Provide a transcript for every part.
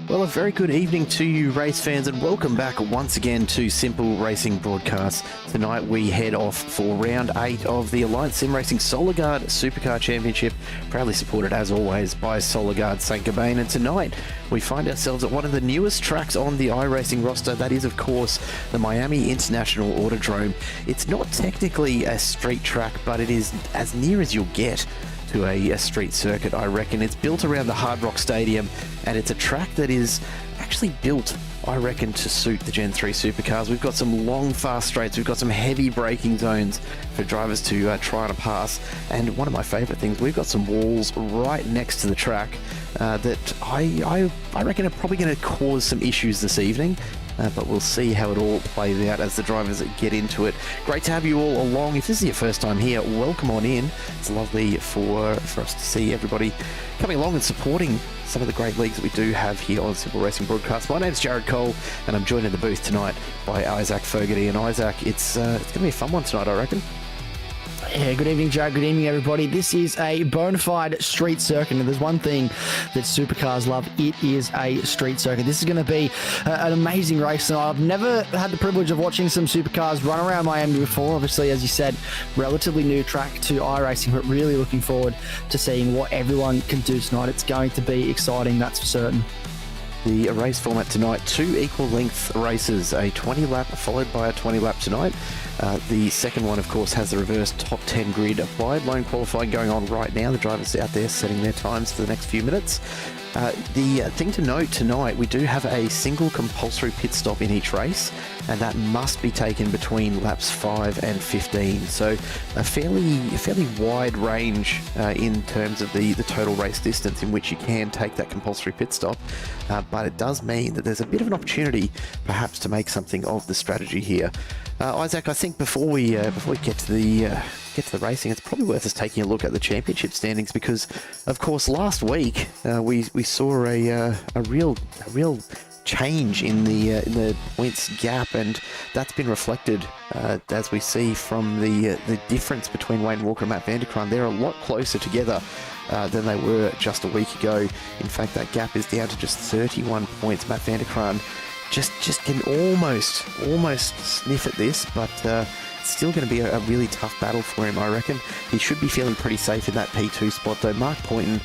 Well, a very good evening to you, race fans, and welcome back once again to Simple Racing Broadcasts. Tonight we head off for round 8 of the Alliance Sim Racing Gard Supercar Championship, proudly supported as always by Gard St. Gobain. And tonight we find ourselves at one of the newest tracks on the iRacing roster. That is, of course, the Miami International Autodrome. It's not technically a street track, but it is as near as you'll get to a street circuit, I reckon. It's built around the Hard Rock Stadium, and it's a track that is actually built, I reckon, to suit the Gen 3 supercars. We've got some long, fast straights. We've got some heavy braking zones for drivers to try and pass. And one of my favourite things, we've got some walls right next to the track that I reckon are probably going to cause some issues this evening. But we'll see how it all plays out as the drivers get into it. Great to have you all along. If this is your first time here, welcome on in. It's lovely for us to see everybody coming along and supporting some of the great leagues that we do have here on Simple Racing Broadcast. My name's Jared Cole, and I'm joined in the booth tonight by Isaac Fogarty. And Isaac, it's going to be a fun one tonight, I reckon. Yeah, good evening, Jared. Good evening, everybody. This is a bona fide street circuit, and there's one thing that supercars love. It is a street circuit. This is going to be an amazing race, and I've never had the privilege of watching some supercars run around Miami before. Obviously, as you said, relatively new track to iRacing, but really looking forward to seeing what everyone can do tonight. It's going to be exciting, that's for certain. The race format tonight, 2 equal length races, a 20 lap followed by a 20 lap tonight. The second one, of course, has the reverse top 10 grid applied. Lone qualifying going on right now. The drivers out there setting their times for the next few minutes. The thing to note tonight, we do have a single compulsory pit stop in each race, and that must be taken between laps 5 and 15. So a fairly wide range in terms of the total race distance in which you can take that compulsory pit stop. But it does mean that there's a bit of an opportunity perhaps to make something of the strategy here. Isaac, I think before we get to the racing, it's probably worth us taking a look at the championship standings, because of course last week we saw a real change in the points gap, and that's been reflected as we see from the difference between Wayne Walker and Matt Vanderkraan. They're a lot closer together than they were just a week ago. In fact, that gap is down to just 31 points. Matt Vanderkraan just can almost sniff at this, but it's still going to be a really tough battle for him, I reckon. He should be feeling pretty safe in that P2 spot, though. Mark Poynton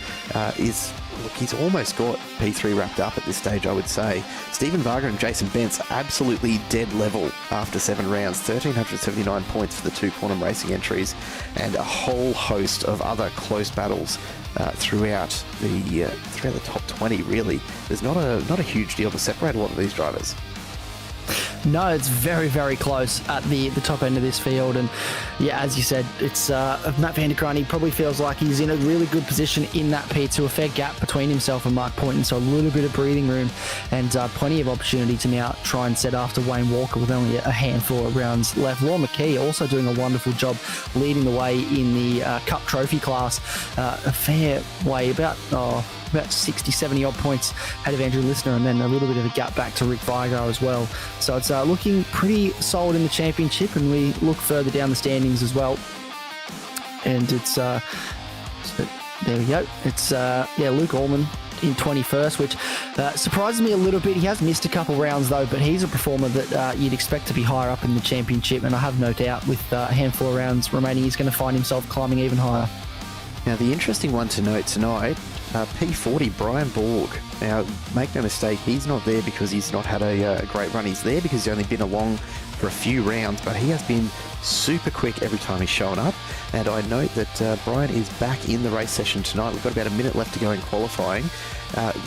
he's almost got P3 wrapped up at this stage, I would say. Stephen Varga and Jason Bentz absolutely dead level after 7 rounds. 1,379 points for the 2 quantum racing entries, and a whole host of other close battles throughout the top 20, really. There's not a huge deal to separate a lot of these drivers. No, it's very, very close at the top end of this field. And yeah, as you said, it's Matt Vanderkraan. He probably feels like he's in a really good position in that P2, a fair gap between himself and Mark Poynton, so a little bit of breathing room and plenty of opportunity to now try and set after Wayne Walker with only a handful of rounds left. Law McKee also doing a wonderful job leading the way in the Cup Trophy class, a fair way, about 60, 70 odd points ahead of Andrew Listener, and then a little bit of a gap back to Rick Vigar as well. So it's looking pretty solid in the championship, and we look further down the standings as well. And it's so there we go. It's Luke Allman in 21st, which surprises me a little bit. He has missed a couple rounds though, but he's a performer that you'd expect to be higher up in the championship, and I have no doubt with a handful of rounds remaining, he's going to find himself climbing even higher. Now, the interesting one to note tonight, P40, Brian Borg. Now, make no mistake, he's not there because he's not had a great run. He's there because he's only been along for a few rounds, but he has been super quick every time he's shown up. And I note that Brian is back in the race session tonight. We've got about a minute left to go in qualifying.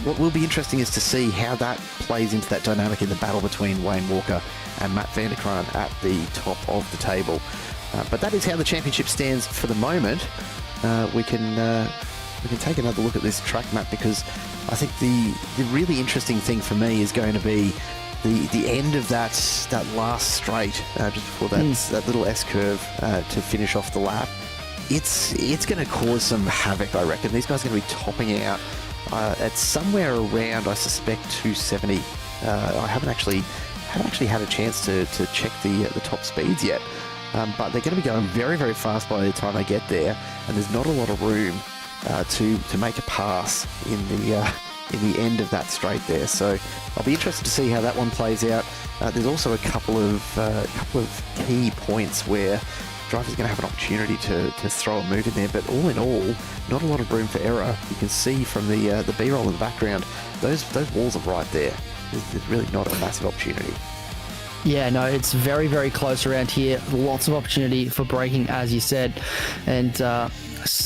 What will be interesting is to see how that plays into that dynamic in the battle between Wayne Walker and Matt Vanderkraan at the top of the table. But that is how the championship stands for the moment. We can take another look at this track map, because I think the really interesting thing for me is going to be the end of that last straight just before that little S curve to finish off the lap. It's going to cause some havoc, I reckon. These guys are going to be topping out at somewhere around, I suspect, 270. I haven't actually had a chance to check the top speeds yet. But they're going to be going very, very fast by the time they get there, and there's not a lot of room to make a pass in in the end of that straight there. So I'll be interested to see how that one plays out. There's also a couple of key points where drivers are going to have an opportunity to throw a move in there, but all in all, not a lot of room for error. You can see from the B-roll in the background, those walls are right there. There's really not a massive opportunity. Yeah, no, it's very, very close around here. Lots of opportunity for braking, as you said. And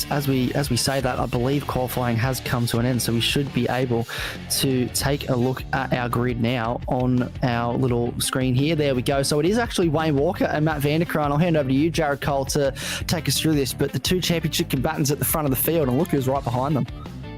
as we say that, I believe qualifying has come to an end, so we should be able to take a look at our grid now on our little screen here. There we go. So it is actually Wayne Walker and Matt Vanderkraan. I'll hand over to you, Jared Cole, to take us through this. But the two championship combatants at the front of the field, and look who's right behind them.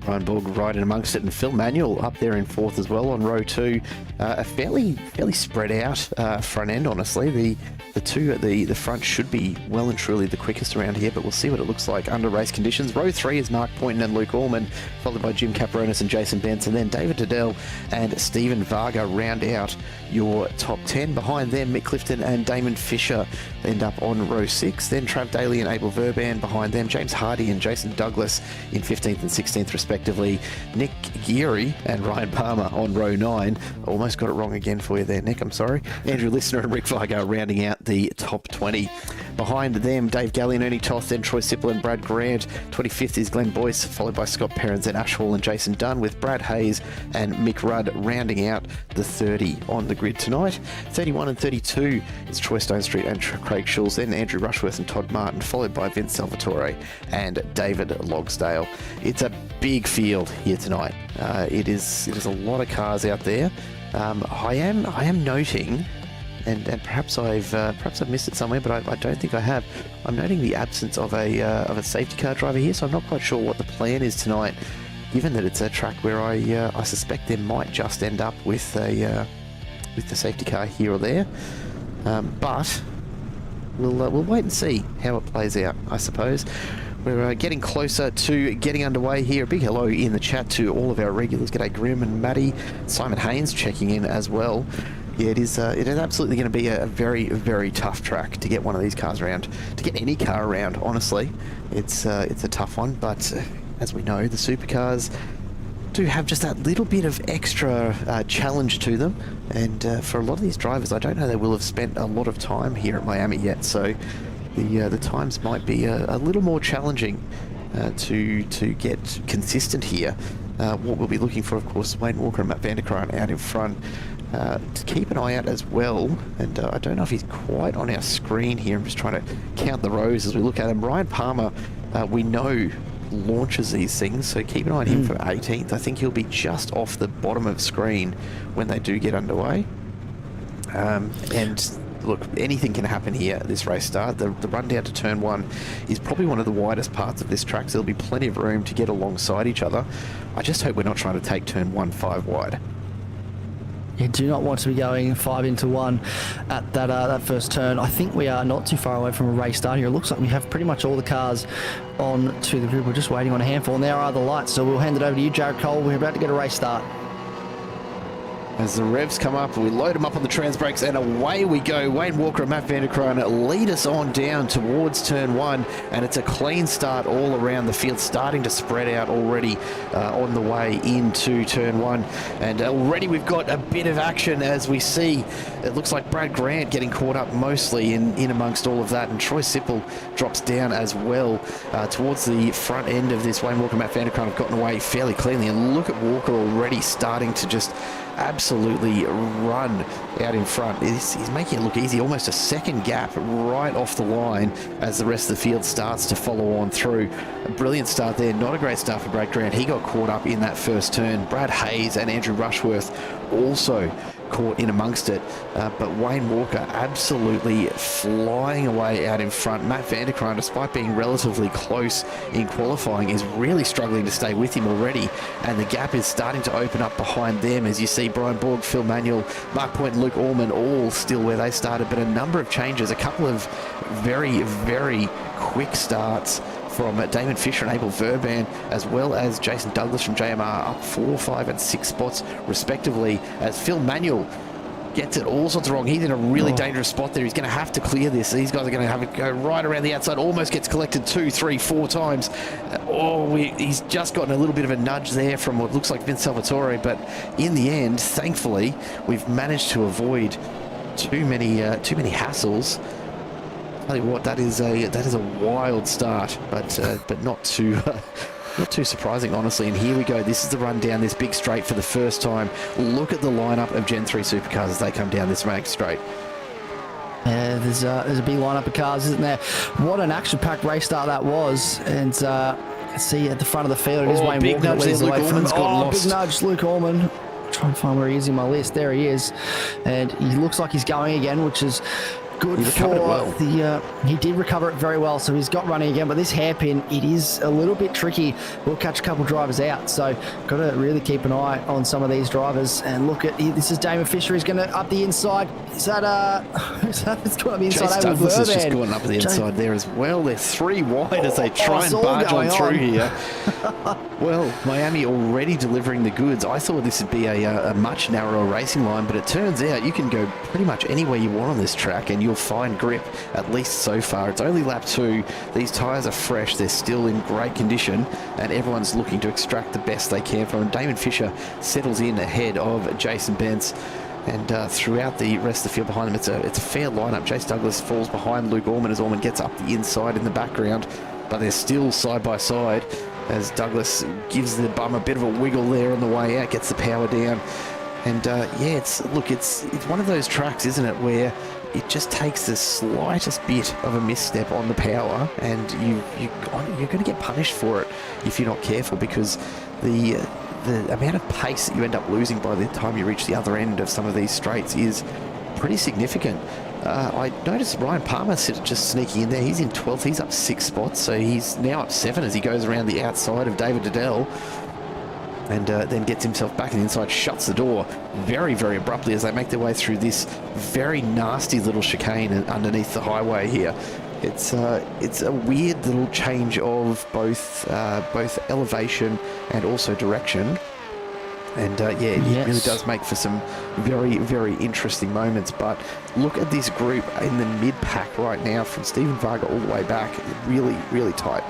Ryan Borg right in amongst it, and Phil Manuel up there in fourth as well on row 2. A fairly spread out front end, honestly. The two at the front should be well and truly the quickest around here, but we'll see what it looks like under race conditions. Row 3 is Mark Poynton and Luke Allman, followed by Jim Caperonis and Jason Bentz, and then David Tadell and Stephen Varga round out your top 10. Behind them, Mick Clifton and Damon Fisher end up on row 6. Then Trav Daly and Abel Verban behind them. James Hardy and Jason Douglas in 15th and 16th respectively. Nick Geary and Ryan Palmer on row 9. Almost got it wrong again for you there, Nick. I'm sorry. Andrew Listener and Rick Varga rounding out the top 20. Behind them, Dave Galley and Ernie Toth, then Troy Sipple and Brad Grant. 25th is Glenn Boyce, followed by Scott Perrins, then Ash Hall and Jason Dunn, with Brad Hayes and Mick Rudd rounding out the 30 on the grid tonight. 31 and 32 is Troy Stonestreet and Craig Schulz, then Andrew Rushworth and Todd Martin, followed by Vince Salvatore and David Logsdale. It's a big field here tonight. It is a lot of cars out there. I am noting, and perhaps I've missed it somewhere, but I don't think I have. I'm noting the absence of a safety car driver here, so I'm not quite sure what the plan is tonight, given that it's a track where I suspect there might just end up with the safety car here or there. But we'll wait and see how it plays out, I suppose. We're getting closer to getting underway here. A big hello in the chat to all of our regulars. G'day Grim and Maddie. Simon Haynes checking in as well. Yeah, it is absolutely going to be a very, very tough track to get one of these cars around. To get any car around, honestly. It's a tough one, but as we know, the supercars do have just that little bit of extra challenge to them. And for a lot of these drivers, I don't know they will have spent a lot of time here at Miami yet. So the times might be a little more challenging to get consistent here. What we'll be looking for, of course, is Wayne Walker and Matt Vanderkraan out in front. To keep an eye out as well, and I don't know if he's quite on our screen here. I'm just trying to count the rows as we look at him. Ryan Palmer, we know, launches these things, so keep an eye on him for 18th. I think he'll be just off the bottom of screen when they do get underway. And look, anything can happen here at this race start. The run down to turn 1 is probably one of the widest parts of this track, so there'll be plenty of room to get alongside each other. I just hope we're not trying to take turn 1 5 wide. You do not want to be going 5 into 1 at that first turn. I think we are not too far away from a race start here. It looks like we have pretty much all the cars on to the grid. We're just waiting on a handful, and there are the lights. So we'll hand it over to you, Jared Cole. We're about to get a race start. As the revs come up, we load them up on the trans brakes, and away we go. Wayne Walker and Matt Vanderkraan lead us on down towards turn 1, and it's a clean start all around the field, starting to spread out already on the way into turn 1. And already we've got a bit of action as we see. It looks like Brad Grant getting caught up mostly in amongst all of that, and Troy Sipple drops down as well towards the front end of this. Wayne Walker and Matt Vanderkraan have gotten away fairly cleanly, and look at Walker already starting to just absolutely run out in front. He's making it look easy, almost a second gap right off the line as the rest of the field starts to follow on through. A brilliant start there, not a great start for Brad Grant. He got caught up in that first turn. Brad Hayes and Andrew Rushworth also caught in amongst it, but Wayne Walker absolutely flying away out in front. Matt Vanderkraan, despite being relatively close in qualifying, is really struggling to stay with him already, and the gap is starting to open up behind them as you see Brian Borg, Phil Manuel, Mark Point and Luke Allman all still where they started, but a number of changes, a couple of very, very quick starts from Damon Fisher and Abel Verban, as well as Jason Douglas from JMR, up 4, 5 and 6 spots respectively, as Phil Manuel gets it all sorts of wrong. He's in a really dangerous spot there. He's going to have to clear this. These guys are going to have it go right around the outside. Almost gets collected 2, 3, 4 times. He's just gotten a little bit of a nudge there from what looks like Vince Salvatore, but in the end, thankfully, we've managed to avoid too many hassles. Tell you what, that is a wild start, but not too not too surprising, honestly. And here we go. This is the run down this big straight for the first time. Look at the lineup of Gen 3 supercars as they come down this rank straight. Yeah, there's a big lineup of cars, isn't there? What an action-packed race start that was. And see at the front of the field, it is Wayne big Walker that nudge leads there. away Luke from Orman's got lost. Big nudge, Luke Orman. Trying to find where he is in my list. There he is. And he looks like he's going again, which is good for the... he did recover it very well, so he's got running again. But this hairpin, it is a little bit tricky. We'll catch a couple drivers out, so got to really keep an eye on some of these drivers. And look at... This is Damon Fisher. He's going to up the inside. Is that... who's that? It's going up the inside. Chase Douglas has just gone up the inside there as well. They're 3 wide as they try and barge on through here. Well, Miami already delivering the goods. I thought this would be a much narrower racing line, but it turns out you can go pretty much anywhere you want on this track and you'll find grip, at least so far. It's only lap 2. These tyres are fresh. They're still in great condition, and everyone's looking to extract the best they can from them. Damon Fisher settles in ahead of Jason Bentz, and throughout the rest of the field behind them, it's a fair lineup. Chase Douglas falls behind Luke Orman as Orman gets up the inside in the background, but they're still side by side as Douglas gives the bum a bit of a wiggle there on the way out, gets the power down. And yeah, it's one of those tracks, isn't it, where it just takes the slightest bit of a misstep on the power, and you're going to get punished for it if you're not careful, because the amount of pace that you end up losing by the time you reach the other end of some of these straights is pretty significant. I noticed Ryan Palmer just sneaking in there. He's in 12th. He's up 6 spots, so he's now up 7 as he goes around the outside of David Diddell, and then gets himself back in the inside, shuts the door very, very abruptly as they make their way through this very nasty little chicane underneath the highway here. It's a weird little change of both elevation and also direction. And yeah, it really does make for some very, very interesting moments. But look at this group in the mid-pack right now, from Stephen Varga all the way back. Really, really tight.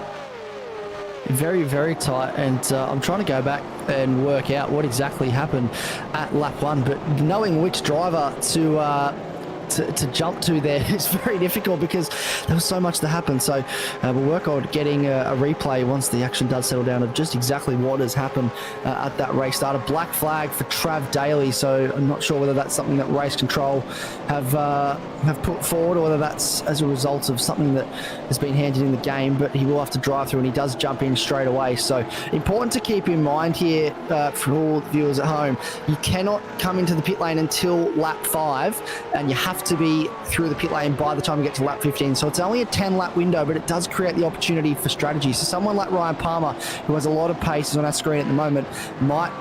Very, very tight, and I'm trying to go back and work out what exactly happened at lap 1, but knowing which driver to jump to there is very difficult because there was so much to happen. So we'll work on getting a replay once the action does settle down of just exactly what has happened at that race start. A black flag for Trav Daly, so I'm not sure whether that's something that race control have put forward or whether that's as a result of something that has been handed in the game, but he will have to drive through, and he does jump in straight away. So important to keep in mind here for all viewers at home, you cannot come into the pit lane until lap 5, and you have to be through the pit lane by the time you get to lap 15. So it's only a 10-lap window, but it does create the opportunity for strategy. So someone like Ryan Palmer, who has a lot of pace on our screen at the moment, might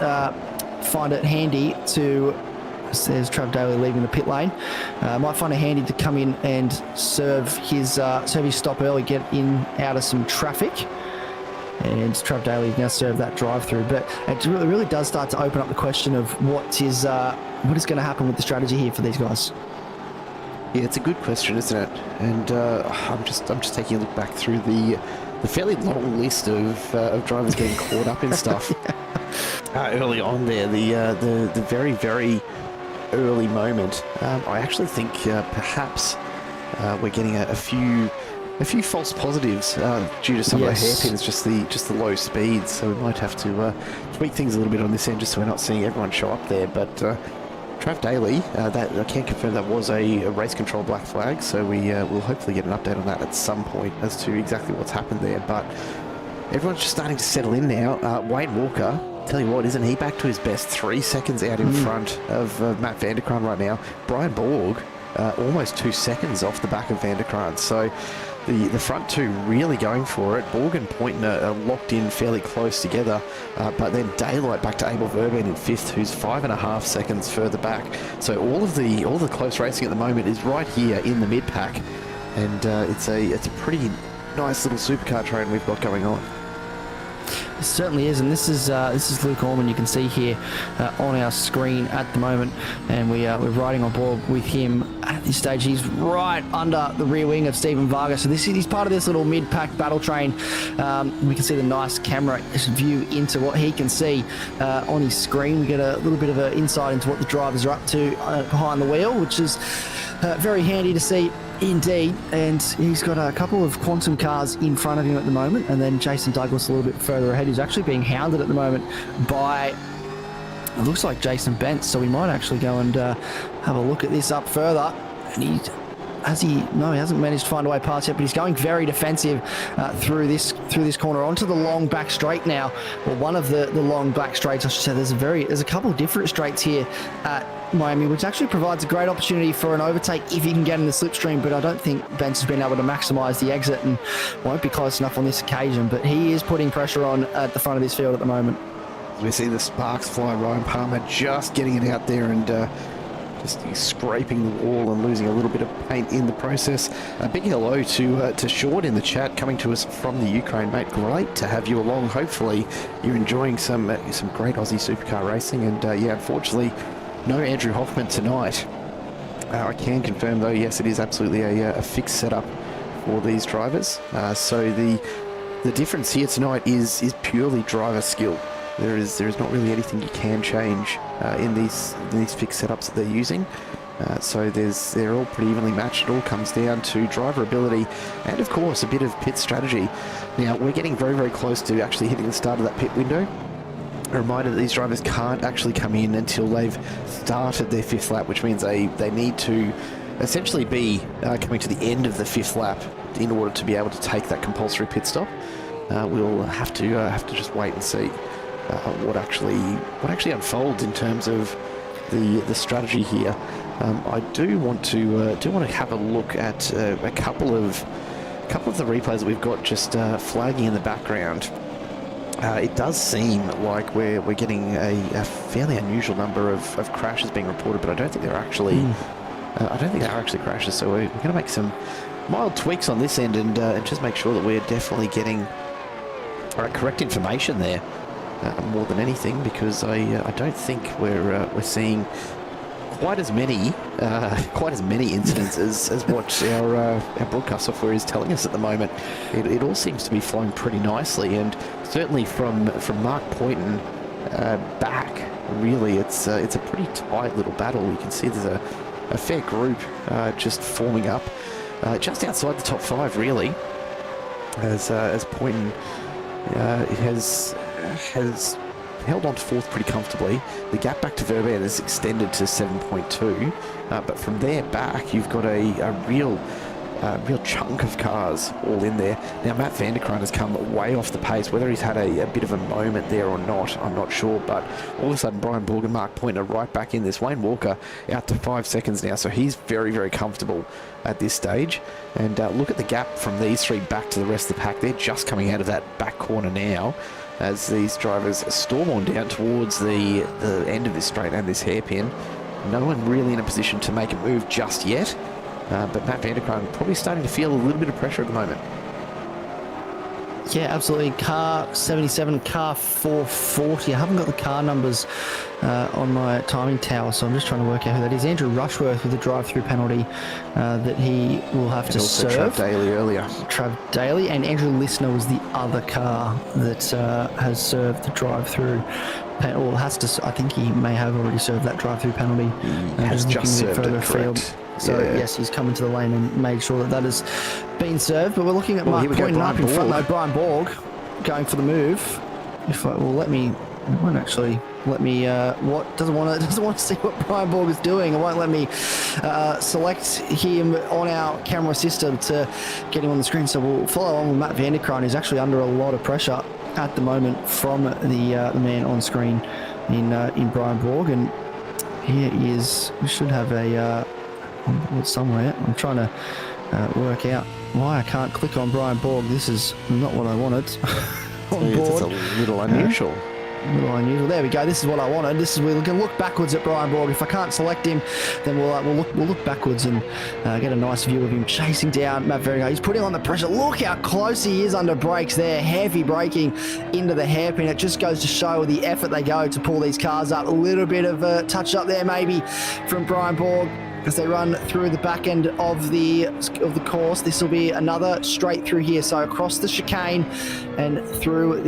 find it handy to... There's Trav Daly leaving the pit lane. Might find it handy to come in and serve his stop early, get in out of some traffic. And Trav Daly now served that drive-through. But it really does start to open up the question of what is going to happen with the strategy here for these guys. Yeah, it's a good question, isn't it? And I'm just taking a look back through the fairly long list of drivers getting caught up in stuff. Early on there, the very, very early moment. I actually think perhaps we're getting a few false positives due to some of the hairpins, just the low speeds. So we might have to tweak things a little bit on this end, just so we're not seeing everyone show up there. But Trav Daly, that I can confirm that was a race control black flag, so we will hopefully get an update on that at some point as to exactly what's happened there. But everyone's just starting to settle in now. Wayne Walker, tell you what, isn't he back to his best? 3 seconds out in front of Matt Vanderkraan right now. Brian Borg almost 2 seconds off the back of Vanderkraan. So the front two really going for it. Borg and Pointner are locked in fairly close together, but then Daylight back to Abel Verben in 5th, who's 5.5 seconds further back. So all the close racing at the moment is right here in the mid pack, and it's a pretty nice little supercar train we've got going on. It certainly is, and this is Luke Orman. You can see here on our screen at the moment, and we're riding on board with him at this stage. He's right under the rear wing of Stephen Vargas, so he's part of this little mid-pack battle train. We can see the nice camera view into what he can see on his screen. We get a little bit of an insight into what the drivers are up to behind the wheel, which is very handy to see indeed. And he's got a couple of quantum cars in front of him at the moment, and then Jason Douglas a little bit further ahead, who's actually being hounded at the moment by, it looks like, Jason Bentz. So we might actually go and have a look at this up further. And he hasn't managed to find a way past yet, but he's going very defensive through this corner onto the long back straight now, or one of the long back straights, I should say. There's a couple of different straights here at Miami, which actually provides a great opportunity for an overtake if he can get in the slipstream, but I don't think Bentz has been able to maximise the exit and won't be close enough on this occasion. But he is putting pressure on at the front of this field at the moment. We see the sparks fly. Ryan Palmer just getting it out there and just scraping the wall and losing a little bit of paint in the process. A big hello to Short in the chat, coming to us from the Ukraine, mate. Great to have you along. Hopefully you're enjoying some great Aussie supercar racing. And yeah, unfortunately, no Andrew Hoffman tonight. I can confirm though, yes, it is absolutely a fixed setup for these drivers. So the difference here tonight is purely driver skill. There is not really anything you can change in these fixed setups that they're using. So they're all pretty evenly matched. It all comes down to driver ability and, of course, a bit of pit strategy. Now, we're getting very, very close to actually hitting the start of that pit window. A reminder that these drivers can't actually come in until they've started their fifth lap, which means they need to essentially be coming to the end of the fifth lap in order to be able to take that compulsory pit stop. We'll have to just wait and see what actually unfolds in terms of the strategy here. I do want to have a look at a couple of the replays that we've got just flagging in the background. It does seem like we're getting a fairly unusual number of crashes being reported, but I don't think they're actually crashes. So we're going to make some mild tweaks on this end and just make sure that we're definitely getting correct information there. More than anything, because I don't think we're seeing quite as many incidents as what our broadcast software is telling us at the moment. It all seems to be flowing pretty nicely, and certainly from Mark Poynton back, really it's a pretty tight little battle. You can see there's a fair group just forming up just outside the top five, really, as Poynton has held on to fourth pretty comfortably. The gap back to Verban is extended to 7.2, but from there back you've got a real chunk of cars all in there. Now Matt Vanderkraan has come way off the pace. Whether he's had a bit of a moment there or not, I'm not sure, but all of a sudden Brian Borg and Mark Point are right back in this. Wayne Walker out to 5 seconds now, so he's very, very comfortable at this stage. And look at the gap from these three back to the rest of the pack. They're just coming out of that back corner now as these drivers storm on down towards the end of this straight and this hairpin. No one really in a position to make a move just yet. But Matt Vanderkraan probably starting to feel a little bit of pressure at the moment. Yeah, absolutely. Car 77, car 440. I haven't got the car numbers on my timing tower, so I'm just trying to work out who that is. Andrew Rushworth with the drive-through penalty that he will have to serve. Trav Daly earlier. Trav Daly, and Andrew Listener was the other car that has served the drive-through. Or has to. I think he may have already served that drive-through penalty. Has just served it, correct. So yes, he's come into the lane and made sure that has been served. But we're looking at Mark Poynton up in front. No, Brian Borg going for the move. Doesn't want to see what Brian Borg is doing. It won't let me select him on our camera system to get him on the screen. So we'll follow along with Matt Vanderkraan, who's actually under a lot of pressure at the moment from the man on screen in Brian Borg, and here he is. We should have a somewhere. I'm trying to work out why I can't click on Brian Borg. This is not what I wanted on board. It's a little unusual. little unusual. There we go. This is what I wanted. We're going to look backwards at Brian Borg. If I can't select him, then we'll look backwards and get a nice view of him chasing down Matt Vernigan. He's putting on the pressure. Look how close he is under brakes there. Heavy braking into the hairpin. It just goes to show the effort they go to pull these cars up. A little bit of a touch up there maybe from Brian Borg as they run through the back end of the course. This will be another straight through here, so across the chicane and through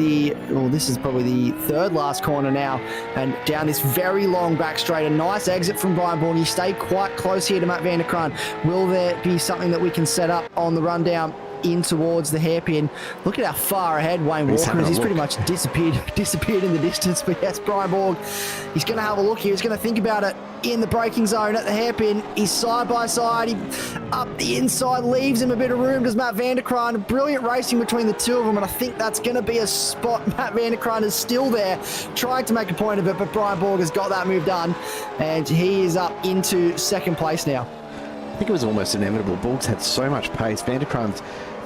this is probably the third last corner now, and down this very long back straight. A nice exit from Brian Borg. He stayed quite close here to Matt Vanderkraan. Will there be something that we can set up on the rundown in towards the hairpin? Look at how far ahead Wayne Walker is. He's pretty much disappeared in the distance. But yes, Brian Borg, he's going to have a look here. He's going to think about it in the braking zone at the hairpin. He's side by side. He up the inside, leaves him a bit of room. Does Matt Vanderkraan. Brilliant racing between the two of them, and I think that's going to be a spot. Matt Vanderkraan is still there, trying to make a point of it, but Brian Borg has got that move done, and he is up into second place now. I think it was almost inevitable. Borg's had so much pace. Vanderkraan's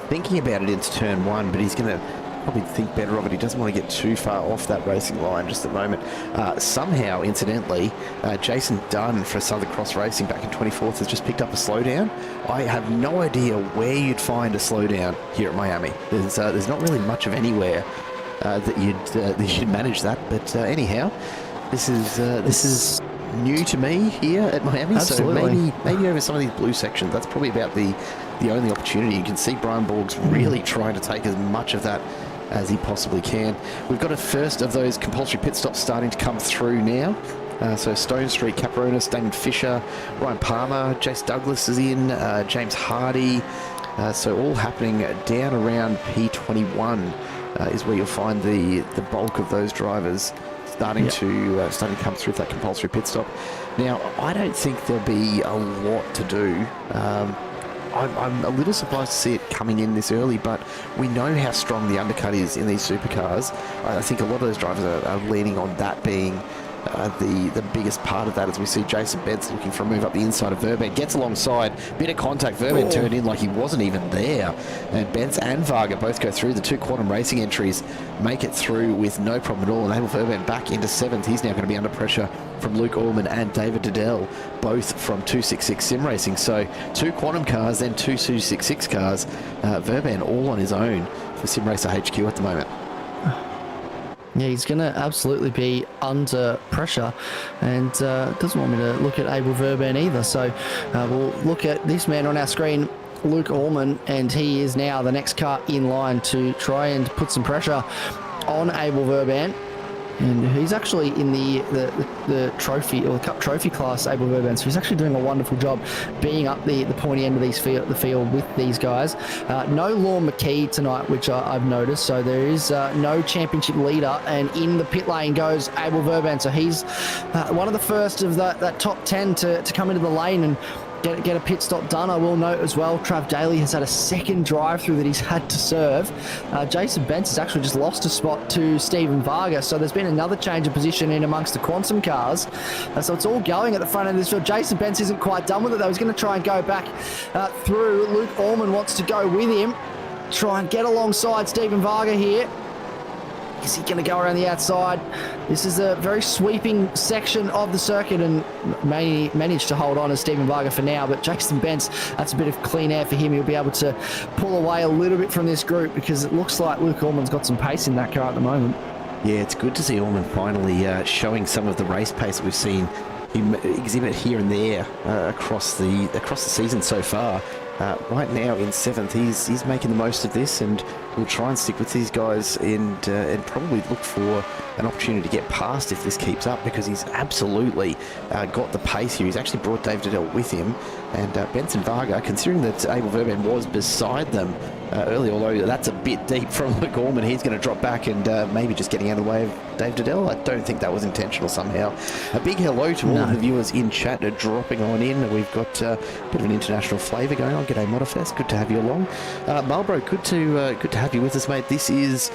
thinking about it into turn one, but he's going to probably think better of it. He doesn't want to get too far off that racing line just at the moment. Somehow, incidentally, Jason Dunn for Southern Cross Racing back in 24th has just picked up a slowdown. I have no idea where you'd find a slowdown here at Miami. There's not really much of anywhere that you'd manage that. But anyhow, this is new to me here at Miami. Absolutely. So maybe over some of these blue sections, that's probably about the only opportunity. You can see Brian Borg's really trying to take as much of that as he possibly can. We've got a first of those compulsory pit stops starting to come through now. So Stone Street, Capronis, Damon Fisher, Ryan Palmer, Jace Douglas is in, James Hardy. So all happening down around P21 is where you'll find the bulk of those drivers starting to come through that compulsory pit stop. Now, I don't think there'll be a lot to do. I'm a little surprised to see it coming in this early, but we know how strong the undercut is in these supercars. I think a lot of those drivers are leaning on that being the biggest part of that, as we see Jason Bentz looking for a move up the inside of Verban. Gets alongside, bit of contact. Verban turned in like he wasn't even there. And Bentz and Varga both go through. The two Quantum Racing entries make it through with no problem at all. And Abel Verban back into 7th. He's now going to be under pressure from Luke Allman and David Diddell, both from 266 Sim Racing. So two Quantum cars, then two 266 cars. Verban all on his own for Sim Racer HQ at the moment. Yeah, he's going to absolutely be under pressure, and doesn't want me to look at Abel Verban either. So we'll look at this man on our screen, Luke Allman, and he is now the next car in line to try and put some pressure on Abel Verban. And he's actually in the trophy or the cup trophy class, Abel Verban. So he's actually doing a wonderful job being up the pointy end of the field with these guys. No Lorne McKee tonight, which I've noticed. So there is no championship leader, and in the pit lane goes Abel Verban. So he's one of the first of that top 10 to come into the lane and get a pit stop done. I will note as well, Trav Daly has had a second drive-through that he's had to serve. Jason Bentz has actually just lost a spot to Stephen Varga, so there's been another change of position in amongst the Quantum cars. So it's all going at the front end of this field. Jason Bentz isn't quite done with it though. He's going to try and go back through. Luke Allman wants to go with him, try and get alongside Stephen Varga here. Is he going to go around the outside? This is a very sweeping section of the circuit, and may manage to hold on as Stephen Varga for now, but Jason Bentz, that's a bit of clean air for him. He'll be able to pull away a little bit from this group, because it looks like Luke Allman's got some pace in that car at the moment. Yeah, it's good to see Allman finally showing some of the race pace that we've seen him exhibit here and there across the season so far. Right now in 7th, he's making the most of this, and we'll try and stick with these guys and probably look for an opportunity to get past if this keeps up, because he's absolutely got the pace here. He's actually brought Dave Diddell with him, and Benson Varga, considering that Abel Verban was beside them early, although that's a bit deep from Luke Allman, he's going to drop back and maybe just getting out of the way of Dave Diddell. I don't think that was intentional somehow. A big hello to all of the viewers in chat dropping on in. We've got a bit of an international flavour going on. G'day Modifest, good to have you along. Marlboro, good to have you with us, mate. This is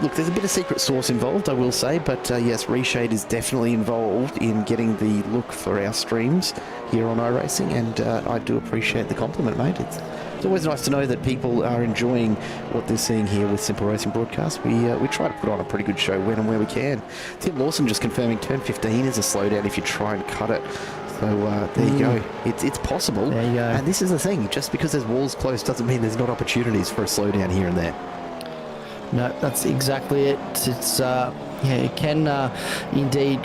look, there's a bit of secret sauce involved, I will say, but yes, Reshade is definitely involved in getting the look for our streams here on iRacing, and I do appreciate the compliment, mate. It's always nice to know that people are enjoying what they're seeing here with Simple Racing Broadcast. We try to put on a pretty good show when and where we can. Tim Lawson just confirming turn 15 is a slowdown if you try and cut it. So there you go. It's possible. There you go. And this is the thing. Just because there's walls close doesn't mean there's not opportunities for a slowdown here and there. No, that's exactly it. It's it can indeed,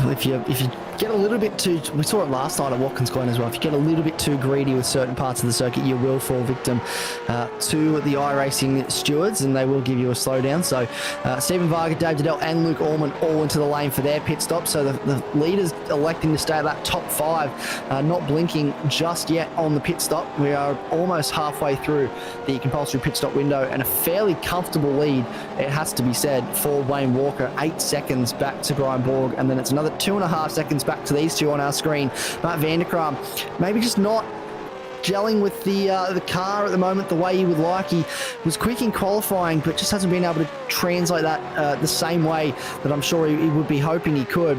if you get a little bit too, we saw it last night at Watkins Glen as well, if you get a little bit too greedy with certain parts of the circuit, you will fall victim to the iRacing stewards, and they will give you a slowdown. So Stephen Varga, Dave Diddell and Luke Allman all into the lane for their pit stop. So the leaders electing to stay at that top 5, not blinking just yet on the pit stop. We are almost halfway through the compulsory pit stop window, and a fairly comfortable lead, it has to be said, for Wayne Walker. 8 seconds back to Brian Borg, and then it's another 2.5 seconds back to these two on our screen. Matt Vanderkram maybe just not gelling with the car at the moment the way he would like. He was quick in qualifying, but just hasn't been able to translate that the same way that I'm sure he would be hoping he could.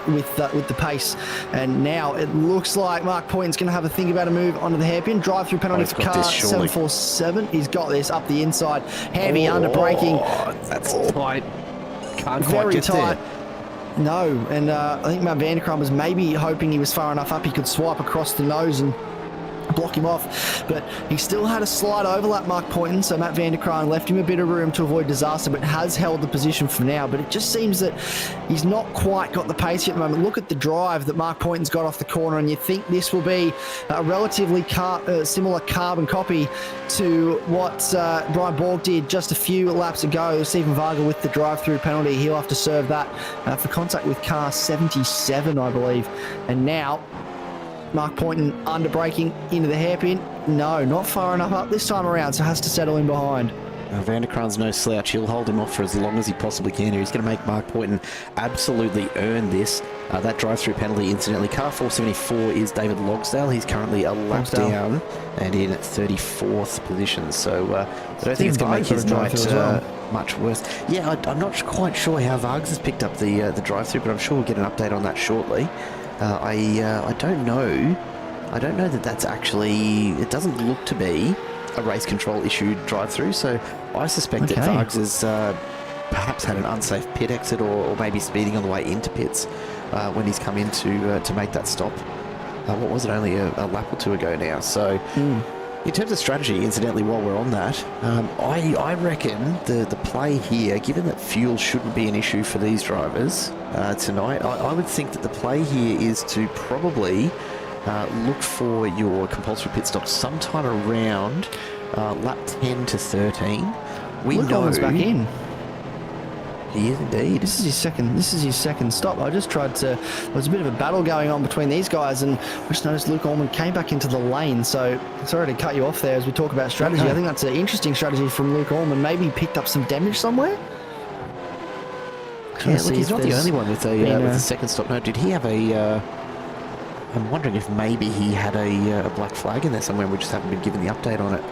With the pace, and now it looks like Mark Poynton's going to have a think about a move onto the hairpin. Drive-through penalty for car 747. He's got this up the inside. Heavy under braking. That's tight. Can't very quite get tight. there. No, and I think Matt Vanderkram was maybe hoping he was far enough up he could swipe across the nose and block him off, but he still had a slight overlap, Mark Poynton, so Matt Vanderkram left him a bit of room to avoid disaster, but has held the position for now. But it just seems that he's not quite got the pace yet at the moment. Look at the drive that Mark Poynton's got off the corner, and you think this will be a relatively similar carbon copy to what Brian Borg did just a few laps ago. Stephen Varga with the drive-through penalty, he'll have to serve that for contact with car 77, I believe. And now Mark Poynton under braking into the hairpin. No, not far enough up this time around, so has to settle in behind. Vanderkran's no slouch. He'll hold him off for as long as he possibly can here. He's going to make Mark Poynton absolutely earn this. That drive-through penalty, incidentally. Car 474 is David Logsdale. He's currently a lap down and in 34th position. So I don't think it's going to make his night much worse. Yeah, I'm not quite sure how Vargas has picked up the drive-through, but I'm sure we'll get an update on that shortly. I don't know. I don't know that that's actually... It doesn't look to be a race control issued drive-through, so I suspect that Vargs has perhaps had an unsafe pit exit or maybe speeding on the way into pits when he's come in to make that stop. What was it, only a lap or two ago now? So in terms of strategy, incidentally, while we're on that, I reckon the play here, given that fuel shouldn't be an issue for these drivers tonight, I would think that the play here is to probably look for your compulsory pit stop sometime around lap 10 to 13. We know he's back in. He is indeed. This is his second stop. I just tried to... There was a bit of a battle going on between these guys, and I just noticed Luke Allman came back into the lane. So sorry to cut you off there as we talk about strategy. I think that's an interesting strategy from Luke Allman. Maybe he picked up some damage somewhere. Yeah, look, he's not the only one with a second stop. No, did he have a... I'm wondering if maybe he had a black flag in there somewhere. We just haven't been given the update on it.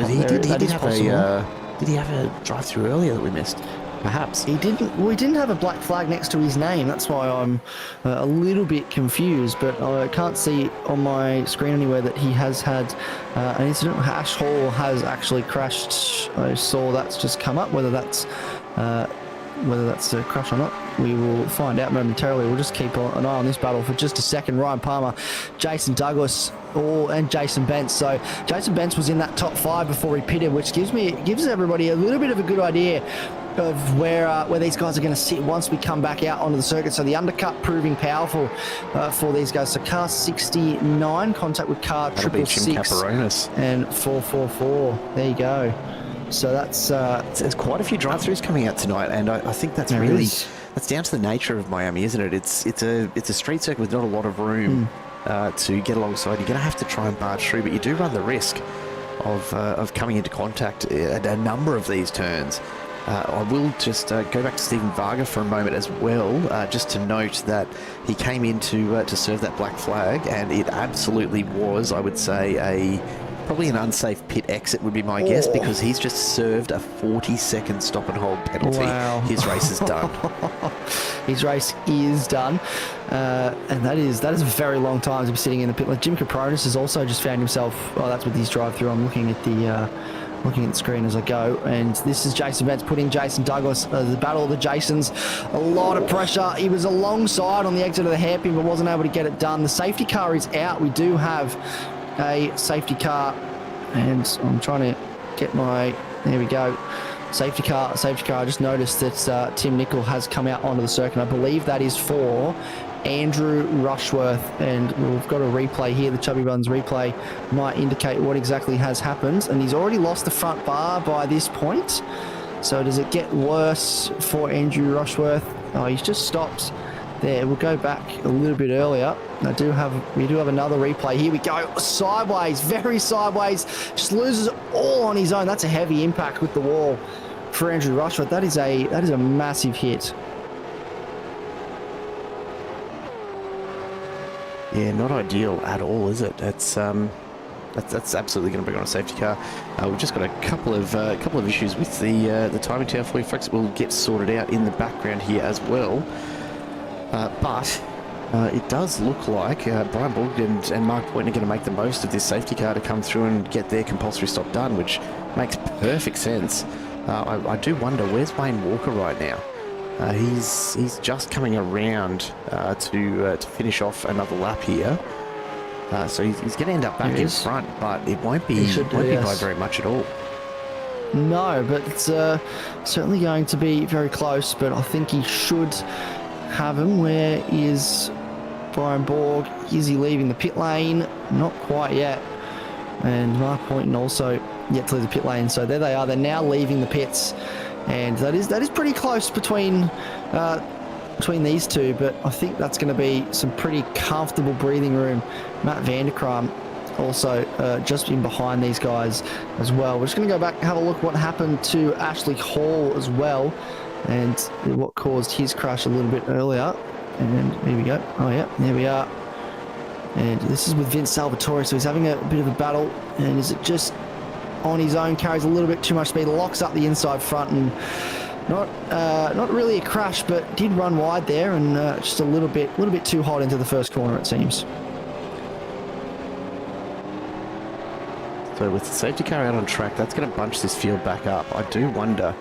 He did have a drive-through earlier that we missed. Perhaps he didn't. We didn't have a black flag next to his name. That's why I'm a little bit confused. But I can't see on my screen anywhere that he has had an incident. Ash Hall has actually crashed. I saw that's just come up. Whether that's a crash or not, we will find out momentarily. We'll just keep an eye on this battle for just a second. Ryan Palmer, Jason Douglas, and Jason Bentz. So Jason Bentz was in that top 5 before he pitted, which gives everybody a little bit of a good idea of where these guys are going to sit once we come back out onto the circuit. So the undercut proving powerful for these guys. So car 69, contact with car 666 and 444. There you go. So that's there's quite a few drive-throughs coming out tonight, and I think that's really that's down to the nature of Miami, isn't it? It's a street circuit with not a lot of room to get alongside. You're going to have to try and barge through, but you do run the risk of coming into contact at a number of these turns. I will just go back to Stephen Varga for a moment as well, just to note that he came in to serve that black flag, and it absolutely was, I would say, Probably an unsafe pit exit would be my guess, because he's just served a 40-second stop and hold penalty. Wow. His race is done. His race is done, and that is a very long time to be sitting in the pit. Like Jim Capronis has also just found himself. Oh, that's with his drive-through. I'm looking at the screen as I go, and this is Jason Vance putting Jason Douglas, the battle of the Jasons, a lot of pressure. He was alongside on the exit of the hairpin, but wasn't able to get it done. The safety car is out. We do have a safety car, and I'm trying to get my, there we go, safety car. I just noticed that Tim Nicol has come out onto the circuit. I believe that is for Andrew Rushworth, and we've got a replay here. The Chubby Buns replay might indicate what exactly has happened, and he's already lost the front bar by this point. So does it get worse for Andrew Rushworth? Oh, he's just stopped there. We'll go back a little bit earlier. We do have another replay. Here we go. Sideways, very sideways. Just loses it all on his own. That's a heavy impact with the wall for Andrew Rushworth. That is a massive hit. Yeah, not ideal at all, is it? That's absolutely going to bring on a safety car. We've just got a couple of issues with the timing tower for you folks. We'll get sorted out in the background here as well. But it does look like Brian Borg and Mark Point are going to make the most of this safety car to come through and get their compulsory stop done, which makes perfect sense. I do wonder, where's Wayne Walker right now? He's just coming around to finish off another lap here. So he's going to end up back in front, but it won't be by very much at all. No, but it's certainly going to be very close, but I think he should have him. Where is Brian Borg? Is he leaving the pit lane? Not quite yet. And Mark Poynton also yet to leave the pit lane. So there they are. They're now leaving the pits. And that is pretty close between these two, but I think that's going to be some pretty comfortable breathing room. Matt Vanderkram also just in behind these guys as well. We're just going to go back and have a look what happened to Ashley Hall as well, and what caused his crash a little bit earlier. And here we go. Oh yeah, there we are. And this is with Vince Salvatore, so he's having a bit of a battle. And is it just on his own, carries a little bit too much speed, locks up the inside front, and not really a crash, but did run wide there, and just a little bit too hot into the first corner, it seems. So with the safety car out on track, that's going to bunch this field back up. I do wonder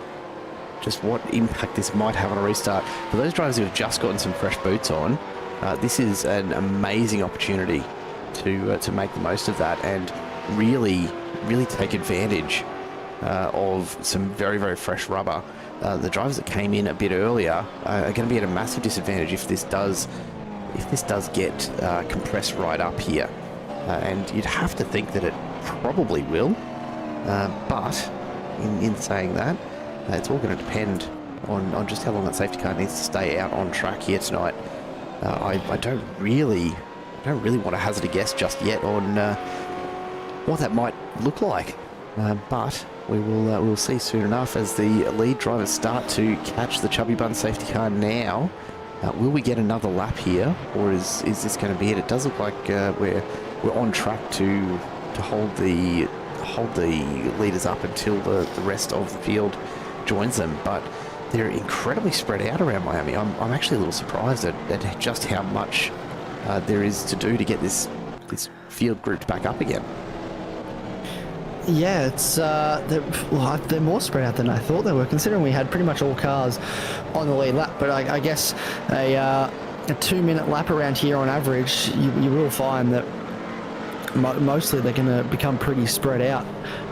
just what impact this might have on a restart. For those drivers who have just gotten some fresh boots on, this is an amazing opportunity to make the most of that and really take advantage of some very, very fresh rubber. The drivers that came in a bit earlier are going to be at a massive disadvantage if this does get compressed right up here. And you'd have to think that it probably will. But in saying that, it's all going to depend on just how long that safety car needs to stay out on track here tonight. I don't really want to hazard a guess just yet on what that might look like, but we'll see soon enough as the lead drivers start to catch the Chubby Bun safety car now. Will we get another lap here, or is this going to be it? It does look like we're on track to hold the leaders up until the rest of the field joins them, but they're incredibly spread out around Miami. I'm actually a little surprised at just how much there is to do to get this field grouped back up again. Yeah, it's they're more spread out than I thought they were, considering we had pretty much all cars on the lead lap. But I guess a 2-minute lap around here on average, you will find that mostly they're going to become pretty spread out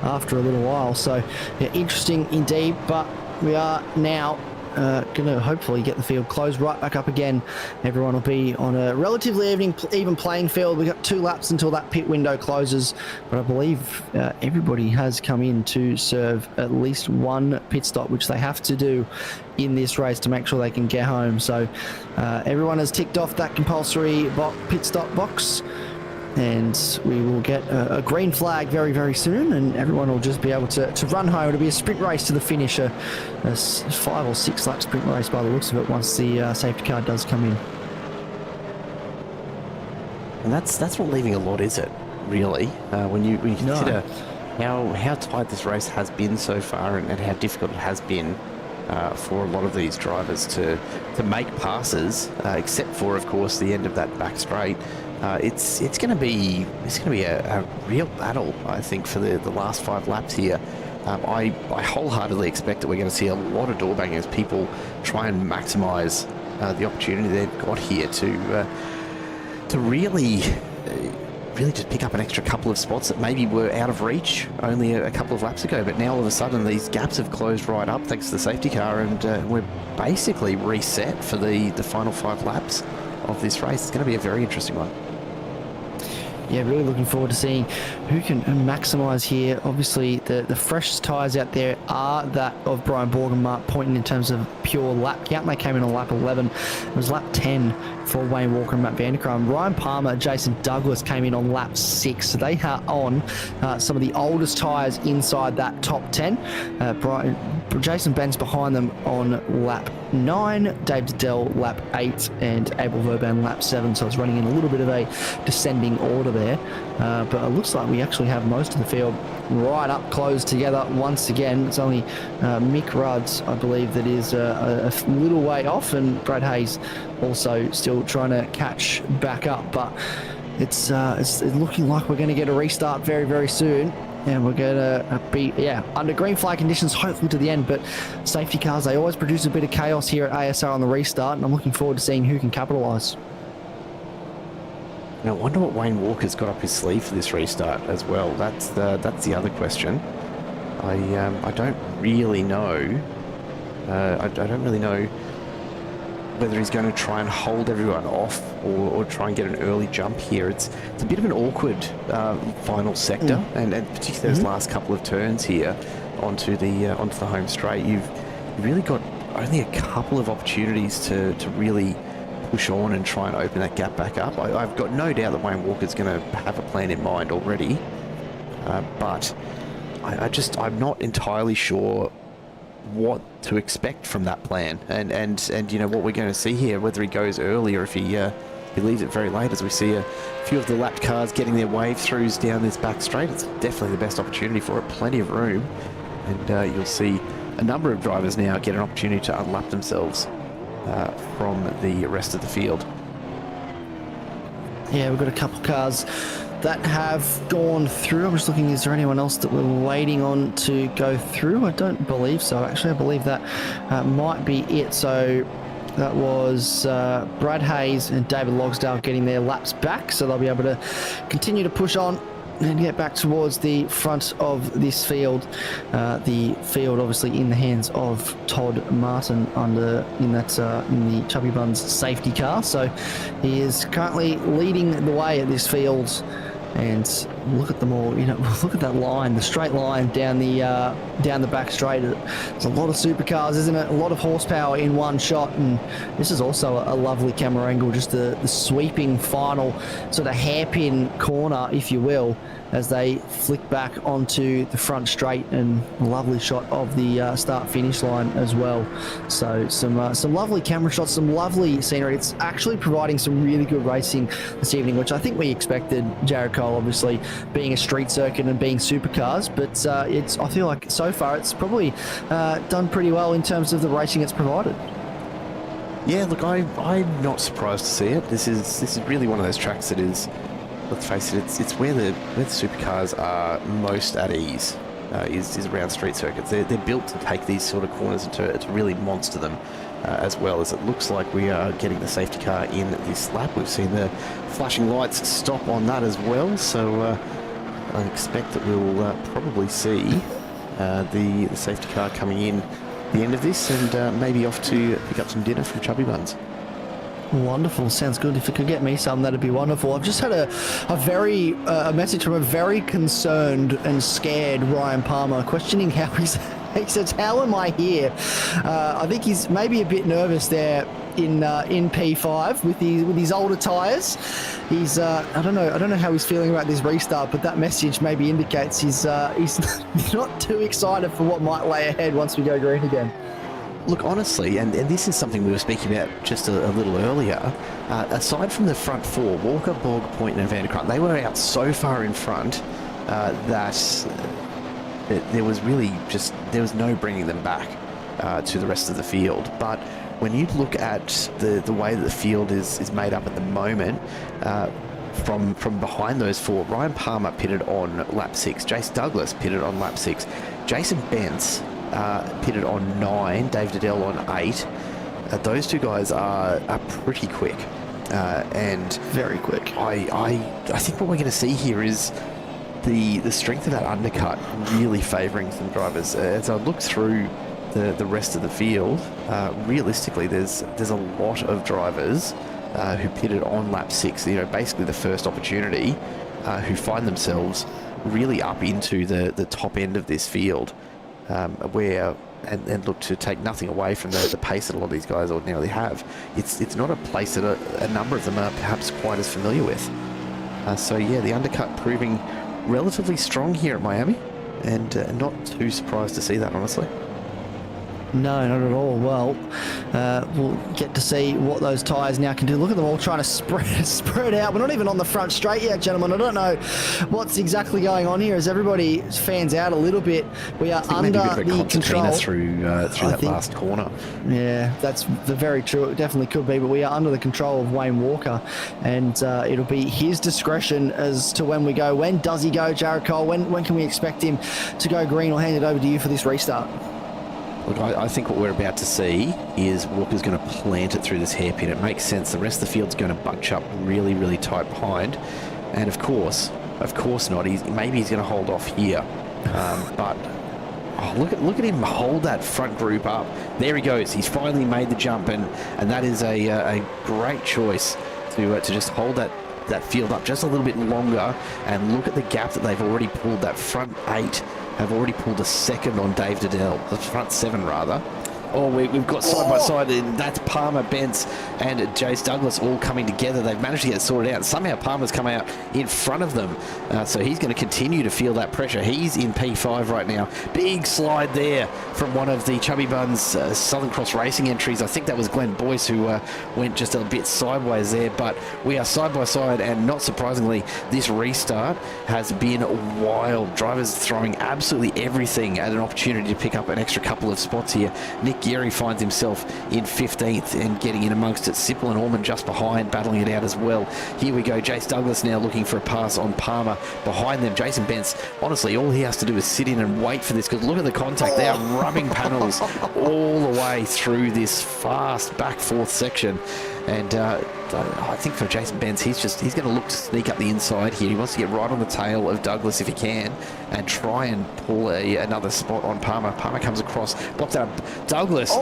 after a little while. So yeah, interesting indeed. But we are now going to hopefully get the field closed right back up again. Everyone will be on a relatively even playing field. We've got 2 laps until that pit window closes, but I believe everybody has come in to serve at least 1 pit stop, which they have to do in this race to make sure they can get home. So everyone has ticked off that compulsory pit stop box, and we will get a green flag very, very soon, and everyone will just be able to run home. It'll be a sprint race to the finish, a 5 or 6 lap sprint race by the looks of it, once the safety car does come in. And that's not leaving a lot, is it? really, when you consider how tight this race has been so far and how difficult it has been for a lot of these drivers to make passes, except for, of course, the end of that back straight. It's going to be a real battle, I think, for the last 5 laps here. I wholeheartedly expect that we're going to see a lot of door bangers, people try and maximise the opportunity they've got here to really just pick up an extra couple of spots that maybe were out of reach only a couple of laps ago. But now all of a sudden these gaps have closed right up thanks to the safety car, and we're basically reset for the final 5 laps of this race. It's going to be a very interesting one. Yeah, really looking forward to seeing who can maximise here. Obviously, the freshest tyres out there are that of Brian Borgenmark, pointing in terms of pure lap count. They came in on lap 11. It was lap 10 for Wayne Walker and Matt Vanderkram. Ryan Palmer, Jason Douglas came in on lap 6. So they are on some of the oldest tyres inside that top 10. Jason Benz behind them on lap 9, Dave Diddell lap 8, and Abel Verban lap 7. So it's running in a little bit of a descending order there. But it looks like we actually have most of the field right up close together once again. It's only Mick Rudds, I believe, that is a little way off, and Brad Hayes also still trying to catch back up. But it's looking like we're going to get a restart very, very soon. And we're going to be, under green flag conditions, hopefully to the end. But safety cars, they always produce a bit of chaos here at ASR on the restart, and I'm looking forward to seeing who can capitalise. Now, I wonder what Wayne Walker's got up his sleeve for this restart as well. That's the other question. I don't really know. I don't really know whether he's going to try and hold everyone off or try and get an early jump here. It's a bit of an awkward final sector, and particularly those last couple of turns here onto the home straight. You've really got only a couple of opportunities to really push on and try and open that gap back up. I've got no doubt that Wayne Walker's going to have a plan in mind already, but I'm not entirely sure what to expect from that plan, and you know what we're going to see here, whether he goes early or if he leaves it very late, as we see a few of the lapped cars getting their wave throughs down this back straight. It's definitely the best opportunity for it, plenty of room, and you'll see a number of drivers now get an opportunity to unlap themselves from the rest of the field. Yeah, we've got a couple cars that have gone through. I'm just looking, is there anyone else that we're waiting on to go through? I don't believe so. Actually, I believe that might be it. So that was Brad Hayes and David Logsdale getting their laps back, so they'll be able to continue to push on and get back towards the front of this field. The field obviously in the hands of Todd Martin in the Chubby Buns safety car. So he is currently leading the way at this field. And look at them all, look at that line, the straight line down the back straight. There's a lot of supercars, isn't it? A lot of horsepower in one shot, and this is also a lovely camera angle, just the sweeping final sort of hairpin corner, if you will, as they flick back onto the front straight, and a lovely shot of the start-finish line as well. So some lovely camera shots, some lovely scenery. It's actually providing some really good racing this evening, which I think we expected. Jared Cole, obviously, being a street circuit and being supercars, but I feel like so far it's probably done pretty well in terms of the racing it's provided. Yeah, look, I'm not surprised to see it. This is really one of those tracks that is, let's face it, it's where the supercars are most at ease, is around street circuits. They're built to take these sort of corners and to really monster them, as well as it looks like we are getting the safety car in this lap. We've seen the flashing lights stop on that as well, so I expect that we'll probably see the safety car coming in at the end of this, and maybe off to pick up some dinner from Chubby Buns. Wonderful, sounds good. If it could get me some, that'd be wonderful. I've just had a message from a very concerned and scared Ryan Palmer, questioning how he says, "How am I here?" I think he's maybe a bit nervous there in P5 with his older tyres. He's I don't know how he's feeling about this restart, but that message maybe indicates he's not too excited for what might lay ahead once we go green again. Look, honestly, and this is something we were speaking about just a little earlier, aside from the front four, Walker, Borg, Point and Van der Krant, they were out so far in front that there was really there was no bringing them back to the rest of the field. But when you look at the way that the field is made up at the moment, from behind those four, Ryan Palmer pitted on lap 6, Jace Douglas pitted on lap 6, Jason Bence pitted on 9, Dave Diddell on 8. Those two guys are pretty quick and very quick. I think what we're going to see here is the strength of that undercut really favouring some drivers. As I look through the rest of the field, realistically, there's a lot of drivers who pitted on lap 6, basically the first opportunity, who find themselves really up into the top end of this field, where and look, to take nothing away from the pace that a lot of these guys ordinarily have, it's not a place that a number of them are perhaps quite as familiar with. So yeah, the undercut proving relatively strong here at Miami, and not too surprised to see that, honestly. No, not at all. Well, we'll get to see what those tyres now can do. Look at them all trying to spread out. We're not even on the front straight yet, gentlemen. I don't know what's exactly going on here as everybody fans out a little bit. We are under the control through that last corner. Yeah, that's very true. It definitely could be, but we are under the control of Wayne Walker, and it'll be his discretion as to when we go. When does he go, Jared Cole? When can we expect him to go green? I'll hand it over to you for this restart. Look, I think what we're about to see is Walker's going to plant it through this hairpin. It makes sense. The rest of the field's going to bunch up really, really tight behind. And of course not. Maybe he's going to hold off here. But look at him hold that front group up. There he goes. He's finally made the jump, and that is a great choice to just hold that field up just a little bit longer. And look at the gap that they've already pulled. That front 8 have already pulled a second on Dave Diddell, the front 7 rather. Oh, we've got side by side, and that's Palmer, Bence, and Jace Douglas all coming together. They've managed to get it sorted out. Somehow Palmer's come out in front of them, so he's going to continue to feel that pressure. He's in P5 right now. Big slide there from one of the Chubby Buns Southern Cross Racing entries. I think that was Glenn Boyce who went just a bit sideways there, but we are side by side, and not surprisingly, this restart has been wild. Drivers throwing absolutely everything at an opportunity to pick up an extra couple of spots here. Nick Geary finds himself in 15th and getting in amongst it. Sipple and Orman just behind, battling it out as well. Here we go. Jace Douglas now looking for a pass on Palmer. Behind them, Jason Bence. Honestly, all he has to do is sit in and wait for this, because look at the contact. They are rubbing panels all the way through this fast back fourth section. And I think for Jason Bence, he's going to look to sneak up the inside here. He wants to get right on the tail of Douglas if he can, and try and pull another spot on Palmer. Palmer comes across, blocks out. Douglas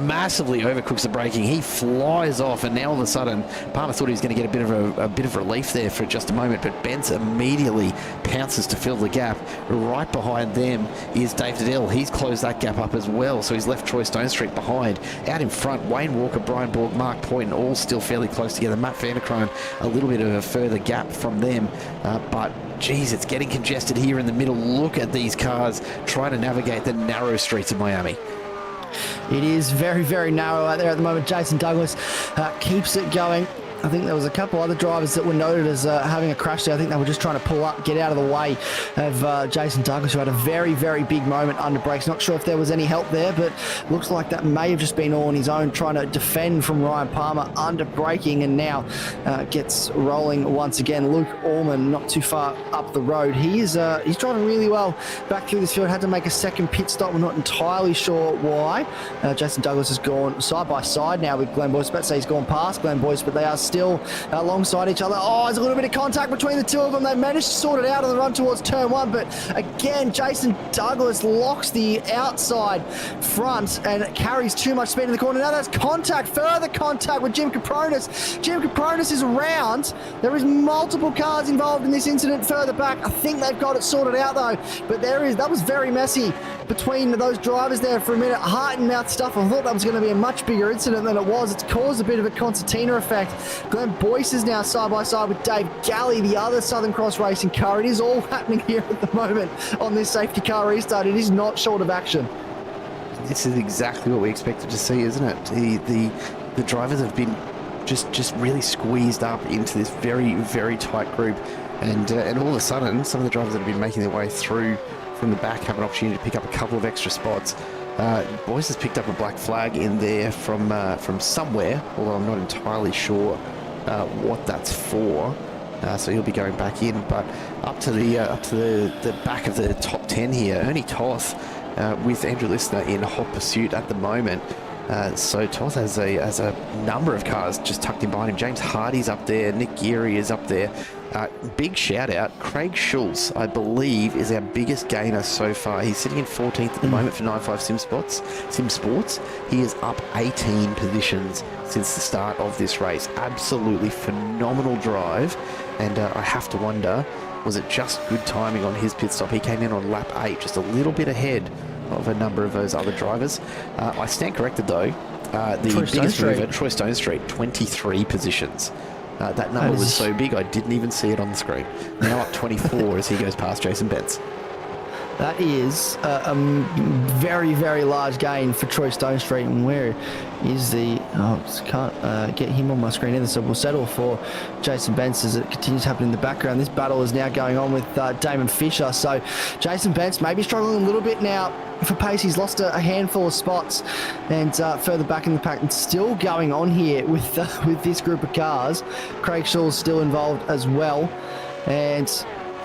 massively overcooks the braking. He flies off, and now all of a sudden, Palmer thought he was going to get a bit of relief there for just a moment, but Bence immediately pounces to fill the gap. Right behind them is Dave Diddell. He's closed that gap up as well, so he's left Troy Stone Street behind. Out in front, Wayne Walker, Brian Borg, Mark Point, all still fairly close together. Matt Van der Kraan, a little bit of a further gap from them, but geez, it's getting congested here in the middle. Look at these cars trying to navigate the narrow streets of Miami. It is very, very narrow out there at the moment. Jason Douglas keeps it going. I think there was a couple other drivers that were noted as having a crash there. I think they were just trying to pull up, get out of the way of Jason Douglas, who had a very, very big moment under brakes. Not sure if there was any help there, but looks like that may have just been all on his own, trying to defend from Ryan Palmer under braking, and now gets rolling once again. Luke Orman, not too far up the road. He's driving really well back through this field. Had to make a second pit stop. We're not entirely sure why. Jason Douglas has gone side by side now with Glenn Boyce. I was about to say he's gone past Glenn Boyce, but they are still alongside each other. Oh, there's a little bit of contact between the two of them. They managed to sort it out on the run towards turn 1, but again, Jason Douglas locks the outside front and carries too much speed in the corner. Now there's contact, further contact with Jim Capronis. Jim Capronis is around. There is multiple cars involved in this incident further back. I think they've got it sorted out though, but that was very messy between those drivers there for a minute. Heart and mouth stuff. I thought that was going to be a much bigger incident than it was. It's caused a bit of a concertina effect. Glenn Boyce is now side by side with Dave Galley, the other Southern Cross Racing car. It is all happening here at the moment on this safety car restart. It is not short of action. this is exactly what we expected to see, isn't it? The drivers have been just really squeezed up into this very, very tight group, and all of a sudden, some of the drivers that have been making their way through from the back have an opportunity to pick up a couple of extra spots. Boyce has picked up a black flag in there from somewhere, although I'm not entirely sure what that's for. So he'll be going back in, but up to the back of the top 10 here, Ernie Toth with Andrew Listener in hot pursuit at the moment. So Toth has a number of cars just tucked in behind him. James Hardy's up there, Nick Geary is up there. Big shout out, Craig Schulz, I believe, is our biggest gainer so far. He's sitting in 14th at the moment for 9.5 Sim Sports. He is up 18 positions since the start of this race. Absolutely phenomenal drive, and I have to wonder, was it just good timing on his pit stop? He came in on lap 8, just a little bit ahead of a number of those other drivers. I stand corrected though. The biggest mover, Troy Stone Street, 23 positions. That number was so big I didn't even see it on the screen. Now up 24 as he goes past Jason Betts. That is a very, very large gain for Troy Stone Street. And where is the... Oh, just can't get him on my screen either, so we'll settle for Jason Bentz as it continues to happen in the background. This battle is now going on with Damon Fisher. So Jason Bentz maybe struggling a little bit now for pace. He's lost a handful of spots, and further back in the pack, it's still going on here with this group of cars. Craig Shaw's still involved as well, and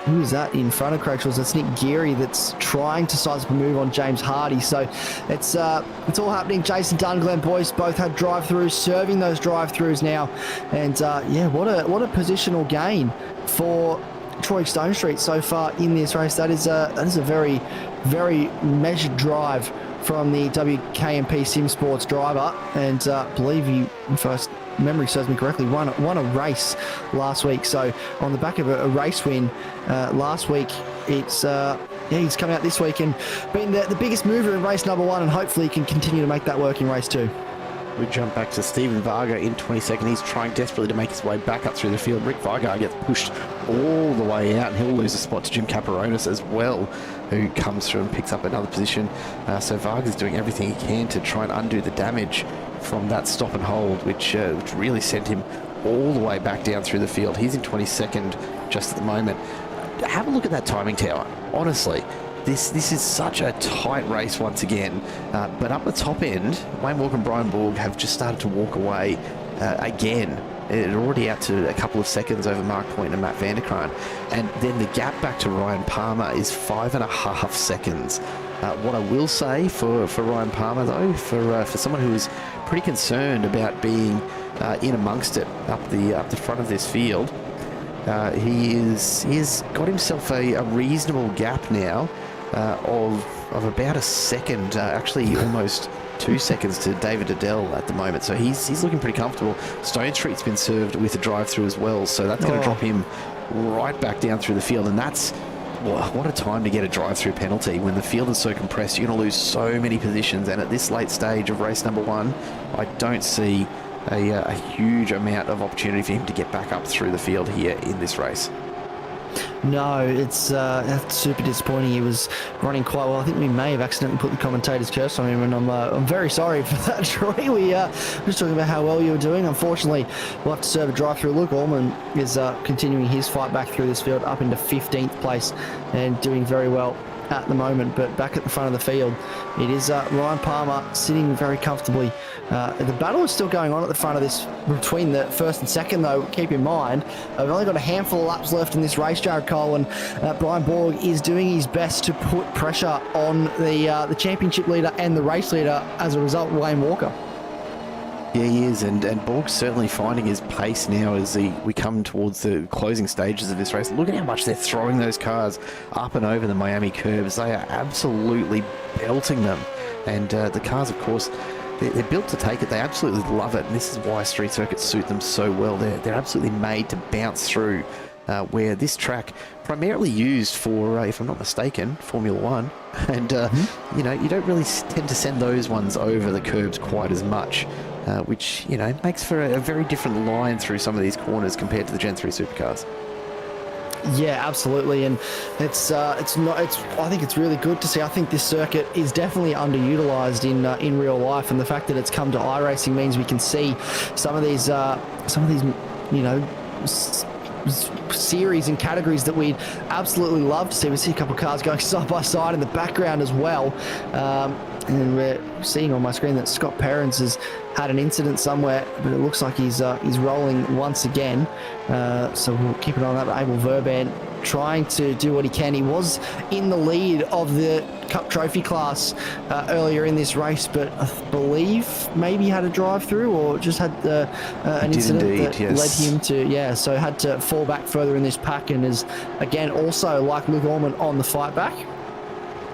who is that in front of Craig Shaw's? That's Nick Geary that's trying to size up a move on James Hardy. So it's all happening. Jason Dunn, Glenn Boyce both had drive-throughs, serving those drive-throughs now, and yeah, what a positional gain for Troy Stone Street so far in this race. That is a very, very measured drive from the WKMP Sim Sports driver, and I believe he, if memory serves me correctly, won a race last week. So on the back of a race win last week, it's he's coming out this week and been the biggest mover in race number 1, and hopefully he can continue to make that work in race 2. We jump back to Stephen Varga in 22nd. He's trying desperately to make his way back up through the field. Rick Varga gets pushed all the way out, and he'll lose a spot to Jim Caparonis as well, who comes through and picks up another position. So Varga's doing everything he can to try and undo the damage from that stop and hold, which really sent him all the way back down through the field. He's in 22nd just at the moment. Have a look at that timing tower. Honestly, This is such a tight race once again, but up the top end, Wayne Walker and Brian Borg have just started to walk away again. They're already out to a couple of seconds over Mark Point and Matt Vanderkraan, and then the gap back to Ryan Palmer is 5.5 seconds. What I will say for Ryan Palmer though, for someone who is pretty concerned about being in amongst it up the front of this field, he's got himself a reasonable gap now. Of about a second, actually almost 2 seconds to David Adele at the moment. So he's looking pretty comfortable. Stone Street's been served with a drive-through as well, so that's going to drop him right back down through the field, and that's what a time to get a drive-through penalty when the field is so compressed. You're going to lose so many positions, and at this late stage of race number 1, I don't see a huge amount of opportunity for him to get back up through the field here in this race. No, it's that's super disappointing. He was running quite well. I think we may have accidentally put the commentator's curse on him, and I'm very sorry for that, Troy. We were just talking about how well you were doing. Unfortunately, we'll have to serve a drive-through. Luke Allman is continuing his fight back through this field up into 15th place and doing very well at the moment. But back at the front of the field, it is Ryan Palmer sitting very comfortably. The battle is still going on at the front of this between the first and second, though. Keep in mind, I've only got a handful of laps left in this race, Jared Cole, and Brian Borg is doing his best to put pressure on the championship leader and the race leader. As a result, Wayne Walker. Yeah, he is, and Borg's certainly finding his pace now as we come towards the closing stages of this race. Look at how much they're throwing those cars up and over the Miami curbs. They are absolutely belting them, and the cars, of course, they're built to take it. They absolutely love it, and this is why street circuits suit them so well. They're absolutely made to bounce through, where this track primarily used for, if I'm not mistaken, Formula One, and you know, you don't really tend to send those ones over the curbs quite as much, which, you know, makes for a very different line through some of these corners compared to the Gen 3 supercars. Yeah, absolutely, and it's not. I think it's really good to see. I think this circuit is definitely underutilized in real life, and the fact that it's come to iRacing means we can see some of these you know. Series and categories that we'd absolutely love to see. We see a couple of cars going side by side in the background as well, and we're seeing on my screen that Scott Perrins has had an incident somewhere, but it looks like he's rolling once again, so we'll keep an eye on that. But Abel Verban trying to do what he can. He was in the lead of the Cup Trophy class earlier in this race, but I believe maybe had a drive through or just had an incident that led him to, so had to fall back further in this pack, and is again also like Luke Orman on the fight back,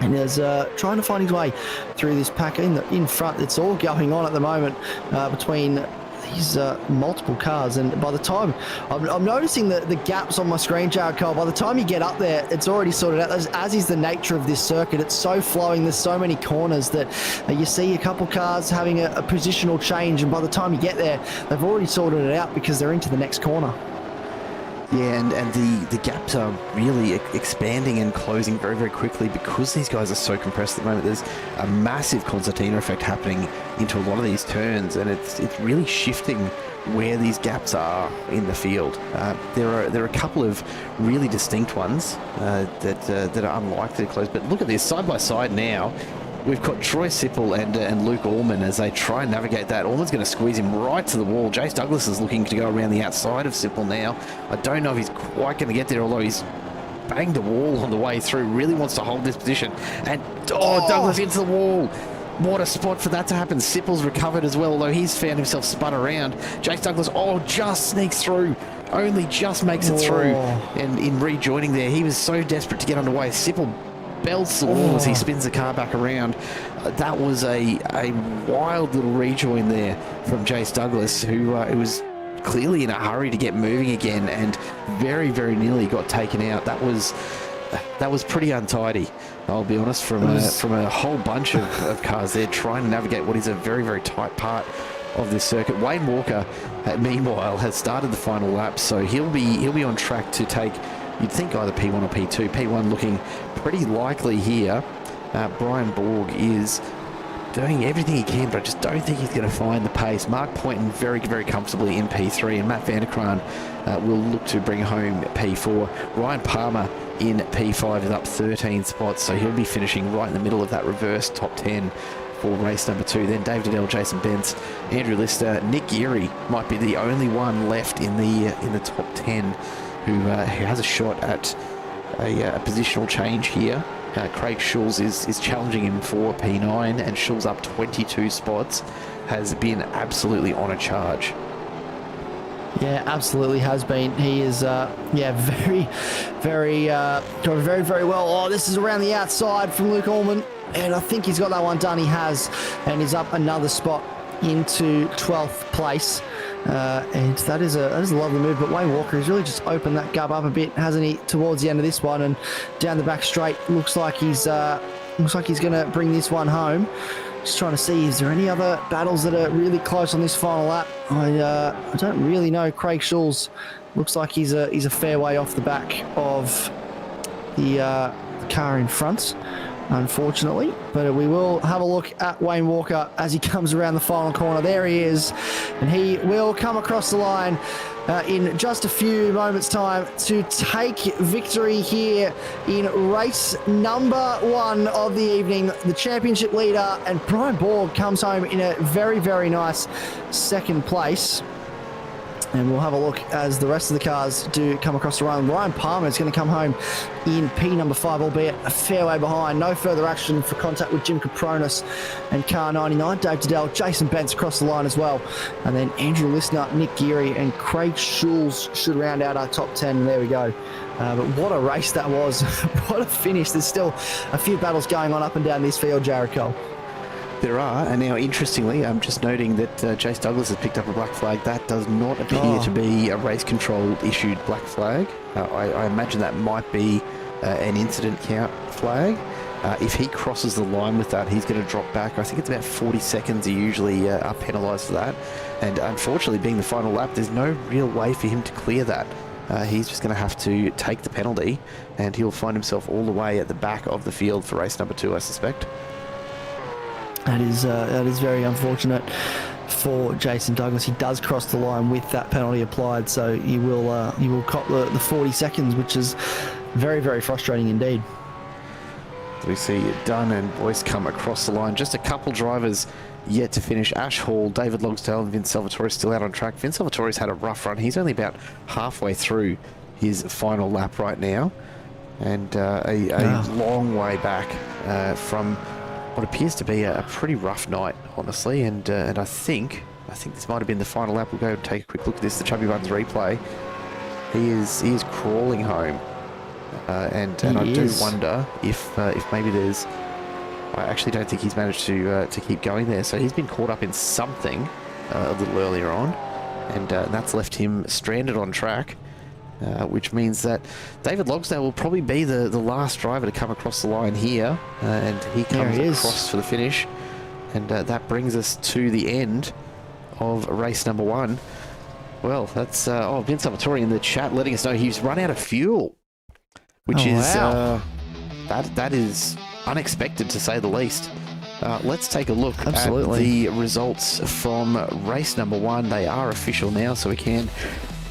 and is trying to find his way through this pack in front. It's all going on at the moment between these multiple cars, and by the time I'm noticing the gaps on my screen, Jared Cole, by the time you get up there, it's already sorted out, as is the nature of this circuit. It's so flowing, there's so many corners that you see a couple cars having a positional change, and by the time you get there, they've already sorted it out because they're into the next corner. Yeah, and the gaps are really expanding and closing very, very quickly because these guys are so compressed at the moment. There's a massive concertina effect happening into a lot of these turns, and it's really shifting where these gaps are in the field. There are a couple of really distinct ones that are unlikely to close, but look at this, side by side now. We've got Troy Sipple and Luke Orman as they try and navigate that. Orman's going to squeeze him right to the wall. Jace Douglas is looking to go around the outside of Sipple now. I don't know if he's quite going to get there, although he's banged the wall on the way through. Really wants to hold this position. And, Douglas into the wall. What a spot for that to happen. Sipple's recovered as well, although he's found himself spun around. Jace Douglas, just sneaks through. Only just makes it through. And in rejoining there, he was so desperate to get underway. Sipple belts the wall as he spins the car back around. That was a wild little rejoin there from Jace Douglas, who was clearly in a hurry to get moving again and very, very nearly got taken out. That was pretty untidy, I'll be honest, from a whole bunch of cars there trying to navigate what is a very, very tight part of this circuit. Wayne Walker, meanwhile, has started the final lap, so he'll be on track to take, you'd think, either P1 or P2. P1 looking pretty likely here. Brian Borg is doing everything he can, but I just don't think he's going to find the pace. Mark Poynton very, very comfortably in P3, and Matt Vanderkraan will look to bring home P4. Ryan Palmer in P5 is up 13 spots, so he'll be finishing right in the middle of that reverse top 10 for race number 2. Then Dave Diddell, Jason Bentz, Andrew Lister, Nick Geary might be the only one left in the top 10 who has a shot at a positional change here. Craig Schulz is challenging him for P9, and Schulz up 22 spots, has been absolutely on a charge. Yeah, absolutely has been. He is, very, very, driving very, very well. Oh, this is around the outside from Luke Orman, and I think he's got that one done. He has, and he's up another spot into 12th place. And that is a lovely move, but Wayne Walker has really just opened that gap up a bit, hasn't he, towards the end of this one, and down the back straight looks like he's going to bring this one home. Just trying to see, is there any other battles that are really close on this final lap? I don't really know. Craig Schulz looks like he's a fair way off the back of the car in front, unfortunately, but we will have a look at Wayne Walker as he comes around the final corner. There he is, and he will come across the line in just a few moments' time to take victory here in race number 1 of the evening. The championship leader, and Brian Borg comes home in a very, very nice second place. And we'll have a look as the rest of the cars do come across the run. Ryan Palmer is going to come home in P number 5, albeit a fair way behind. No further action for contact with Jim Capronis and car 99. Dave Diddell, Jason Bentz across the line as well. And then Andrew Lister, Nick Geary and Craig Schulz should round out our top 10. There we go. But what a race that was. What a finish. There's still a few battles going on up and down this field, Jared Cole. There are, and now interestingly, I'm just noting that Jace Douglas has picked up a black flag. That does not appear to be a race control issued black flag. I imagine that might be an incident count flag. If he crosses the line with that, he's going to drop back. I think it's about 40 seconds he usually are penalised for that. And unfortunately, being the final lap, there's no real way for him to clear that. he's just going to have to take the penalty, and he'll find himself all the way at the back of the field for race number 2, I suspect. That is very unfortunate for Jason Douglas. He does cross the line with that penalty applied, so you will cop the 40 seconds, which is very, very frustrating indeed. We see Dunn and Boyce come across the line. Just a couple drivers yet to finish. Ash Hall, David Logsdale and Vince Salvatore still out on track. Vince Salvatore's had a rough run. He's only about halfway through his final lap right now, and a long way back from what appears to be a pretty rough night, honestly. And I think this might have been the final lap. We'll go and take a quick look at this, the Chubby Buns replay. He is crawling home. And I do wonder if maybe there's... I actually don't think he's managed to keep going there. So he's been caught up in something a little earlier on, and that's left him stranded on track, which means that David Logsdale will probably be the last driver to come across the line here, and he comes across for the finish. And that brings us to the end of race number 1. Well, that's Vince Salvatore in the chat letting us know he's run out of fuel, which that is unexpected, to say the least. Let's take a look at the results from race number 1. They are official now, so we can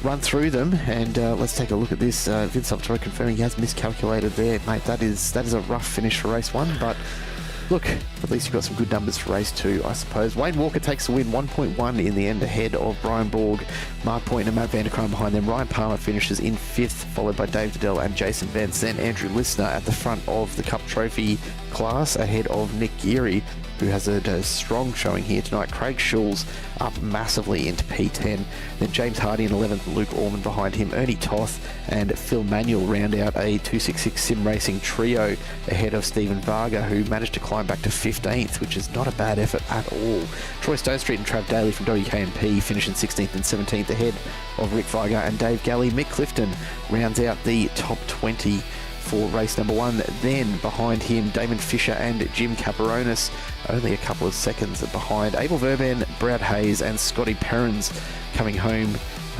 run through them, and let's take a look at this. Vince Salvatore confirming he has miscalculated there, mate. That is a rough finish for race 1, but look, at least you've got some good numbers for race 2, I suppose. Wayne Walker takes the win, 1.1 in the end, ahead of Brian Borg, Mark Point and Matt Vanderkruijm behind them. Ryan Palmer finishes in 5th, followed by Dave Liddell and Jason Vance. Then Andrew Listner at the front of the Cup Trophy class, ahead of Nick Geary, who has a strong showing here tonight. Craig Schulz up massively into P10. Then James Hardy in 11th, Luke Orman behind him. Ernie Toth and Phil Manuel round out a 266 sim racing trio ahead of Stephen Varga, who managed to climb back to 15th, which is not a bad effort at all. Troy Stonestreet and Trav Daly from WKNP finishing 16th and 17th ahead of Rick Varga and Dave Galley. Mick Clifton rounds out the top 20 for race number 1. Then behind him, Damon Fisher and Jim Caparonis, only a couple of seconds behind. Abel Verban, Brad Hayes and Scotty Perrins coming home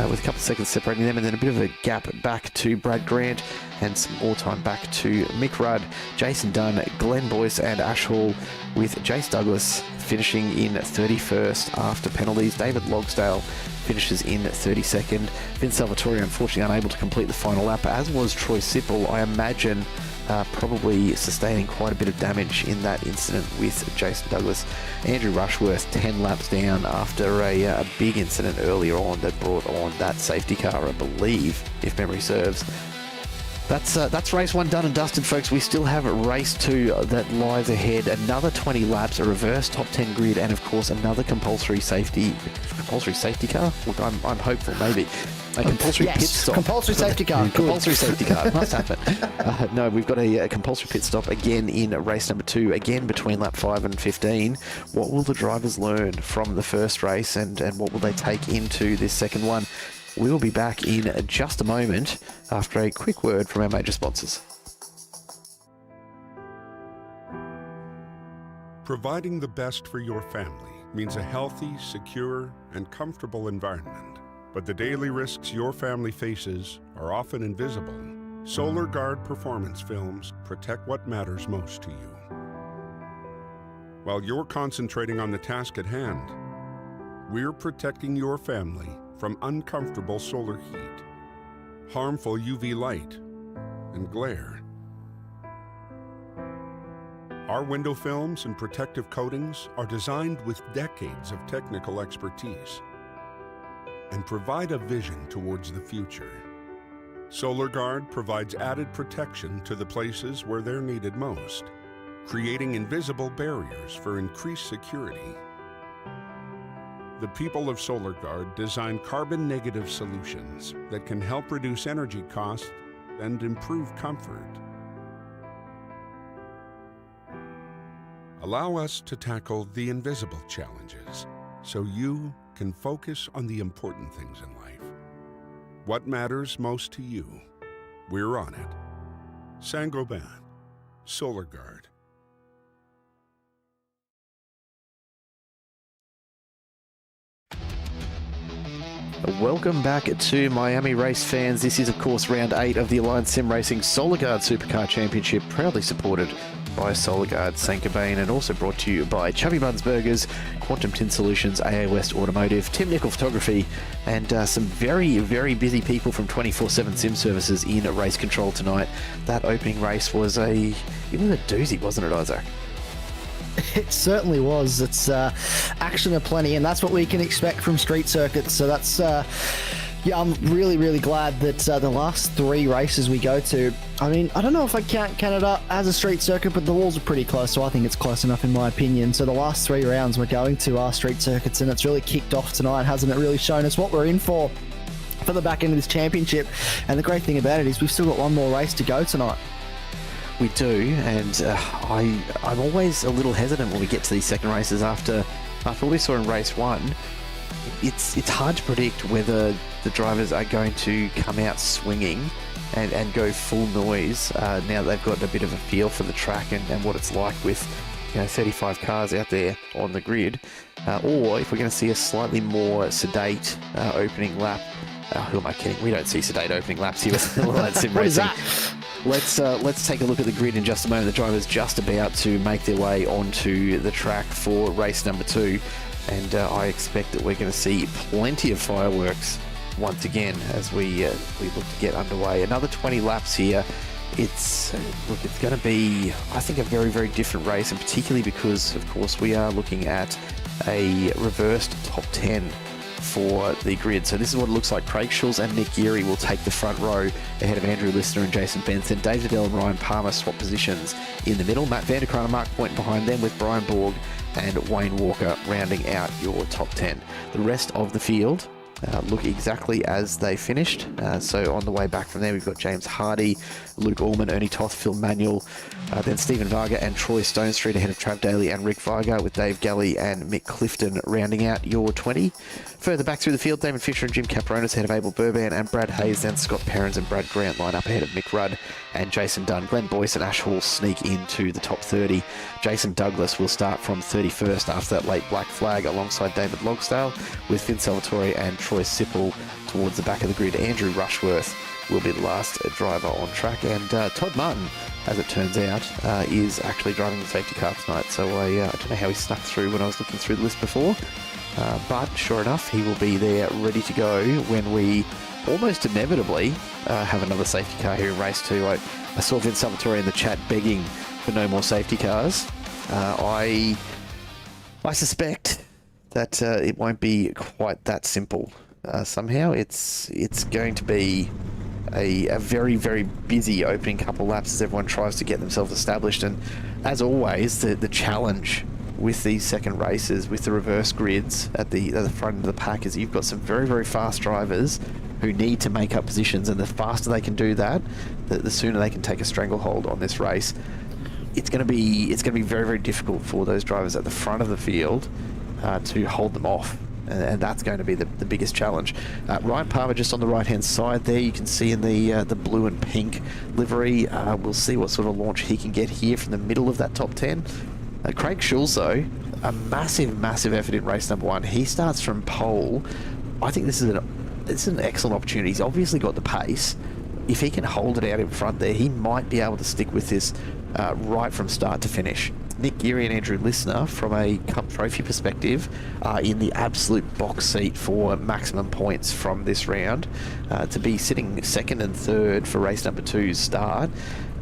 with a couple of seconds separating them, and then a bit of a gap back to Brad Grant and some more time back to Mick Rudd, Jason Dunn, Glenn Boyce and Ash Hall, with Jace Douglas finishing in 31st after penalties. David Logsdale finishes in 32nd. Vince Salvatore unfortunately unable to complete the final lap, as was Troy Sipple. I imagine probably sustaining quite a bit of damage in that incident with Jason Douglas. Andrew Rushworth 10 laps down after a big incident earlier on that brought on that safety car, I believe, if memory serves. That's race 1 done and dusted, folks. We still have race 2 that lies ahead. Another 20 laps, a reverse top 10 grid, and of course another compulsory safety car. Look, I'm hopeful, maybe. A compulsory pit stop. Compulsory safety car. Compulsory safety car. Must happen. No, we've got a compulsory pit stop again in race number 2, again between lap 5 and 15. What will the drivers learn from the first race, and what will they take into this second one? We'll be back in just a moment after a quick word from our major sponsors. Providing the best for your family means a healthy, secure, and comfortable environment. But the daily risks your family faces are often invisible. Solar Guard performance films protect what matters most to you. While you're concentrating on the task at hand, we're protecting your family from uncomfortable solar heat, harmful UV light, and glare. Our window films and protective coatings are designed with decades of technical expertise and provide a vision towards the future. Solar Guard provides added protection to the places where they're needed most, creating invisible barriers for increased security. The people of Solar Guard design carbon-negative solutions that can help reduce energy costs and improve comfort. Allow us to tackle the invisible challenges so you can focus on the important things in life. What matters most to you? We're on it. Saint-Gobain, Solar Guard. Welcome back to Miami race fans. This is, of course, round 8 of the Alliance Sim Racing Gard Supercar Championship, proudly supported by Gard St. Cobain, and also brought to you by Chubby Buns Burgers, Quantum Tint Solutions, West Automotive, Nicol Photography, and some very, very busy people from 24/7 Sim Services in race control tonight. That opening race was a doozy, wasn't it, Isaac? It certainly was. It's action aplenty, and that's what we can expect from street circuits. So that's, I'm really, really glad that the last 3 races we go to, I mean, I don't know if I count Canada as a street circuit, but the walls are pretty close, so I think it's close enough in my opinion. So the last 3 rounds we're going to are street circuits, and it's really kicked off tonight, hasn't it? Really shown us what we're in for the back end of this championship. And the great thing about it is we've still got one more race to go tonight. We do, and I'm always a little hesitant when we get to these second races after what we saw in race 1. It's hard to predict whether the drivers are going to come out swinging and go full noise now that they've got a bit of a feel for the track and what it's like with 35 cars out there on the grid, or if we're going to see a slightly more sedate opening lap. Who am I kidding? We don't see sedate opening laps here with Alliance Sim Racing. What is that? Let's take a look at the grid in just a moment. The driver's just about to make their way onto the track for race number 2, and I expect that we're going to see plenty of fireworks once again as we look to get underway. Another 20 laps here. It's going to be, I think, a very, very different race, and particularly because, of course, we are looking at a reversed top 10 for the grid. So this is what it looks like. Craig Schulz and Nick Geary will take the front row ahead of Andrew Listener and Jason Benson. David Adele and Ryan Palmer swap positions in the middle. Matt Vanderkraan and Mark Point behind them, with Brian Borg and Wayne Walker rounding out your top 10. The rest of the field look exactly as they finished. So on the way back from there, we've got James Hardy, Luke Allman, Ernie Toth, Phil Manuel, then Stephen Varga and Troy Stonestreet ahead of Trav Daly and Rick Varga, with Dave Galley and Mick Clifton rounding out your 20. Further back through the field, Damon Fisher and Jim Capronis ahead of Abel Burban and Brad Hayes, then Scott Perrins and Brad Grant line up ahead of Mick Rudd and Jason Dunn. Glenn Boyce and Ash Hall sneak into the top 30. Jason Douglas will start from 31st after that late black flag alongside David Logsdale, with Finn Salvatore and Troy Sipple towards the back of the grid. Andrew Rushworth will be the last driver on track, and Todd Martin, as it turns out, is actually driving the safety car tonight. So I don't know how he snuck through when I was looking through the list before, but sure enough, he will be there ready to go when we almost inevitably have another safety car here in race 2. I saw Vince Salvatore in the chat begging for no more safety cars. I suspect that it won't be quite that simple. Somehow it's going to be a very, very busy opening couple laps as everyone tries to get themselves established. And as always, the challenge with these second races, with the reverse grids at the front of the pack, is you've got some very, very fast drivers who need to make up positions, and the faster they can do that, the sooner they can take a stranglehold on this race. It's going to be very, very difficult for those drivers at the front of the field to hold them off. And that's going to be the biggest challenge. Ryan Palmer just on the right-hand side there, you can see in the blue and pink livery. We'll see what sort of launch he can get here from the middle of that top 10. Craig Schulz, though, a massive, massive effort in race number 1. He starts from pole. I think this is an excellent opportunity. He's obviously got the pace. If he can hold it out in front there, he might be able to stick with this right from start to finish. Nick Geary and Andrew Listener, from a Cup Trophy perspective, are in the absolute box seat for maximum points from this round. To be sitting second and third for race number 2's start,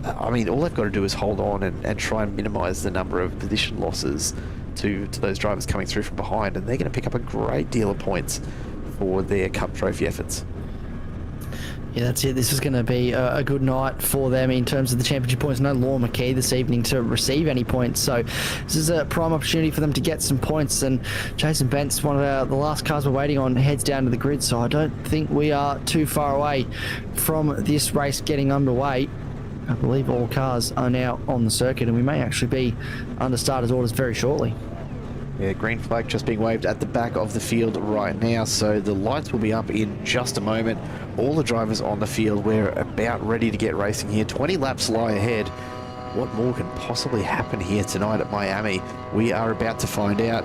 I mean, all they've got to do is hold on and try and minimise the number of position losses to those drivers coming through from behind, and they're going to pick up a great deal of points for their Cup Trophy efforts. Yeah, that's it. This is going to be a good night for them in terms of the championship points. No Law McKee this evening to receive any points, so this is a prime opportunity for them to get some points. And Jason Bent's one of the last cars we're waiting on, heads down to the grid, so I don't think we are too far away from this race getting underway. I believe all cars are now on the circuit, and we may actually be under starters' orders very shortly. Yeah, green flag just being waved at the back of the field right now, so the lights will be up in just a moment. All the drivers on the field, we're about ready to get racing here. 20 laps lie ahead. What more can possibly happen here tonight at Miami? We are about to find out.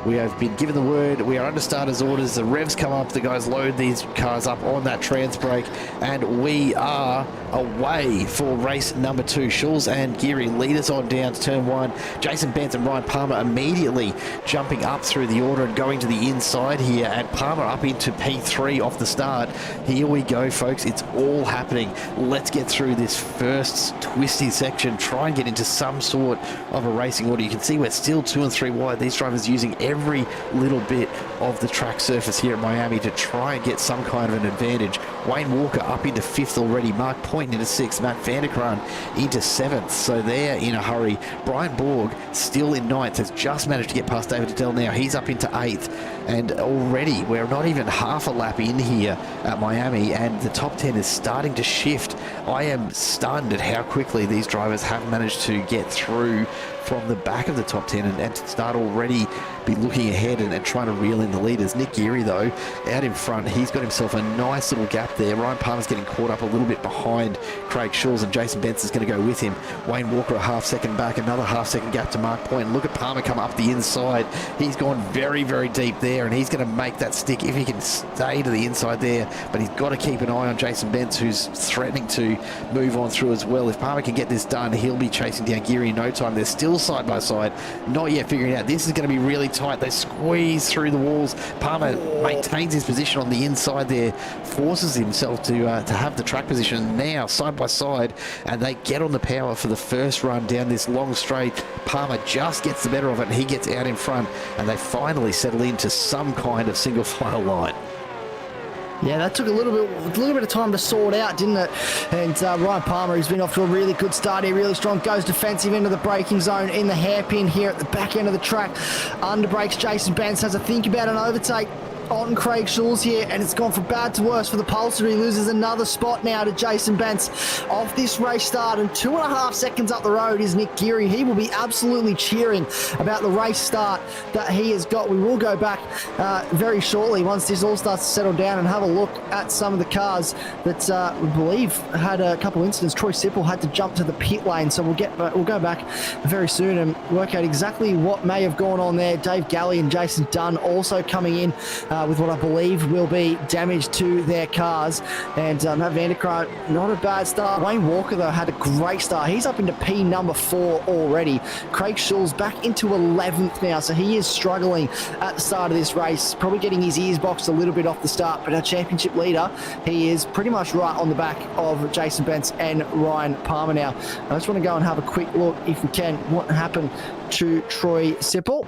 We have been given the word. We are under starters orders. The revs come up. The guys load these cars up on that trans brake, and we are away for race number 2. Schulz and Geary lead us on down to turn 1. Jason Bentz and Ryan Palmer immediately jumping up through the order and going to the inside here, and Palmer up into P3 off the start. Here we go, folks. It's all happening. Let's get through this first twisty section, try and get into some sort of a racing order. You can see we're still 2 and 3 wide. These drivers using every little bit of the track surface here at Miami to try and get some kind of an advantage. Wayne Walker up into 5th already. Mark Point into 6th. Matt Vanderkraan into 7th. So they're in a hurry. Brian Borg still in 9th. Has just managed to get past David Adell now. He's up into 8th. And already we're not even half a lap in here at Miami, and the top 10 is starting to shift. I am stunned at how quickly these drivers have managed to get through from the back of the top 10 and to start already be looking ahead and trying to reel in the leaders. Nick Geary, though, out in front. He's got himself a nice little gap there. Ryan Palmer's getting caught up a little bit behind Craig Schulz, and Jason Bentz is going to go with him. Wayne Walker a half second back, another half second gap to Mark Point. Look at Palmer come up the inside. He's gone very, very deep there, and he's going to make that stick if he can stay to the inside there, but he's got to keep an eye on Jason Bentz, who's threatening to move on through as well. If Palmer can get this done, he'll be chasing down Geary in no time. They're still side by side, not yet figuring out. This is going to be really tight. They squeeze through the walls. Palmer maintains his position on the inside there, forces himself to have the track position now side by side, and they get on the power for the first run down this long straight. Palmer just gets the better of it, and he gets out in front, and they finally settle into some kind of single file line. Yeah, that took a little bit of time to sort out, didn't it? And Ryan Palmer, who's been off to a really good start here, really strong, goes defensive into the braking zone in the hairpin here at the back end of the track. Under brakes, Jason Bentz has a think about an overtake on Craig Schulz here, and it's gone from bad to worse for the Pulsar. He loses another spot now to Jason Bentz off this race start, and 2.5 seconds up the road is Nick Geary. He will be absolutely cheering about the race start that he has got. We will go back very shortly once this all starts to settle down and have a look at some of the cars that we believe had a couple incidents. Troy Sipple had to jump to the pit lane, so we'll go back very soon and work out exactly what may have gone on there. Dave Galley and Jason Dunn also coming in with what I believe will be damage to their cars. And Matt Vanderkraan, not a bad start. Wayne Walker, though, had a great start. He's up into P number 4 already. Craig Schulz back into 11th now, so he is struggling at the start of this race, probably getting his ears boxed a little bit off the start, but our championship leader, he is pretty much right on the back of Jason Bentz and Ryan Palmer now. I just want to go and have a quick look, if we can, what happened to Troy Sipple.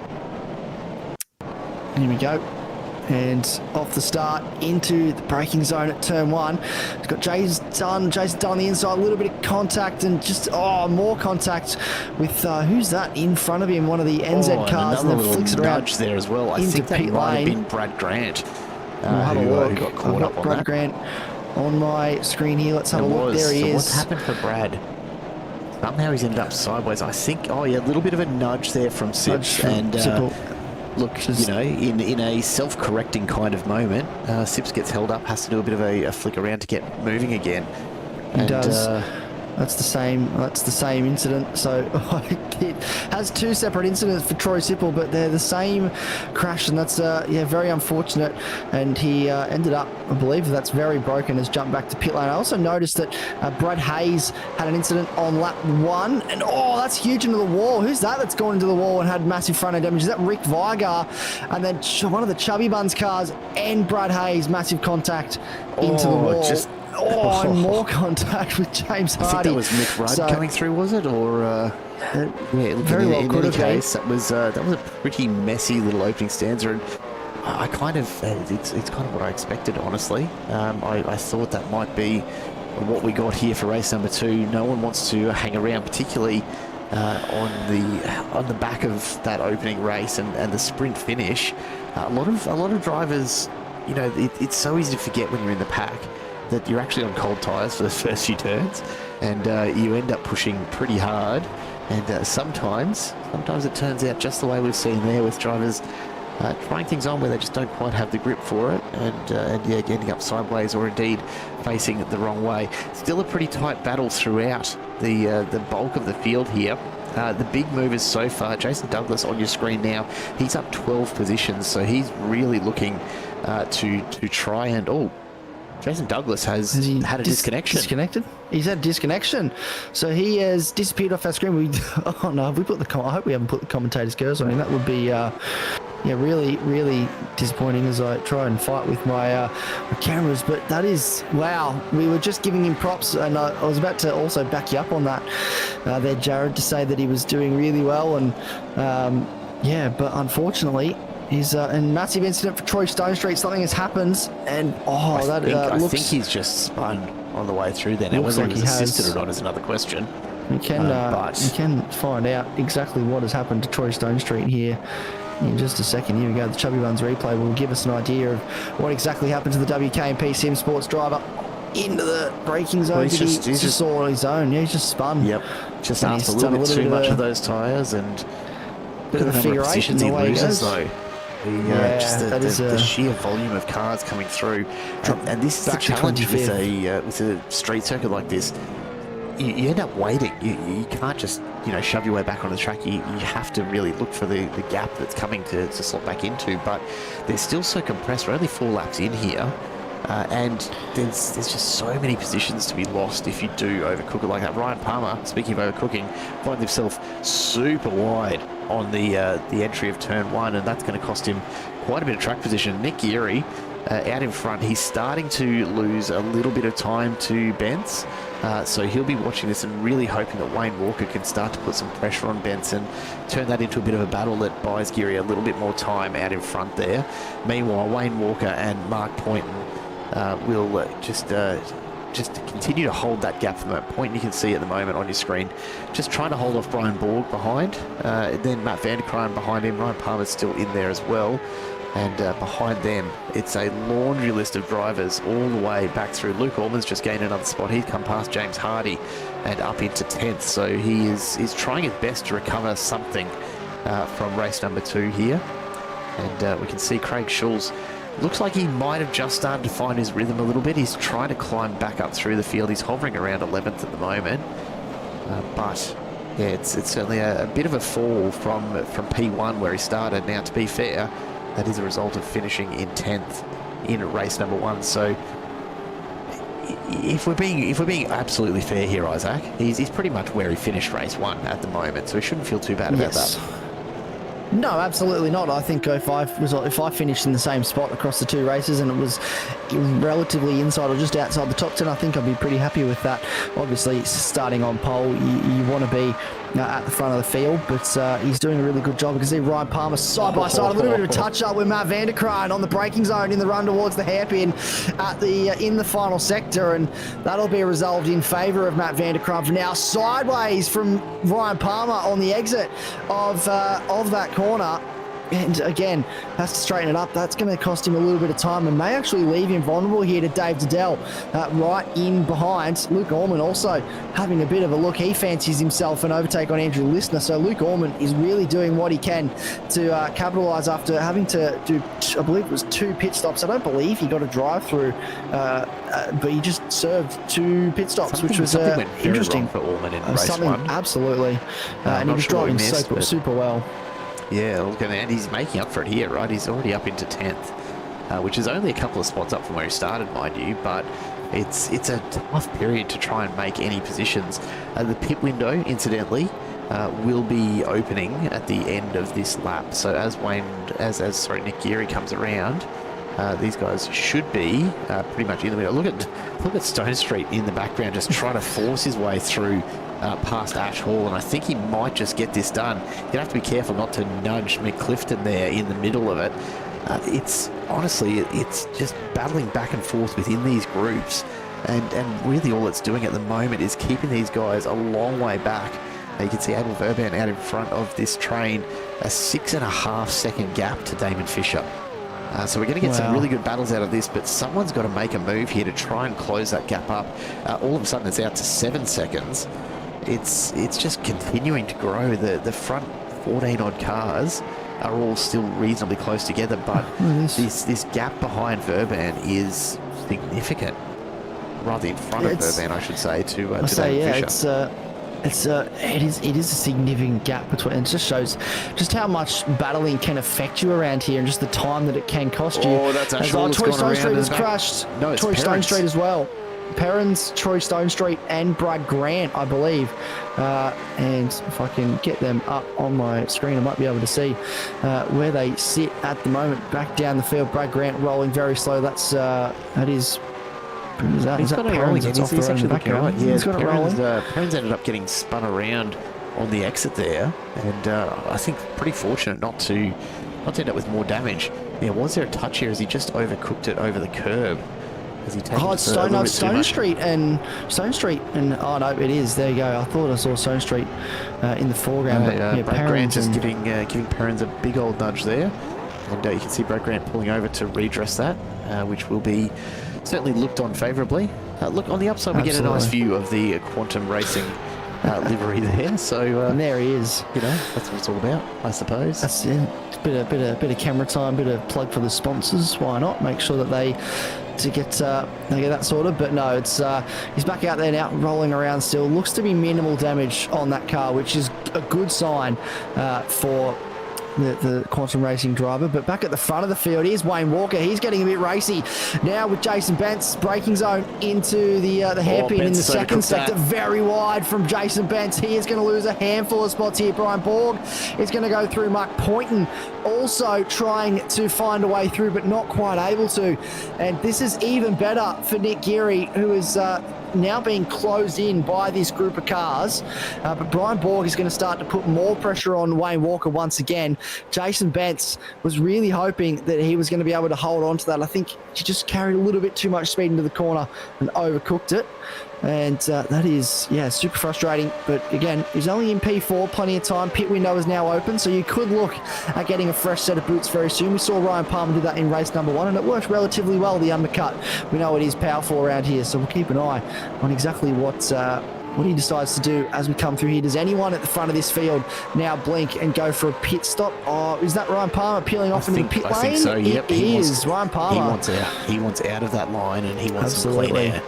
Here we go. And off the start into the braking zone at turn 1. It's got Jason Dunn on the inside, a little bit of contact, and just more contact with who's that in front of him, one of the NZ cars, and then flicks it around there as well. I think that might have been Brad Grant we'll have a look. who got caught up on Brad that. Grant on my screen here. Let's have a look. There he is. What's happened for Brad? Somehow he's ended up sideways. I think, a little bit of a nudge there from Sips, and look, you know, in a self-correcting kind of moment, Sips gets held up, has to do a bit of a flick around to get moving again. He does. That's the same incident. So it has 2 separate incidents for Troy Sipple, but they're the same crash, and that's very unfortunate. And he ended up, I believe that's very broken, has jumped back to pit lane. I also noticed that Brad Hayes had an incident on lap 1, and that's huge into the wall. Who's that that's gone into the wall and had massive front end damage? Is that Rick Vigar? And then one of the Chubby Buns cars and Brad Hayes, massive contact into the wall. And more contact with James Hardy. I think that was Mick Rudd coming through, was it? Or very well could have been. That was a pretty messy little opening stanza, and I kind of it's kind of what I expected, honestly. I thought that might be what we got here for race number 2. No one wants to hang around, particularly on the back of that opening race and the sprint finish. A lot of drivers, you know, it's so easy to forget when you're in the pack that you're actually on cold tyres for the first few turns, and you end up pushing pretty hard, and sometimes it turns out just the way we've seen there, with drivers trying things on where they just don't quite have the grip for it, and ending up sideways or indeed facing the wrong way. Still a pretty tight battle throughout the bulk of the field here. The big movers so far, Jason Douglas on your screen now, he's up 12 positions, so he's really looking to try and... Oh, Jason Douglas has had a disconnection. Disconnected? He's had a disconnection. So he has disappeared off our screen. Oh no, have we put I hope we haven't put the commentator's cursor on him. That would be really, really disappointing as I try and fight with my cameras. But that is, wow, we were just giving him props, and I was about to also back you up on that there, Jared, to say that he was doing really well. And yeah, but unfortunately, he's a massive incident for Troy Stone Street. Something has happened, and I think he's just spun on the way through there. Now, whether he was assisted or not is another question. We can find out exactly what has happened to Troy Stone Street here in just a second. Here we go. The Chubby Buns replay will give us an idea of what exactly happened to the WKMP Sim Sports driver into the braking zone. He's just all on his own. Yeah, he's just spun. Yep. Just asked a little bit too much of those tyres, and bit of a figure eight in the way he goes. Though. The sheer volume of cars coming through, and this is the challenge with a street circuit like this. You end up waiting. You can't just shove your way back on the track. You have to really look for the gap that's coming to slot back into. But they're still so compressed. We're only 4 laps in here, and there's just so many positions to be lost if you do overcook it like that. Ryan Palmer, speaking of overcooking, finds himself super wide on the entry of turn 1, and that's going to cost him quite a bit of track position. Nick Geary out in front, he's starting to lose a little bit of time to Bence, so he'll be watching this and really hoping that Wayne Walker can start to put some pressure on Bence and turn that into a bit of a battle that buys Geary a little bit more time out in front there. Meanwhile, Wayne Walker and Mark Poynton will just continue to hold that gap from that point. You can see at the moment on your screen, just trying to hold off Brian Borg behind, then Matt Vanderkruijm behind him. Ryan Palmer's still in there as well, and behind them it's a laundry list of drivers all the way back through. Luke Orman's just gained another spot. He's come past James Hardy and up into 10th, so he is trying his best to recover something from race number 2 here. And we can see Craig Schulz looks like he might have just started to find his rhythm a little bit. He's trying to climb back up through the field. He's hovering around 11th at the moment. But yeah, it's certainly a bit of a fall from P1 where he started. Now, to be fair, that is a result of finishing in 10th in race number 1. So if we're being absolutely fair here, Isaac, he's pretty much where he finished race 1 at the moment. So we shouldn't feel too bad about that. No, absolutely not. I think if I finished in the same spot across the 2 races and it was relatively inside or just outside the top 10, I think I'd be pretty happy with that. Obviously, starting on pole, you want to be at the front of the field, but he's doing a really good job. You can see Ryan Palmer side by side, a little bit of a touch-up with Matt Vanderkruijm on the braking zone in the run towards the hairpin in the final sector, and that'll be resolved in favour of Matt Vanderkruijm for now. Sideways from Ryan Palmer on the exit of that corner. And again, has to straighten it up. That's going to cost him a little bit of time and may actually leave him vulnerable here to Dave Diddell right in behind. Luke Orman also having a bit of a look. He fancies himself an overtake on Andrew Listner. So Luke Orman is really doing what he can to capitalise after having to do, I believe it was 2 pit stops. I don't believe he got a drive through, but he just served 2 pit stops, which was interesting for Orman in race 1. Absolutely, and he was driving super well. Yeah, and he's making up for it here, right? He's already up into 10th, which is only a couple of spots up from where he started, mind you, but it's a tough period to try and make any positions. The pit window, incidentally, will be opening at the end of this lap. So as Nick Geary comes around, these guys should be pretty much in the middle. Look at Stone Street in the background, just trying to force his way through past Ash Hall, and I think he might just get this done. You have to be careful not to nudge Mick Clifton there in the middle of it. It's just battling back and forth within these groups, and really all it's doing at the moment is keeping these guys a long way back. You can see Abel Verban out in front of this train, a 6.5 second gap to Damon Fisher. So we're going to get some really good battles out of this, but someone's got to make a move here to try and close that gap up. All of a sudden it's out to 7 seconds. It's just continuing to grow. The front 14 odd cars are all still reasonably close together, but this gap behind Verban is significant. Rather in front of Verban, I should say, to David Fisher. it is a significant gap between. It just shows just how much battling can affect you around here, and just the time that it can cost you. Oh, that's Tory Stone Street has crashed. No, it's Tory Stone Perrins. Street as well. Perrins, Troy Stone Street, and Brad Grant, I believe. And if I can get them up on my screen, I might be able to see where they sit at the moment. Back down the field, Brad Grant rolling very slow. That is. Is that He's got it rolling. Perrins? He's actually looking right. Yeah, he's got it rolling. Perrins ended up getting spun around on the exit there, and I think pretty fortunate not to end up with more damage. Yeah, was there a touch here as he just overcooked it over the curb? Has he taken it's Stone Street and oh no, it is. There you go. I thought I saw Stone Street in the foreground. But yeah, Brad Grant just giving Perrins a big old nudge there, and you can see Brad Grant pulling over to redress that, which will be certainly looked on favourably. Look on the upside, we get a nice view of the Quantum Racing livery there. So and there he is. You know, that's what it's all about, I suppose. That's it. Bit of camera time, bit of plug for the sponsors. Why not? Make sure that they get that sorted. But no, it's he's back out there now, rolling around still. Looks to be minimal damage on that car, which is a good sign for the Quantum Racing driver. But back at the front of the field, here's Wayne Walker. He's getting a bit racy now with Jason Bentz. Braking zone into the hairpin in the second sector. Very wide from Jason Bentz. He is going to lose a handful of spots here. Brian Borg is going to go through. Mark Poynton also trying to find a way through, but not quite able to. And this is even better for Nick Geary, who is now being closed in by this group of cars. But Brian Borg is going to start to put more pressure on Wayne Walker once again. Jason Bentz was really hoping that he was going to be able to hold on to that. I think he just carried a little bit too much speed into the corner and overcooked it. And that is, super frustrating. But again, he's only in P4, plenty of time. Pit window is now open, so you could look at getting a fresh set of boots very soon. We saw Ryan Palmer do that in race number 1, and it worked relatively well, the undercut. We know it is powerful around here, so we'll keep an eye on exactly what he decides to do as we come through here. Does anyone at the front of this field now blink and go for a pit stop? Oh, is that Ryan Palmer peeling off into the pit lane? I think so, yep. It is Ryan Palmer. He wants out of that line, and he wants some clean air.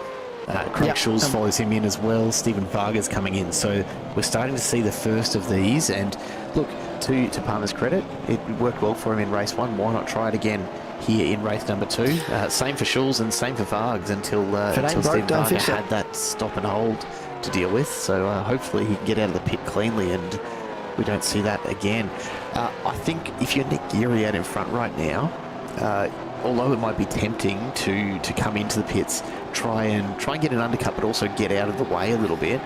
Craig Schulz follows him in as well. Stephen Varga's coming in. So we're starting to see the first of these. And look, to Palmer's credit, it worked well for him in race 1. Why not try it again here in race number 2? Same for Schulz and same for Vargas until Stephen Varga had that stop and hold to deal with. So hopefully he can get out of the pit cleanly and we don't see that again. I think if you're Nick Geary out in front right now, although it might be tempting to come into the pits, try and get an undercut, but also get out of the way a little bit.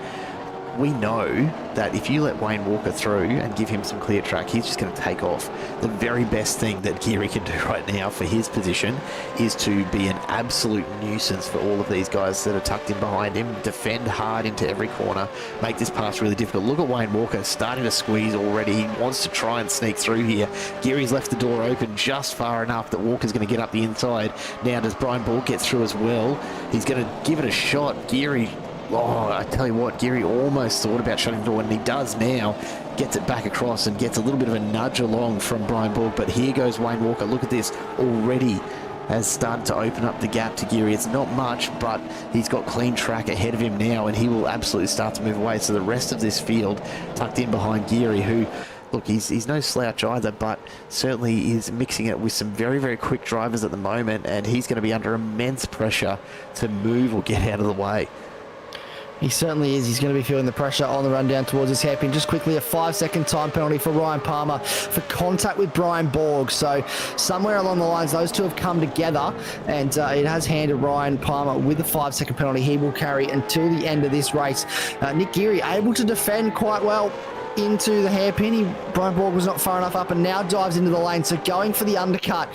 We know that if you let Wayne Walker through and give him some clear track, he's just going to take off. The very best thing that Geary can do right now for his position is to be an absolute nuisance for all of these guys that are tucked in behind him, defend hard into every corner, make this pass really difficult. Look at Wayne Walker starting to squeeze already. He wants to try and sneak through here. Geary's left the door open just far enough that Walker's going to get up the inside. Now does Brian Borg get through as well? He's going to give it a shot. Geary... Oh, I tell you what, Geary almost thought about shutting the door, and he does now. Gets it back across and gets a little bit of a nudge along from Brian Borg. But here goes Wayne Walker. Look at this. Already has started to open up the gap to Geary. It's not much, but he's got clean track ahead of him now, and he will absolutely start to move away. So the rest of this field tucked in behind Geary, who... Look, he's no slouch either, but certainly is mixing it with some very, very quick drivers at the moment, and he's going to be under immense pressure to move or get out of the way. He certainly is. He's going to be feeling the pressure on the run down towards his hairpin. Just quickly, a 5-second time penalty for Ryan Palmer for contact with Brian Borg. So somewhere along the lines, those two have come together, and it has handed Ryan Palmer with a 5-second penalty. He will carry until the end of this race. Nick Geary able to defend quite well into the hairpin. Brian Borg was not far enough up and now dives into the lane, so going for the undercut.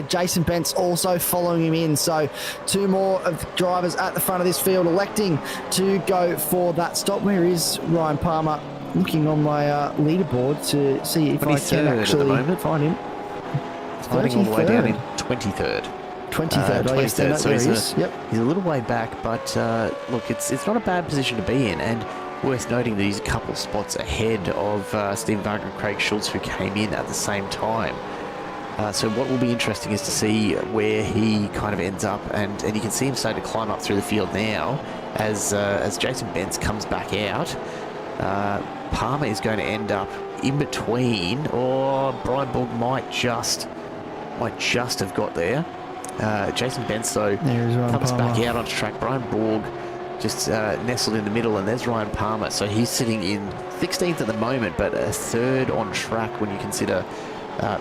Jason Bentz also following him in, so two more of the drivers at the front of this field electing to go for that stop. Where is Ryan Palmer? Looking on my leaderboard to see if I can actually find him. Hiding all the way down in 23rd. 23rd, oh yes, there so he is. Yep. He's a little way back, but look, it's not a bad position to be in, and worth noting that he's a couple spots ahead of Stephen Varga and Craig Schulz, who came in at the same time. So what will be interesting is to see where he kind of ends up, and you can see him starting to climb up through the field now as Jason Bentz comes back out. Palmer is going to end up in between, or Brian Borg might just have got there. Jason Bence, though, comes back out onto track. Brian Borg just nestled in the middle, and there's Ryan Palmer. So he's sitting in 16th at the moment, but a third on track when you consider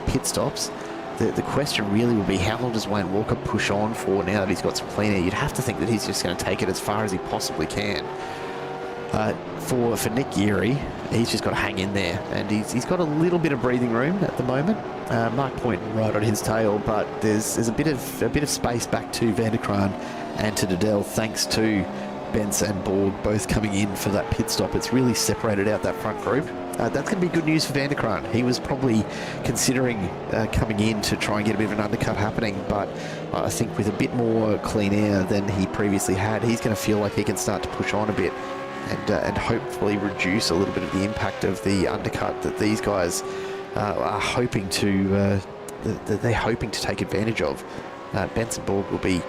pit stops. The question really will be, how long does Wayne Walker push on for now that he's got some clean air? You'd have to think that he's just going to take it as far as he possibly can. For Nick Geary, he's just got to hang in there, and he's got a little bit of breathing room at the moment. Mark Poynton right on his tail, but there's a bit of space back to Van der Kraan and to Dedel, thanks to Bence and Borg both coming in for that pit stop. It's really separated out that front group. That's going to be good news for Van der Kraan. He was probably considering coming in to try and get a bit of an undercut happening, but I think with a bit more clean air than he previously had, he's going to feel like he can start to push on a bit and hopefully reduce a little bit of the impact of the undercut that these guys are hoping to take advantage of. Bence and Borg will be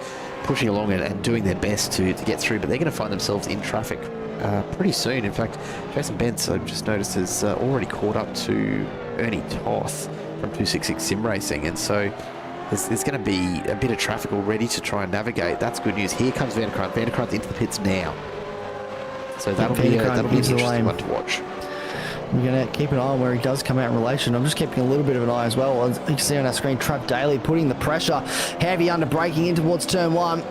pushing along and doing their best to get through, but they're going to find themselves in traffic pretty soon. In fact, Jason Bence, I've just noticed, has already caught up to Ernie Toth from 266 Sim Racing, and so there's going to be a bit of traffic already to try and navigate. That's good news. Here comes Van der Kraan. Van der Kraan's into the pits now, so that'll be an interesting one to watch. We're going to keep an eye on where he does come out in relation. I'm just keeping a little bit of an eye as well. As you can see on our screen, Trav Daly putting the pressure, heavy under braking in towards turn one.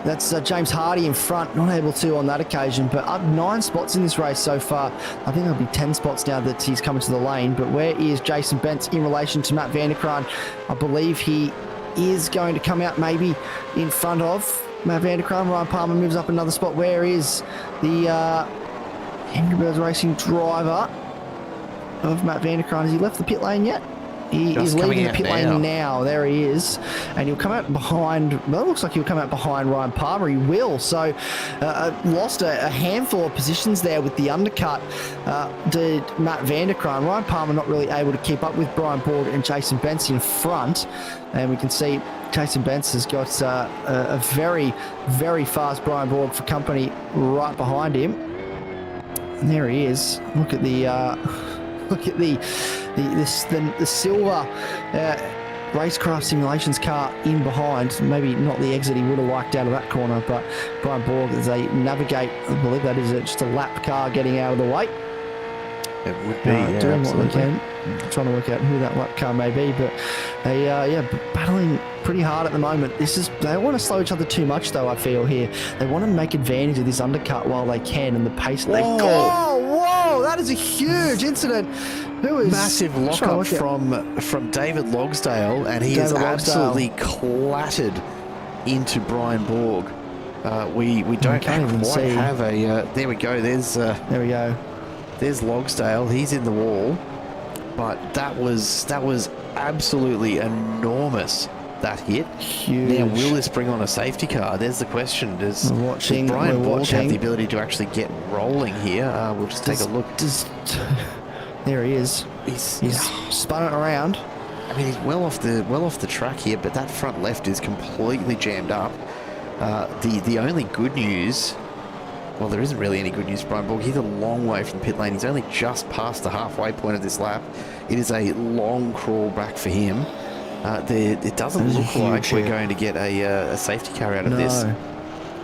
That's James Hardy in front, not able to on that occasion, but up 9 spots in this race so far. I think there'll be 10 spots now that he's coming to the lane. But where is Jason Bence in relation to Matt Van der Kraan? I believe he is going to come out maybe in front of Matt Van der Kraan. Ryan Palmer moves up another spot. Where is the Angry Birds Racing driver of Matt Van der Kraan? Has he left the pit lane yet? He is leaving the pit lane now. There he is. And he'll come out behind, well, it looks like he'll come out behind Ryan Palmer. He will. So lost a handful of positions there with the undercut to Matt Van der Kraan. Ryan Palmer not really able to keep up with Brian Borg and Jason Bence in front. And we can see Jason Bence has got a very, very fast Brian Borg for company right behind him. And there he is. Look at the silver Racecraft Simulations car in behind. Maybe not the exit he would have liked out of that corner, but Brian Borg, as they navigate, I believe that is just a lap car getting out of the way. It would be doing what they can, trying to work out who that lap car may be, but they battling pretty hard at the moment. They don't want to slow each other too much, though. I feel here they want to make advantage of this undercut while they can, and the pace they go. Whoa! That is a huge incident. Massive lockup from David Logsdale, and he is absolutely clattered into Brian Borg. We don't quite have a. There we go. There we go. There's Logsdale. He's in the wall, but that was absolutely enormous. That hit. Huge. Now, will this bring on a safety car? There's the question. Does Brian Borg have the ability to actually get rolling here? We'll just take a look. There he is. He's spun it around. I mean, he's well off the track here, but that front left is completely jammed up. The only good news, well, there isn't really any good news for Brian Borg. He's a long way from the pit lane. He's only just past the halfway point of this lap. It is a long crawl back for him. It doesn't look like we're going to get a safety car out of this,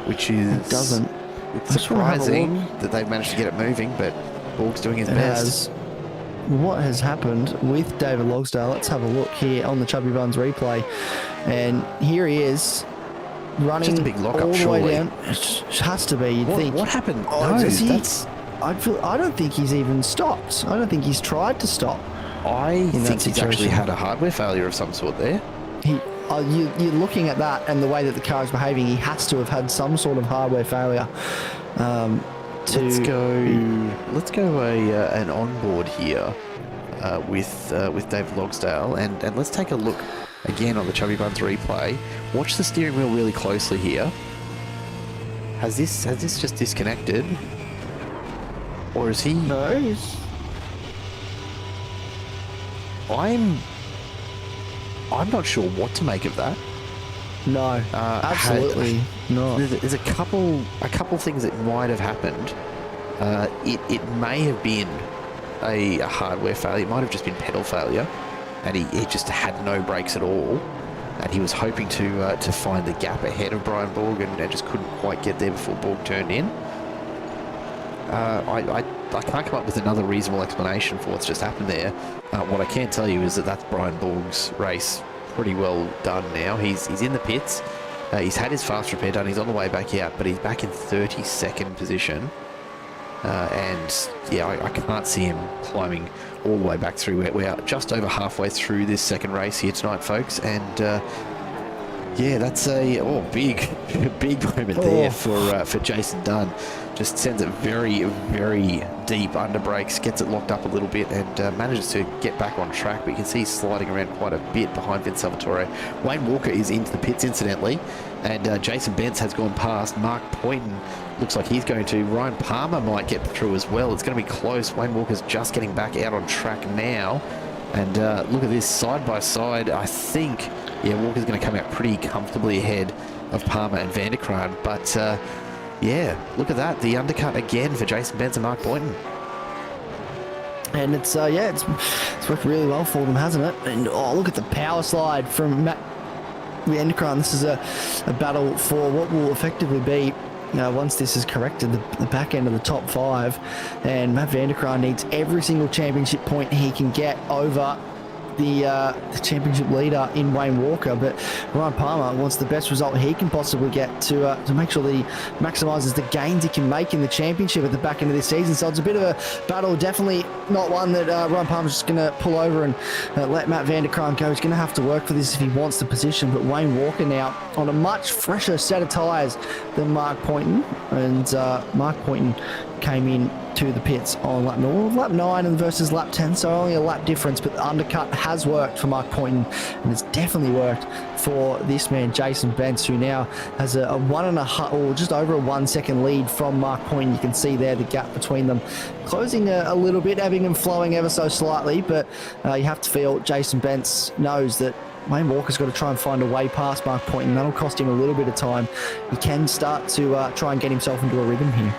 which is it's surprising that they've managed to get it moving, but Borg's doing his best. What has happened with David Logsdale? Let's have a look here on the Chubby Buns replay, and here he is running just a big lockup, all the way down. It has to be. You'd think. What happened? I don't think he's even stopped. I don't think he's tried to stop. I think he's actually had a hardware failure of some sort there. You're looking at that and the way that the car is behaving. He has to have had some sort of hardware failure. Let's go an onboard here with David Logsdale, and let's take a look again on the Chubby Buns replay. Watch the steering wheel really closely here. Has this just disconnected, or is he? No. I'm not sure what to make of that. No, absolutely not. There's a couple things that might have happened. It may have been a hardware failure. It might have just been pedal failure, and he just had no brakes at all. And he was hoping to find the gap ahead of Brian Borg and just couldn't quite get there before Borg turned in. I can't come up with another reasonable explanation for what's just happened there. What I can tell you is that that's Brian Borg's race pretty well done now. He's in the pits. He's had his fast repair done. He's on the way back out, but he's back in 32nd position. And yeah, I can't see him climbing all the way back through. We're just over halfway through this second race here tonight, folks. And yeah, that's a big moment there for Jason Dunn. Just sends it very, very deep under brakes, gets it locked up a little bit, and manages to get back on track. But you can see he's sliding around quite a bit behind Vince Salvatore. Wayne Walker is into the pits, incidentally, and Jason Bentz has gone past. Mark Poynton looks like he's going to. Ryan Palmer might get through as well. It's going to be close. Wayne Walker's just getting back out on track now. And look at this, side by side. I think, yeah, Walker's going to come out pretty comfortably ahead of Palmer and Vanderkraan. But yeah, look at that. The undercut again for Jason Bentz and Mark Boynton. And it's worked really well for them, hasn't it? And look at the power slide from Matt Vanderkraan. This is a battle for what will effectively be, once this is corrected, the back end of the top 5. And Matt Vanderkraan needs every single championship point he can get over the championship leader in Wayne Walker, but Ryan Palmer wants the best result he can possibly get to make sure that he maximises the gains he can make in the championship at the back end of this season. So it's a bit of a battle, definitely not one that Ryan Palmer's just going to pull over and let Matt Vanderkraan go. He's going to have to work for this if he wants the position, but Wayne Walker now on a much fresher set of tyres than Mark Poynton, and Mark Poynton came in to the pits on lap 9 and versus lap 10, so only a lap difference, but the undercut has worked for Mark Poynton, and it's definitely worked for this man Jason Bentz, who now has a 1.5 or just over a 1 second lead from Mark Poynton. You can see there the gap between them closing a little bit, ebbing and flowing ever so slightly, but you have to feel Jason Bentz knows that Wayne Walker's got to try and find a way past Mark Poynton. That'll cost him a little bit of time. He can start to try and get himself into a rhythm here.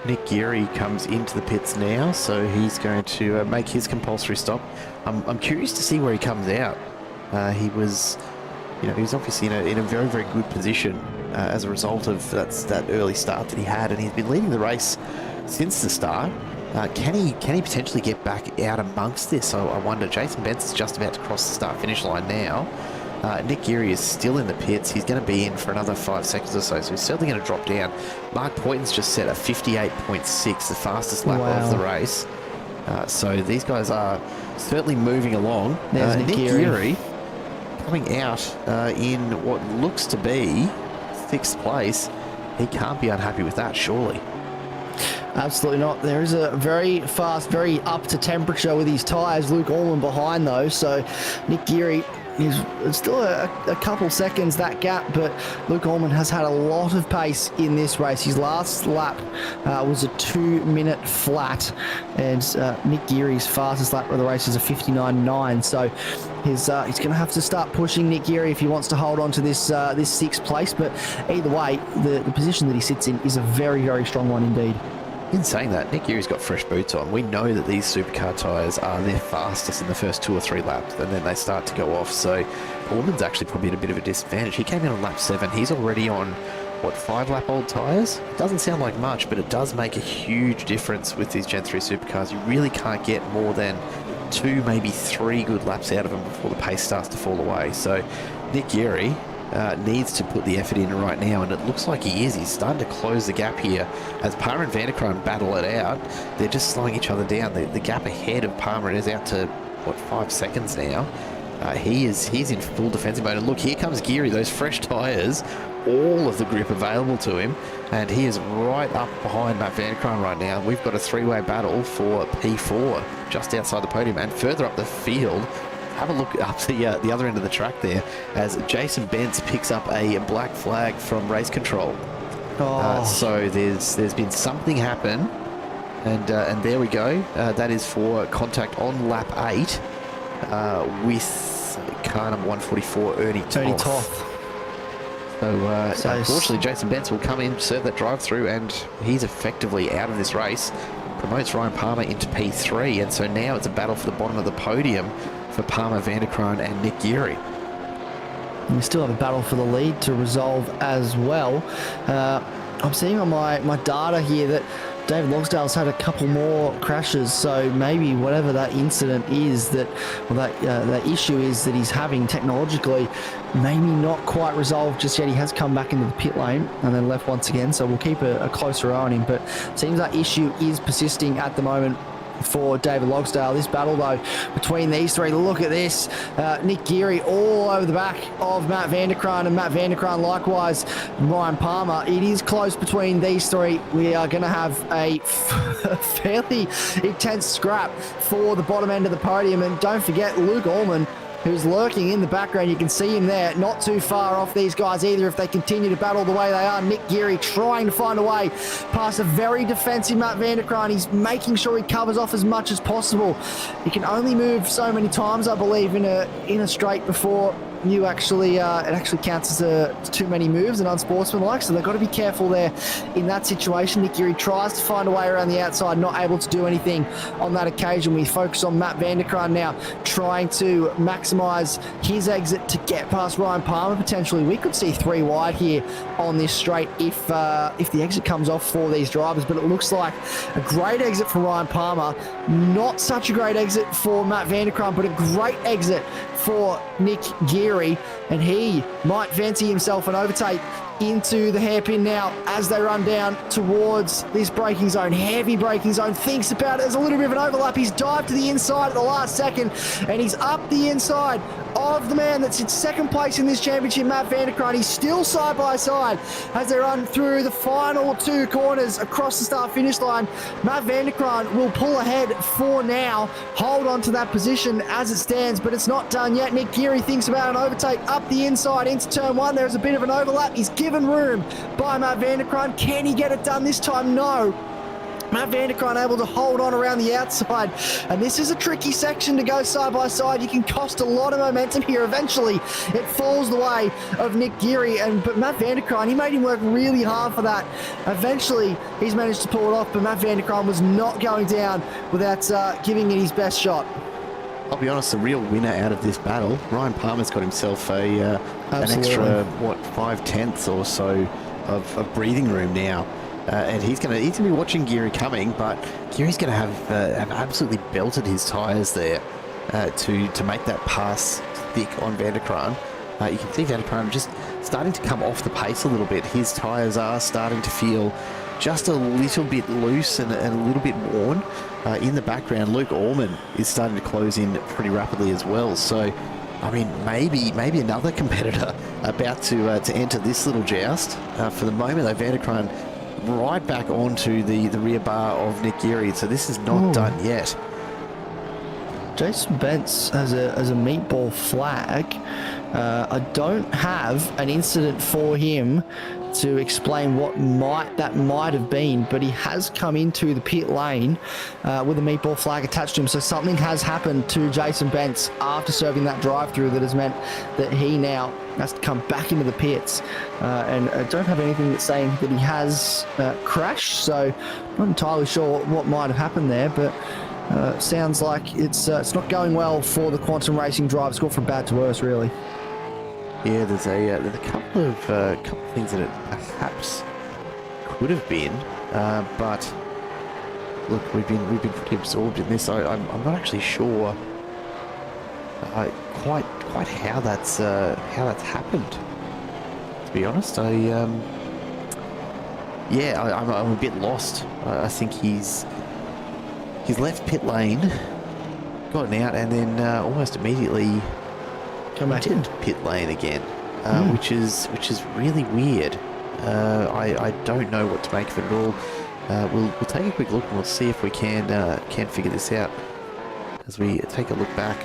Nick Geary comes into the pits now, so he's going to make his compulsory stop. I'm curious to see where he comes out. He was obviously in a very, very good position as a result of that early start that he had, and he's been leading the race since the start. Can he potentially get back out amongst this? I wonder. Jason Bentz is just about to cross the start-finish line now. Nick Geary is still in the pits. He's going to be in for another 5 seconds or so he's certainly going to drop down. Mark Poynton's just set a 58.6, the fastest lap of the race. So these guys are certainly moving along. There's Nick Geary coming out in what looks to be 6th place. He can't be unhappy with that, surely. Absolutely not. There is a very fast, very up to temperature with his tyres. Luke Allman behind though, so Nick Geary is still a couple seconds that gap, but Luke Allman has had a lot of pace in this race. His last lap was a 2-minute flat, and Nick Geary's fastest lap of the race is a 59.9. So he's going to have to start pushing Nick Geary if he wants to hold on to this 6th place. But either way, the position that he sits in is a very, very strong one indeed. In saying that, Nick Geary's got fresh boots on. We know that these supercar tyres are their fastest in the first 2 or 3 laps, and then they start to go off. So Allman's actually probably at a bit of a disadvantage. He came in on lap 7. He's already on, 5-lap-old tyres? It doesn't sound like much, but it does make a huge difference with these Gen 3 supercars. You really can't get more than 2, maybe 3 good laps out of them before the pace starts to fall away. So Nick Geary needs to put the effort in right now, and it looks like he is. He's starting to close the gap here as Palmer and Vanderkraan battle it out. They're just slowing each other down. The gap ahead of Palmer is out to 5 seconds now. He's in full defensive mode, and look, here comes Geary. Those fresh tyres, all of the grip available to him, and he is right up behind Matt Vanderkraan right now. We've got a 3-way battle for P4 just outside the podium, and further up the field. Have a look up the other end of the track there as Jason Bentz picks up a black flag from race control. So there's been something happen, and there we go. That is for contact on lap 8 with car number 144, Ernie Toth. So unfortunately, Jason Bentz will come in, serve that drive through, and he's effectively out of this race. Promotes Ryan Palmer into P3, and so now it's a battle for the bottom of the podium for Palmer, Vanderkraan, and Nick Geary. And we still have a battle for the lead to resolve as well. I'm seeing on my data here that David Logsdale's had a couple more crashes, so maybe whatever that incident is, that issue is that he's having technologically, maybe not quite resolved just yet. He has come back into the pit lane and then left once again, so we'll keep a closer eye on him. But it seems that issue is persisting at the moment for David Logsdale. This battle, though, between these three, look at this. Nick Geary all over the back of Matt Vanderkraan, and Matt Vanderkraan likewise Ryan Palmer. It is close between these three. We are going to have a fairly intense scrap for the bottom end of the podium. And don't forget Luke Allman, who's lurking in the background. You can see him there, not too far off these guys either if they continue to battle the way they are. Nick Geary trying to find a way past a very defensive Matt Vanderkraan. He's making sure he covers off as much as possible. He can only move so many times, I believe, in a straight before you actually, it actually counts as too many moves and unsportsmanlike, so they've got to be careful there in that situation. Nick Geary tries to find a way around the outside, not able to do anything on that occasion. We focus on Matt Vanderkraan now, trying to maximise his exit to get past Ryan Palmer potentially. We could see 3 wide here on this straight if the exit comes off for these drivers, but it looks like a great exit for Ryan Palmer, not such a great exit for Matt Vanderkraan, but a great exit for Nick Geary, and he might fancy himself an overtake into the hairpin now as they run down towards this braking zone, heavy braking zone. Thinks about it, there's a little bit of an overlap. He's dived to the inside at the last second, and he's up the inside of the man that's in second place in this championship, Matt Vanderkraan. He's still side by side as they run through the final 2 corners across the start-finish line. Matt Vanderkraan will pull ahead for now, hold on to that position as it stands, but it's not done yet. Nick Geary thinks about an overtake up the inside into turn 1. There's a bit of an overlap. He's given room by Matt Vanderkraan. Can he get it done this time? No. Matt Vanderkraan able to hold on around the outside, and this is a tricky section to go side by side. You can cost a lot of momentum here. Eventually it falls the way of Nick Geary, but Matt Vanderkraan, he made him work really hard for that. Eventually he's managed to pull it off, but Matt Vanderkraan was not going down without giving it his best shot. I'll be honest, the real winner out of this battle, Ryan Palmer's got himself an extra 5/10 or so of breathing room now. And he's gonna be watching Geary coming, but Geary's gonna have absolutely belted his tyres there to make that pass thick on Vanderkraan. You can see Vanderkraan just starting to come off the pace a little bit. His tyres are starting to feel just a little bit loose and a little bit worn. In the background, Luke Allman is starting to close in pretty rapidly as well. So, I mean, maybe another competitor about to enter this little joust. For the moment, though, Vanderkraan right back onto the rear bar of Nick Geary, so this is not done yet. Jason Bentz has a meatball flag. I don't have an incident for him to explain what that might have been, but he has come into the pit lane with a meatball flag attached to him. So something has happened to Jason Bentz after serving that drive-through that has meant that he now has to come back into the pits. And I don't have anything that's saying that he has crashed, so I'm not entirely sure what might have happened there, but sounds like it's not going well for the Quantum Racing drive. It's gone from bad to worse, really. Yeah, there's a couple of things that it perhaps could have been, but look, we've been pretty absorbed in this. I'm not actually sure quite how that's happened. To be honest, I'm a bit lost. I think he's left pit lane, gotten out, and then almost immediately come back into pit lane again, which is really weird. I don't know what to make of it at all. We'll take a quick look and we'll see if we can figure this out as we take a look back.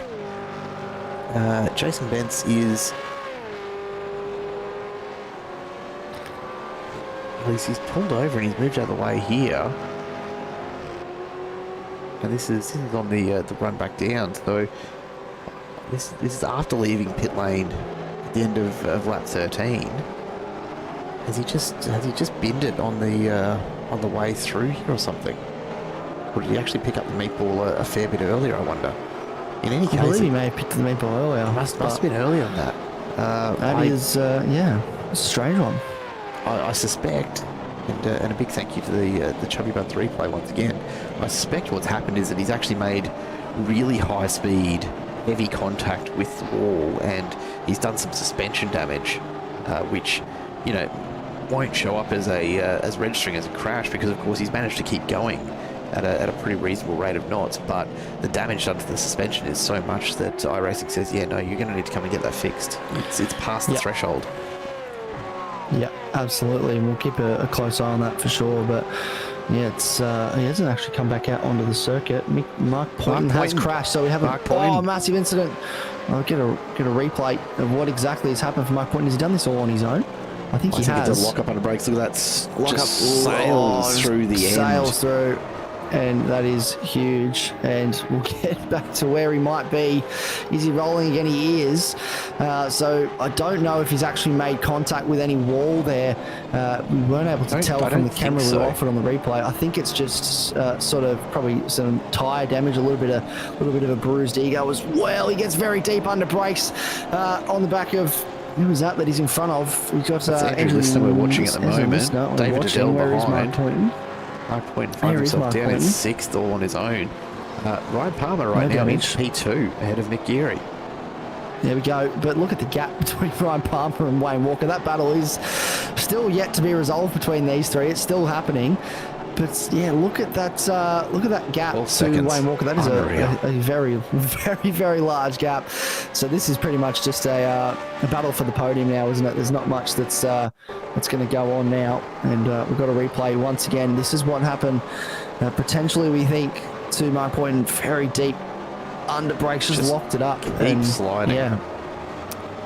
Jason Bentz is he's pulled over and he's moved out of the way here. And this is on the run back down, so this is after leaving pit lane at the end of lap 13. has he just binned it on the way through here or something? Or did he actually pick up the meatball a fair bit earlier, I wonder? In any case, I believe he may have picked the meatball earlier. Must have been earlier than that. That is, yeah, it's a strange one. I suspect, and a big thank you to the Chubby Buns replay once again, I suspect what's happened is that he's actually made really high speed, heavy contact with the wall, and he's done some suspension damage, which, you know, won't show up as registering as a crash, because of course he's managed to keep going at a pretty reasonable rate of knots, but the damage done to the suspension is so much that iRacing says, yeah, no, you're going to need to come and get that fixed. It's past the threshold. Yeah, absolutely, and we'll keep a close eye on that for sure. But yeah, it's he hasn't actually come back out onto the circuit. Mark Poynton has crashed, so we have a massive incident. I'll get a replay of what exactly has happened for Mark Poynton. Has he done this all on his own? I think he has. It's a lock up under brakes. Look at that. Lock up sails through the end. Sails through. And that is huge, and we'll get back to where he might be. Is he rolling again? He is. So I don't know if he's actually made contact with any wall there. We weren't able to tell from the camera we were offered on the replay. I think it's just sort of probably some tyre damage, a little bit of a bruised ego as well. He gets very deep under brakes on the back of. Who is that he's in front of? He's got Andrew Listener we're watching at the moment. David Adele behind. Mark Poynton finds himself down in 6th all on his own. Ryan Palmer right now in P2 ahead of Nick Geary. There we go. But look at the gap between Ryan Palmer and Wayne Walker. That battle is still yet to be resolved between these three. It's still happening. But yeah, look at that gap to Wayne Walker. That is a very, very, very large gap. So this is pretty much just a battle for the podium now, isn't it? There's not much that's going to go on now, and we've got a replay once again. This is what happened. Potentially, we think to Mark Poynton, very deep under brakes, just locked it up. Deep sliding. Yeah.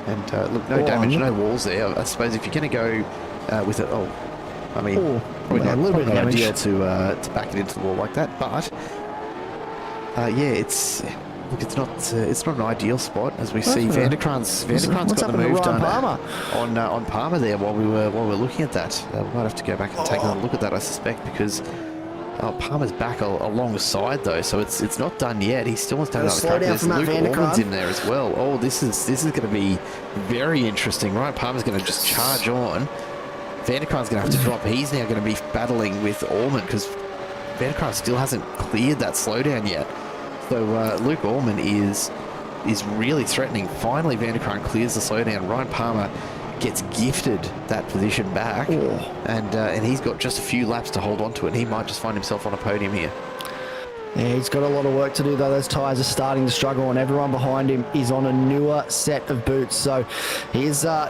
And look, no damage, no walls there. I suppose if you're going to go with it, probably not, a little bit of an idea to back it into the wall like that, but it's not an ideal spot, as we see. Vanderkran's got the move done on Palmer there while we're looking at that. We might have to go back and take another look at that, I suspect, because Palmer's back alongside though, so it's not done yet. He still wants to have another crack. There's Luke Orman's in there as well. Oh, this is going to be very interesting, right? Palmer's going to just charge on. Vanderkran's going to have to drop. He's now going to be battling with Orman because Vanderkran still hasn't cleared that slowdown yet. So Luke Orman is really threatening. Finally, Vanderkran clears the slowdown. Ryan Palmer gets gifted that position back, and he's got just a few laps to hold on to it. He might just find himself on a podium here. Yeah, he's got a lot of work to do though. Those tyres are starting to struggle, and everyone behind him is on a newer set of boots. So he's up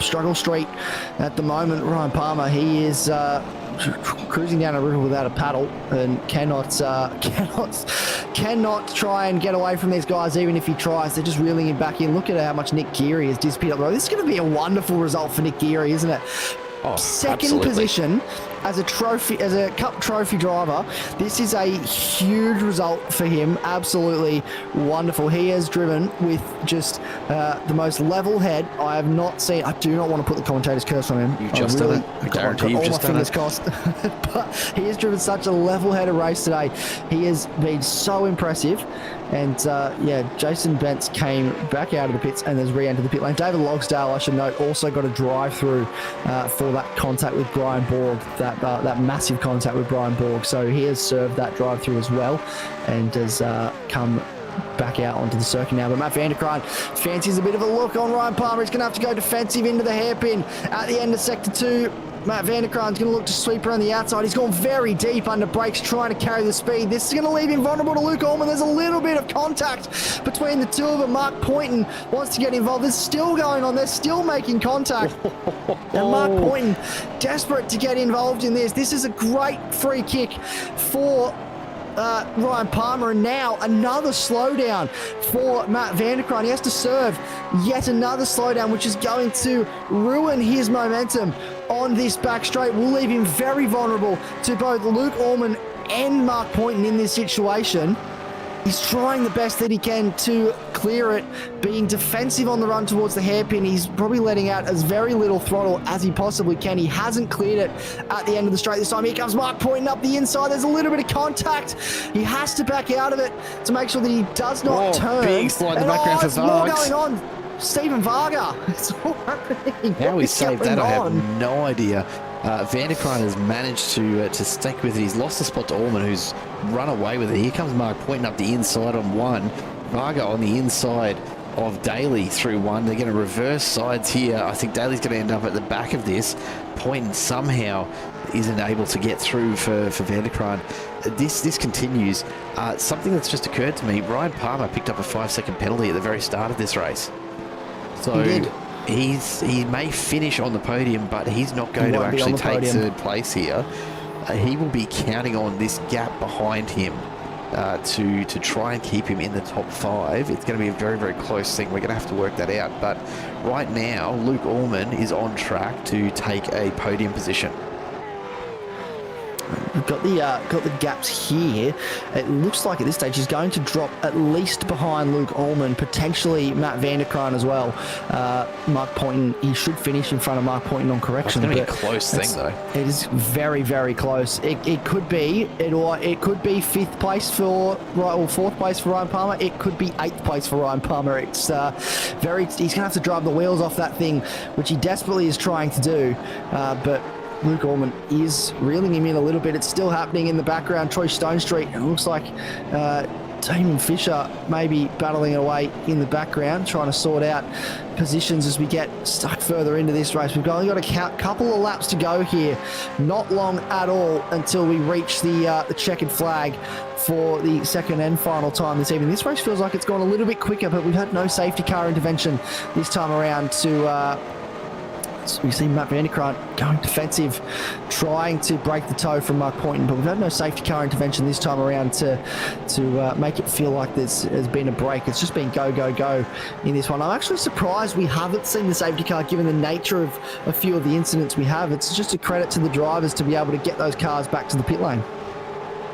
struggle street at the moment. Ryan Palmer, he is cruising down a river without a paddle and cannot try and get away from these guys. Even if he tries, they're just reeling him back in. Look at how much Nick Geary has disappeared up the road. This is going to be a wonderful result for Nick Geary, isn't it? Second position as a cup trophy driver. This is a huge result for him. Absolutely wonderful. He has driven with just the most level head I have not seen. I do not want to put the commentator's curse on him. You've just done it. I guarantee you've just done it. But he has driven such a level-headed race today. He has been so impressive. And Jason Bentz came back out of the pits and has re-entered the pit lane. David Logsdale, I should note, also got a drive-through for that contact with Brian Borg, that massive contact with Brian Borg. So he has served that drive-through as well and has come back out onto the circuit now. But Matt Vanderkran fancies a bit of a look on Ryan Palmer. He's going to have to go defensive into the hairpin at the end of Sector 2. Matt Vanderkran's going to look to sweep around the outside. He's gone very deep under brakes, trying to carry the speed. This is going to leave him vulnerable to Luke Orman. There's a little bit of contact between the two of them. Mark Poynton wants to get involved. This is still going on. They're still making contact. And Mark Poynton, desperate to get involved in this. This is a great free kick for Ryan Palmer, and now another slowdown for Matt Vanderkran. He has to serve yet another slowdown, which is going to ruin his momentum on this back straight. Will leave him very vulnerable to both Luke Orman and Mark Poynton in this situation. He's trying the best that he can to clear it, being defensive on the run towards the hairpin. He's probably letting out as very little throttle as he possibly can. He hasn't cleared it at the end of the straight this time. Here comes Mark pointing up the inside. There's a little bit of contact. He has to back out of it to make sure that he does not turn. Big slide in the background for there's more Vargas. going on. Stephen Varga. It's all happening. How he saved that, I have on? no idea. Vanderkraan has managed to stick with it. He's lost the spot to Allman, who's run away with it. Here comes Mark pointing up the inside on one. Varga on the inside of Daly through one. They're going to reverse sides here. I think Daly's going to end up at the back of this. Pointing somehow isn't able to get through for Vanderkraan. This continues. Something that's just occurred to me, Ryan Palmer picked up a 5-second penalty at the very start of this race. So He did. he may finish on the podium, but he's not going to actually take third place here. He will be counting on this gap behind him to try and keep him in the top 5. It's going to be a very, very close thing. We're going to have to work that out. But right now, Luke Allman is on track to take a podium position. We've got the gaps here. It looks like at this stage he's going to drop at least behind Luke Allman, potentially Matt Vanderkraan as well. Mark Poynton, he should finish in front of Mark Poynton on correction. It's going to be a close thing, though. It is very, very close. It could be it could be 5th place for or 4th place for Ryan Palmer. It could be 8th place for Ryan Palmer. It's he's going to have to drive the wheels off that thing, which he desperately is trying to do, but Luke Allman is reeling him in a little bit. It's still happening in the background. Troy Stone Street. It looks like Damon Fisher maybe battling away in the background, trying to sort out positions as we get stuck further into this race. We've only got a couple of laps to go here. Not long at all until we reach the checkered flag for the second and final time this evening. This race feels like it's gone a little bit quicker, but we've had no safety car intervention this time around to... we see Matt Vanderkraan going defensive, trying to break the toe from Mark Poynton, but we've had no safety car intervention this time around to make it feel like there's been a break. It's just been go, go, go in this one. I'm actually surprised we haven't seen the safety car given the nature of a few of the incidents we have. It's just a credit to the drivers to be able to get those cars back to the pit lane.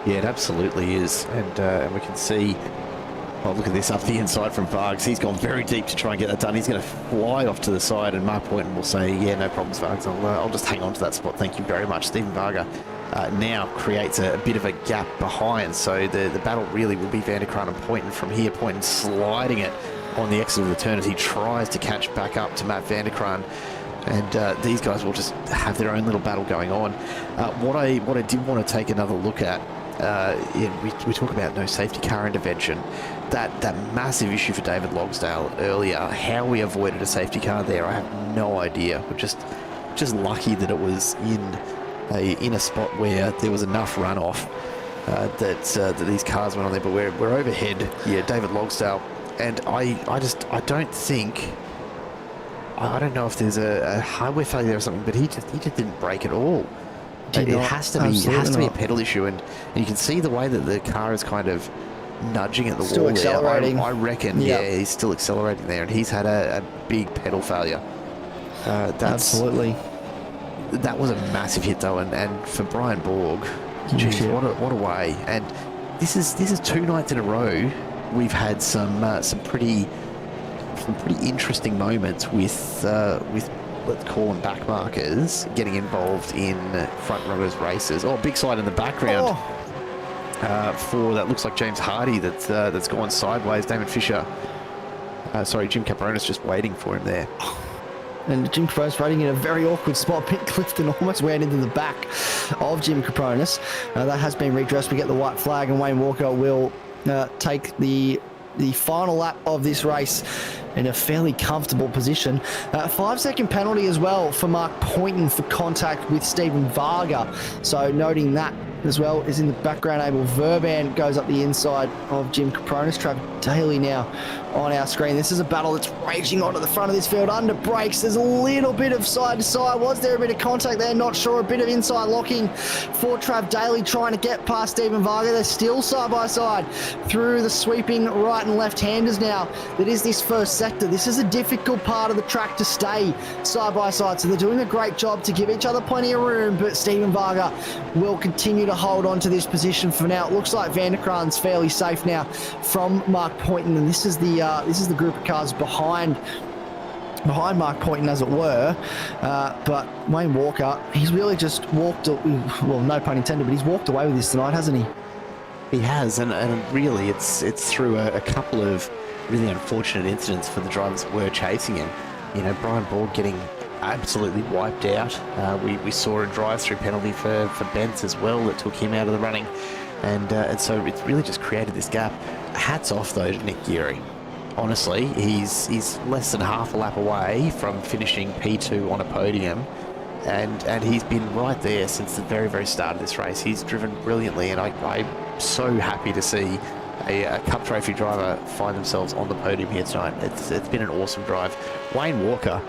Yeah, it absolutely is. And we can see... Oh, look at this up the inside from Vargs. He's gone very deep to try and get that done. He's going to fly off to the side, and Mark Poynton will say, yeah, no problems, Vargs. I'll just hang on to that spot. Thank you very much. Stephen Varga now creates a bit of a gap behind. So the battle really will be Vanderkraan and Poynton from here. Poynton sliding it on the exit of the turn as he tries to catch back up to Matt Vanderkraan. And these guys will just have their own little battle going on. What I did want to take another look at, we talk about no safety car intervention. That massive issue for David Logsdale earlier, how we avoided a safety car there, I have no idea. We're just lucky that it was in a spot where there was enough runoff that these cars went on there. But we're overhead, yeah, David Logsdale, and I don't think. I don't know if there's a hardware failure or something, but he just didn't brake at all. It has to be a pedal issue, and you can see the way that the car is kind of nudging at the still wall accelerating. there. I reckon, yeah, he's still accelerating there, and he's had a big pedal failure. Absolutely. That was a massive hit though, and for Brian Borg, geez, what a way. And this is 2 nights in a row we've had some pretty interesting moments with let's call them backmarkers getting involved in front runners races. Oh, big slide in the background. For that looks like James Hardy that's gone sideways. Damon Fisher, Jim Capronis just waiting for him there. And Jim Capronis riding in a very awkward spot. Pit Clifton almost ran into the back of Jim Capronis. That has been redressed. We get the white flag, and Wayne Walker will take the final lap of this race in a fairly comfortable position. 5-second penalty as well for Mark Poynton for contact with Stephen Varga. So noting that as well is in the background. Abel Verban goes up the inside of Jim Capronis. Trav Daly now on our screen. This is a battle that's raging onto the front of this field. Under brakes, there's a little bit of side to side. Was there a bit of contact there? Not sure. A bit of inside locking for Trav Daly trying to get past Stephen Varga. They're still side by side through the sweeping right and left handers now. That is this first sector. This is a difficult part of the track to stay side by side. So they're doing a great job to give each other plenty of room, but Stephen Varga will continue to hold on to this position for now. It looks like Van der Kraan's fairly safe now from Mark Poynton, and this is the group of cars behind Mark Poynton, as it were. But Wayne Walker, he's really just walked, well, no pun intended, but he's walked away with this tonight, hasn't he? He has, and really it's through a couple of really unfortunate incidents for the drivers that were chasing him. You know, Brian Borg getting absolutely wiped out. We saw a drive-through penalty for Bentz as well that took him out of the running, and so it's really just created this gap. Hats off though to Nick Geary. Honestly, he's less than half a lap away from finishing P2 on a podium, and he's been right there since the very, very start of this race. He's driven brilliantly, and I'm so happy to see a Cup Trophy driver find themselves on the podium here tonight. It's been an awesome drive. Wayne Walker,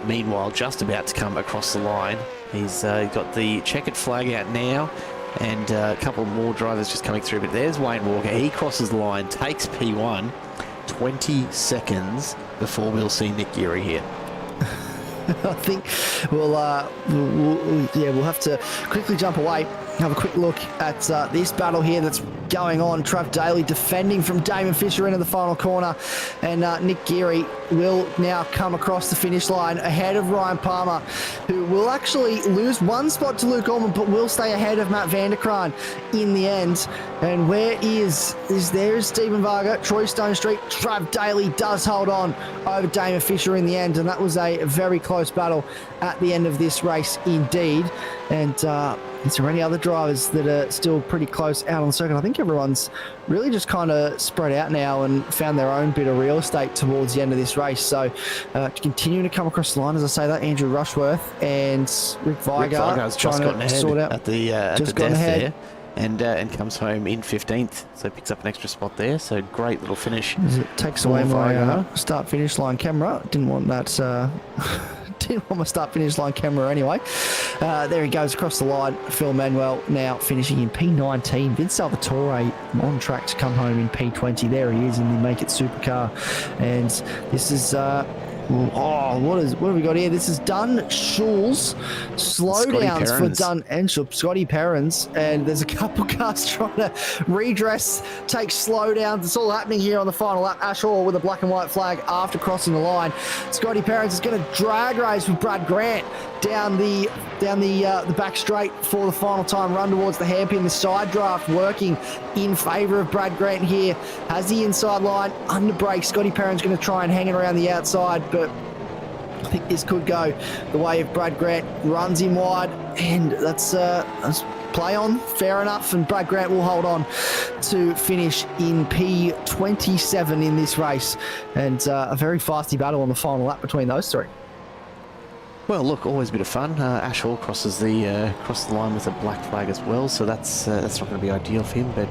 meanwhile, just about to come across the line. He's got the checkered flag out now, and a couple more drivers just coming through, but there's Wayne Walker. He crosses the line, takes P1, 20 seconds before we'll see Nick Geary here. I think we'll have to quickly jump away, have a quick look at this battle here that's going on. Trav Daly defending from Damon Fisher into the final corner, and Nick Geary will now come across the finish line ahead of Ryan Palmer, who will actually lose one spot to Luke Allman, but will stay ahead of Matt Van der Kraan in the end. And where is Stephen Varga, Troy Stone Street. Trav Daly does hold on over Damon Fisher in the end, and that was a very close battle at the end of this race indeed. And is there any other drivers that are still pretty close out on the circuit? I think everyone's really just kind of spread out now and found their own bit of real estate towards the end of this race. So continuing to come across the line, as I say that, Andrew Rushworth and Rick Vigar just gotten ahead sort out at the death there, and comes home in 15th, so picks up an extra spot there. So great little finish. As it takes away my start finish line camera. Didn't want that. Didn't want my start finish line camera anyway. There he goes across the line. Phil Manuel now finishing in P19. Vince Salvatore on track to come home in P20. There he is in the Make It Supercar, and this is what have we got here? This is Dunn Schulz slowdowns for Dunn and Schulz, Scotty Perrins, and there's a couple cars trying to redress, take slowdowns. It's all happening here on the final lap. Ash Hall with a black and white flag after crossing the line. Scotty Perrins is going to drag race with Brad Grant down the back straight for the final time run towards the hairpin. The side draft working in favour of Brad Grant here. Has the inside line under brake. Scotty Perrin's going to try and hang it around the outside, but I think this could go the way of Brad Grant. Runs him wide, and that's play on, fair enough, and Brad Grant will hold on to finish in P27 in this race, and a very feisty battle on the final lap between those three. Well, look, always a bit of fun. Ash Hall crosses the line with a black flag as well, so that's not going to be ideal for him. But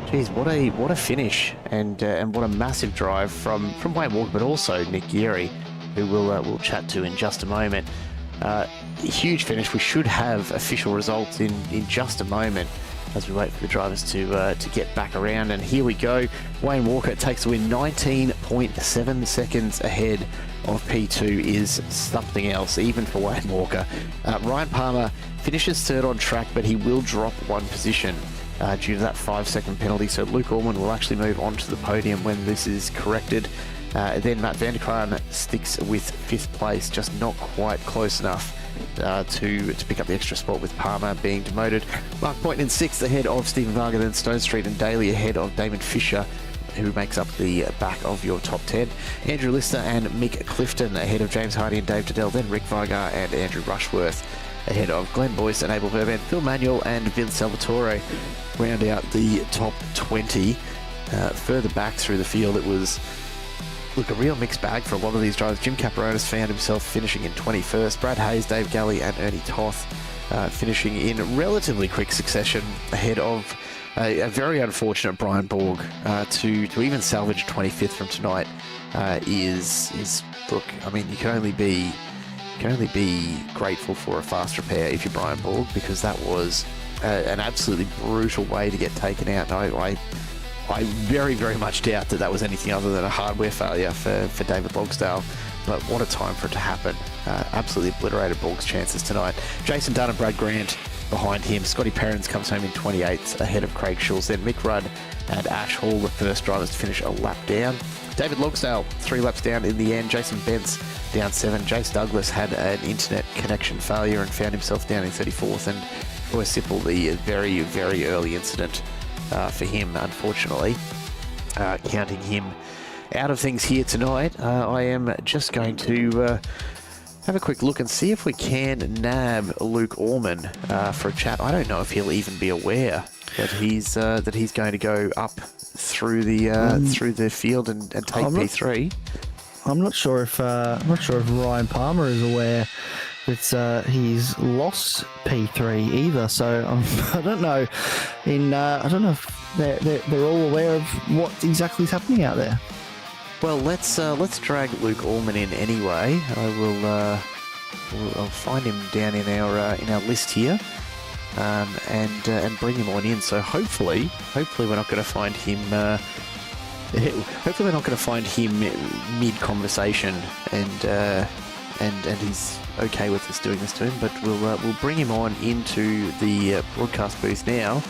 geez, what a finish, and what a massive drive from Wayne Walker, but also Nick Geary, who we'll chat to in just a moment. Huge finish. We should have official results in just a moment as we wait for the drivers to get back around. And here we go. Wayne Walker takes the win, 19.7 seconds ahead of P2 is something else, even for Wayne Walker. Ryan Palmer finishes third on track, but he will drop one position due to that 5-second penalty. So Luke Allman will actually move on to the podium when this is corrected. Then Matt Van der Kraan sticks with 5th place, just not quite close enough to pick up the extra spot, with Palmer being demoted. Mark Poynton in 6th ahead of Stephen Varga, then Stone Street and Daly ahead of Damon Fisher, who makes up the back of your top 10. Andrew Lister and Mick Clifton ahead of James Hardy and Dave Tadell, then Rick Vigar and Andrew Rushworth ahead of Glenn Boyce and Abel Verban. Phil Manuel and Vince Salvatore round out the top 20. Further back through the field, it was a real mixed bag for a lot of these drivers. Jim Caparonis found himself finishing in 21st. Brad Hayes, Dave Galley and Ernie Toth finishing in relatively quick succession ahead of a very unfortunate Brian Borg. To even salvage 25th from tonight is look, I mean, you can only be grateful for a fast repair if you're Brian Borg, because that was an absolutely brutal way to get taken out. And I very, very much doubt that was anything other than a hardware failure for David Logsdale. But what a time for it to happen. Absolutely obliterated Borg's chances tonight. Jason Dunn and Brad Grant behind him. Scotty Perrins comes home in 28th ahead of Craig Schulz. Then Mick Rudd and Ash Hall, the first drivers to finish a lap down. David Logsdale, 3 laps down in the end. Jason Bentz down 7. Jace Douglas had an internet connection failure and found himself down in 34th. And Roy Sipple, the very, very early incident for him, unfortunately, counting him out of things here tonight. I am just going to have a quick look and see if we can nab Luke Orman for a chat. I don't know if he'll even be aware that he's going to go up through the field and take P3. I'm not sure if Ryan Palmer is aware that he's lost P3 either. So I don't know. I don't know if they're all aware of what exactly is happening out there. Well, let's drag Luke Orman in anyway. I'll find him down in our list here, and bring him on in. So hopefully we're not going to find him. Hopefully we're not going to find him mid-conversation, and he's okay with us doing this to him. But we'll bring him on into the broadcast booth now.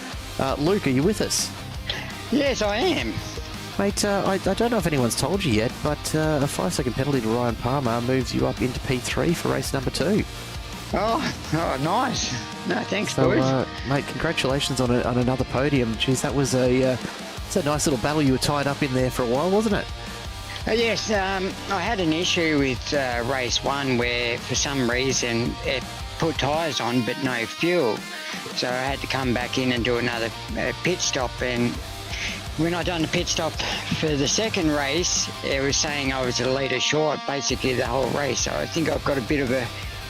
Luke, are you with us? Yes, I am. Mate, I don't know if anyone's told you yet, but a 5-second penalty to Ryan Palmer moves you up into P3 for race number 2. Oh, nice. No, thanks, So, boys. mate, congratulations on another podium. Geez, that was it's a nice little battle you were tied up in there for a while, wasn't it? Yes, I had an issue with race 1 where for some reason it put tyres on but no fuel. So I had to come back in and do another pit stop, and when I done the pit stop for the second race, it was saying I was a litre short basically the whole race. So I think I've got a bit of a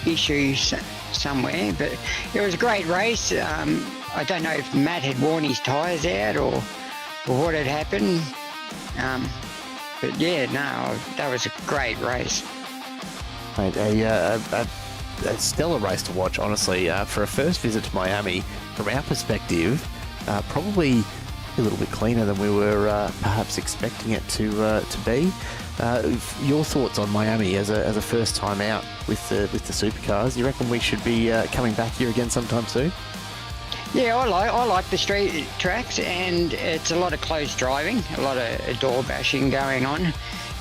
issue somewhere, but it was a great race. I don't know if Matt had worn his tyres out or what had happened. But yeah, no, that was a great race. Mate, a stellar race to watch, honestly. For a first visit to Miami, from our perspective, probably a little bit cleaner than we were perhaps expecting it to be. Your thoughts on Miami as a first time out with the supercars? You reckon we should be coming back here again sometime soon? Yeah, I like the street tracks, and it's a lot of close driving, a lot of door bashing going on.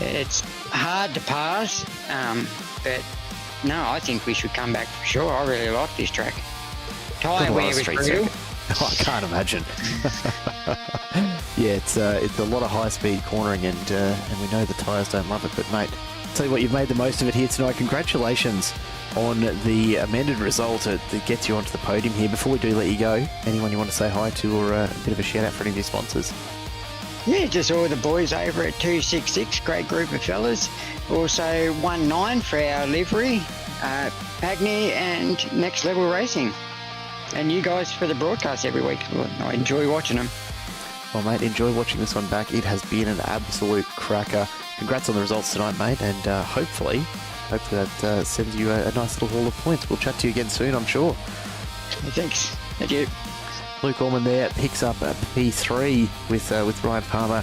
It's hard to pass, but no, I think we should come back for sure. I really like this track. Tyre wear was brutal. Oh, I can't imagine. Yeah, it's a lot of high-speed cornering, and we know the tyres don't love it. But mate, tell you what, you've made the most of it here tonight. Congratulations on the amended result that gets you onto the podium here. Before we do let you go, anyone you want to say hi to, or a bit of a shout out for any of your sponsors? Yeah, just all the boys over at 266, great group of fellas. Also 19 for our livery, Pagny and Next Level Racing. And you guys for the broadcast every week. I enjoy watching them. Well, mate, enjoy watching this one back. It has been an absolute cracker. Congrats on the results tonight, mate, and hopefully that sends you a nice little haul of points. We'll chat to you again soon, I'm sure. Thanks. Thank you. Luke Orman there picks up a P3 with Ryan Palmer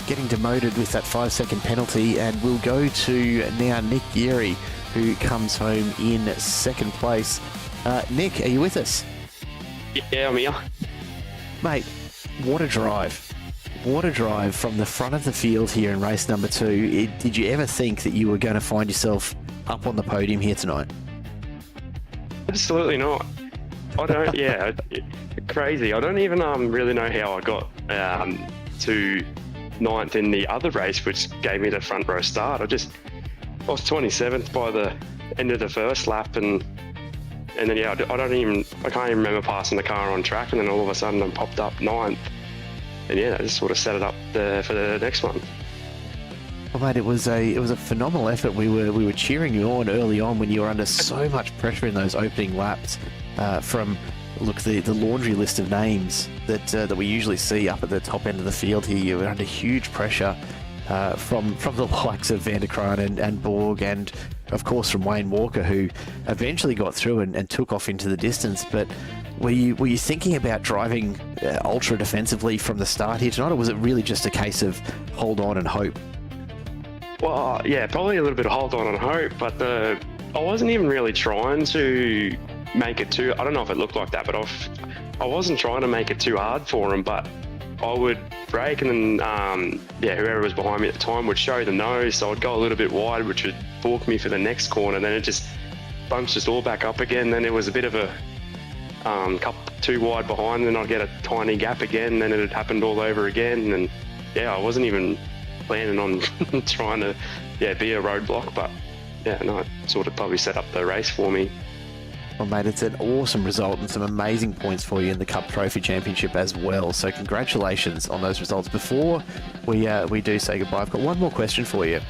getting demoted with that 5-second penalty, and we'll go to now Nick Geary, who comes home in second place. Nick, are you with us? Yeah, I'm here. Mate, what a drive. What a drive from the front of the field here in race number 2. Did you ever think that you were going to find yourself up on the podium here tonight? Absolutely not. I don't, yeah, crazy. I don't even really know how I got to 9th in the other race, which gave me the front row start. I was 27th by the end of the first lap, and then yeah, I can't even remember passing the car on track, and then all of a sudden I popped up 9th. And yeah, that just sort of set it up for the next one. Well, mate, it was a phenomenal effort. We were cheering you on early on when you were under so much pressure in those opening laps from the laundry list of names that we usually see up at the top end of the field here. You were under huge pressure from the likes of Van der Kraan and Borg, and of course from Wayne Walker, who eventually got through and took off into the distance. But were you thinking about driving ultra defensively from the start here tonight, or was it really just a case of hold on and hope? Well, yeah, probably a little bit of hold on and hope, but I wasn't even really trying to make it too. I don't know if it looked like that, but I wasn't trying to make it too hard for him, but I would brake and then whoever was behind me at the time would show the nose, so I'd go a little bit wide, which would fork me for the next corner. Then it just bunched us all back up again. Then it was a bit of a couple too wide behind, then I'd get a tiny gap again, then it had happened all over again. And I wasn't even planning on trying to be a roadblock, but it sort of probably set up the race for me. Well, mate, it's an awesome result and some amazing points for you in the Cup Trophy Championship as well. So congratulations on those results. Before we do say goodbye, I've got one more question for you.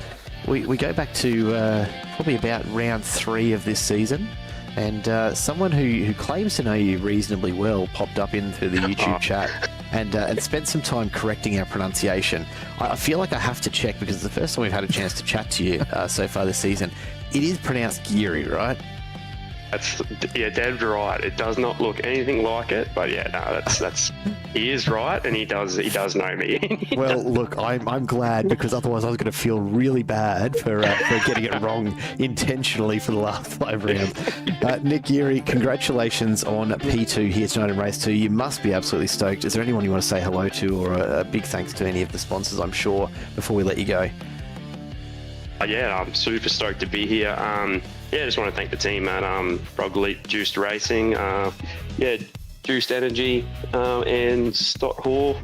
We go back to probably about round 3 of this season, and someone who claims to know you reasonably well popped up into the YouTube chat and spent some time correcting our pronunciation. I feel like I have to check because it's the first time we've had a chance to chat to you so far this season. It is pronounced Geary, right? That's dead right. It does not look anything like it, but that's he is right, and he does know me. Well, look, I'm glad, because otherwise I was going to feel really bad for getting it wrong intentionally for the last 5 rounds. Nick Geary, congratulations on P2 here tonight in race 2. You must be absolutely stoked. Is there anyone you want to say hello to, or a big thanks to any of the sponsors, I'm sure, before we let you go? I'm super stoked to be here. I just want to thank the team at Frog Elite Juiced Racing, Juiced Energy, and Stott Hall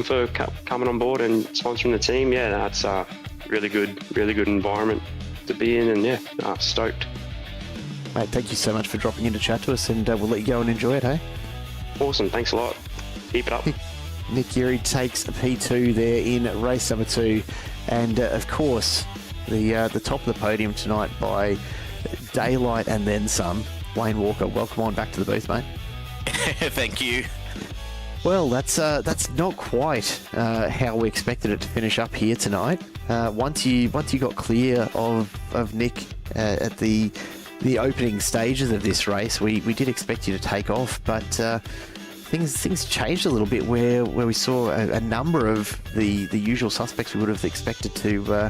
for coming on board and sponsoring the team. That's a really good environment to be in, and stoked. Mate, thank you so much for dropping in to chat to us, and we'll let you go and enjoy it, hey? Awesome, thanks a lot. Keep it up. Nick Geary takes a P2 there in race number 2, and of course, the top of the podium tonight by daylight and then some. Wayne Walker, welcome on back to the booth, mate. Thank you. Well, that's not quite how we expected it to finish up here tonight. Once you got clear of Nick at the opening stages of this race, we did expect you to take off, but things changed a little bit where we saw a number of the usual suspects we would have expected to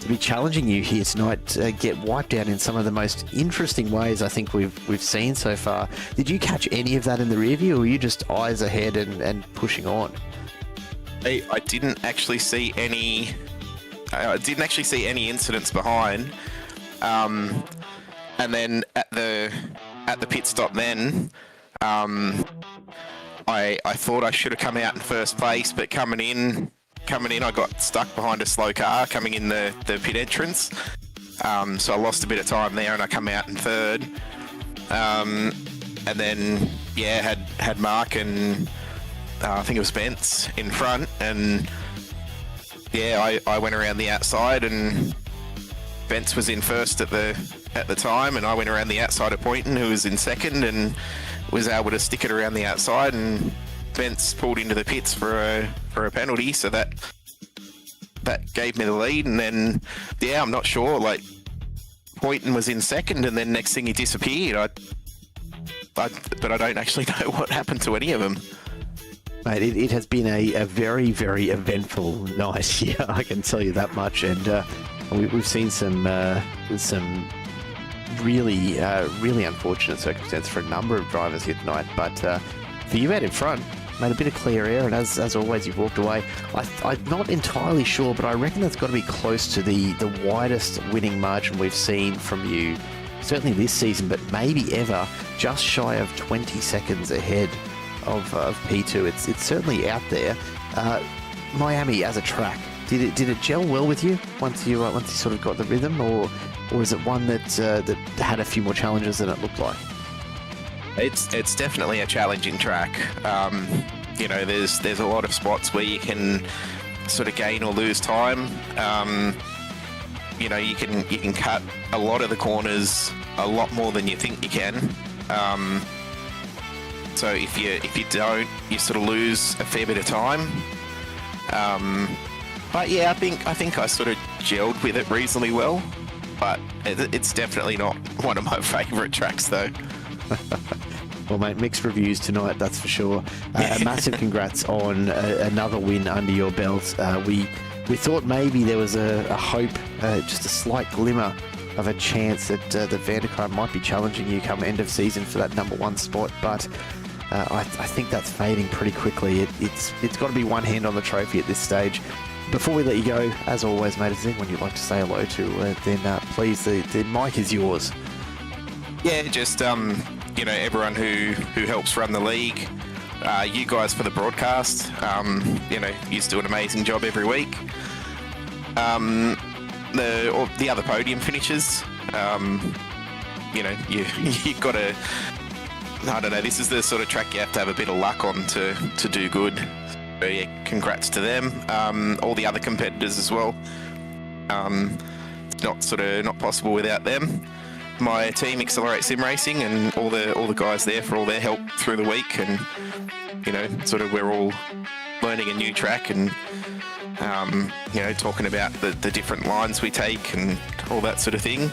be challenging you here tonight get wiped out in some of the most interesting ways I think we've seen so far. Did you catch any of that in the rear view, or were you just eyes ahead and pushing on? I didn't actually see any. I didn't actually see any incidents behind. And then at the pit stop, then I thought I should have come out in first place, but coming in, I got stuck behind a slow car coming in the pit entrance. So I lost a bit of time there, and I come out in third. And then had Mark and I think it was Spence in front, and I went around the outside, and Spence was in first at the time, and I went around the outside of Poynton, who was in second, and was able to stick it around the outside, and Spence pulled into the pits for a penalty, so that gave me the lead. And then I'm not sure, like, Poynton was in second, and then next thing he disappeared. But I don't actually know what happened to any of them. Mate, it has been a very, very eventful night here, I can tell you that much. And we've seen some really, really unfortunate circumstances for a number of drivers here tonight. But for you out in front, made a bit of clear air, and as always, you've walked away. I'm not entirely sure, but I reckon that's got to be close to the widest winning margin we've seen from you, certainly this season, but maybe ever, just shy of 20 seconds ahead of P2. It's certainly out there. Miami as a track, did it gel well with you once you sort of got the rhythm, or is it one that had a few more challenges than it looked like? It's definitely a challenging track. There's a lot of spots where you can sort of gain or lose time. You can cut a lot of the corners a lot more than you think you can. So if you don't, you sort of lose a fair bit of time. But I think I sort of gelled with it reasonably well. But it's definitely not one of my favourite tracks, though. Well, mate, mixed reviews tonight, that's for sure. A massive congrats on another win under your belt. We thought maybe there was a hope, just a slight glimmer of a chance that that Vanderkar might be challenging you come end of season for that number 1 spot, but I think that's fading pretty quickly. It's got to be one hand on the trophy at this stage. Before we let you go, as always, mate, is there anyone you'd like to say hello to? Then please, the mic is yours. Yeah, just everyone who helps run the league. You guys for the broadcast. You do an amazing job every week. The other podium finishers. You've got to. I don't know. This is the sort of track you have to have a bit of luck on to do good. So yeah, congrats to them. All the other competitors as well. It's not possible without them. My team, Accelerate Sim Racing, and all the guys there for all their help through the week, and we're all learning a new track and talking about the different lines we take and all that sort of thing.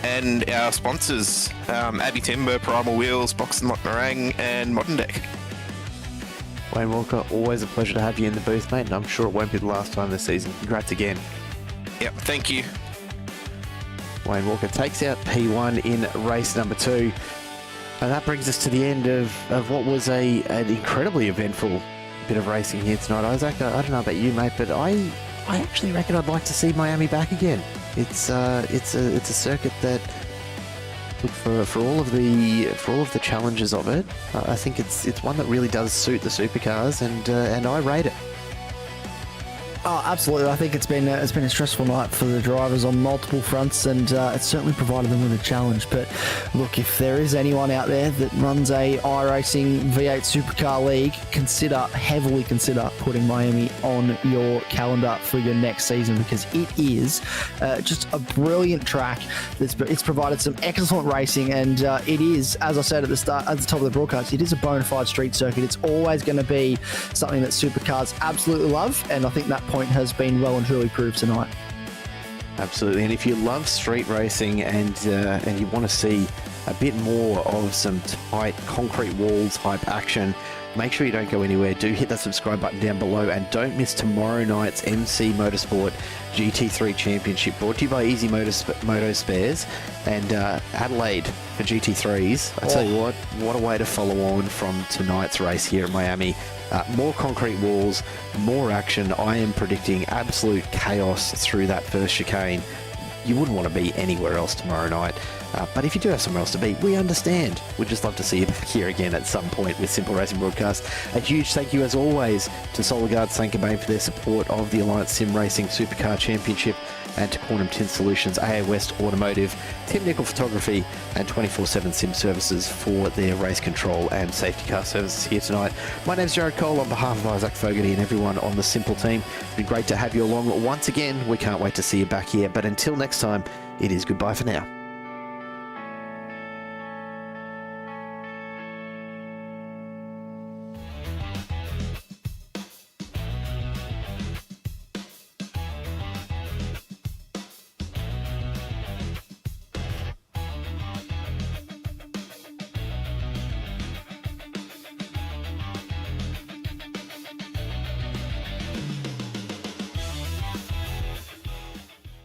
And our sponsors, Abbey Timber, Primal Wheels, Box and Lock Narang, and Modern Deck. Wayne Walker, always a pleasure to have you in the booth, mate, and I'm sure it won't be the last time this season. Congrats again. Yep, thank you. Wayne Walker takes out P1 in race number 2. And that brings us to the end of what was an incredibly eventful bit of racing here tonight. Isaac, I don't know about you, mate, but I actually reckon I'd like to see Miami back again. It's a circuit that, look, for all of the challenges of it, I think it's one that really does suit the supercars, and I rate it. Oh, absolutely. I think it's been a stressful night for the drivers on multiple fronts, and it's certainly provided them with a challenge. But look, if there is anyone out there that runs a iRacing V8 Supercar League, heavily consider putting Miami on your calendar for your next season, because it is just a brilliant track. It's provided some excellent racing, and it is, as I said at the top of the broadcast, it is a bona fide street circuit. It's always going to be something that supercars absolutely love, and I think that point has been well and truly proved tonight. Absolutely, and if you love street racing and you want to see a bit more of some tight concrete wall type action, make sure you don't go anywhere. Do hit that subscribe button down below, and don't miss tomorrow night's MC Motorsport GT3 Championship, brought to you by Easy Moto Spares and Adelaide for GT3s. I tell you what a way to follow on from tonight's race here at Miami. More concrete walls, more action. I am predicting absolute chaos through that first chicane. You wouldn't want to be anywhere else tomorrow night. But if you do have somewhere else to be, we understand. We'd just love to see you back here again at some point with Simple Racing Broadcast. A huge thank you, as always, to Gard Saint-Gobain for their support of the Alliance Sim Racing Supercar Championship, and to Quantum Tint Solutions, AA West Automotive, Nicol Photography, and 24/7 Sim Services for their race control and safety car services here tonight. My name's Jared Cole on behalf of Isaac Fogarty and everyone on the Simple team. It's been great to have you along once again. We can't wait to see you back here. But until next time, it is goodbye for now.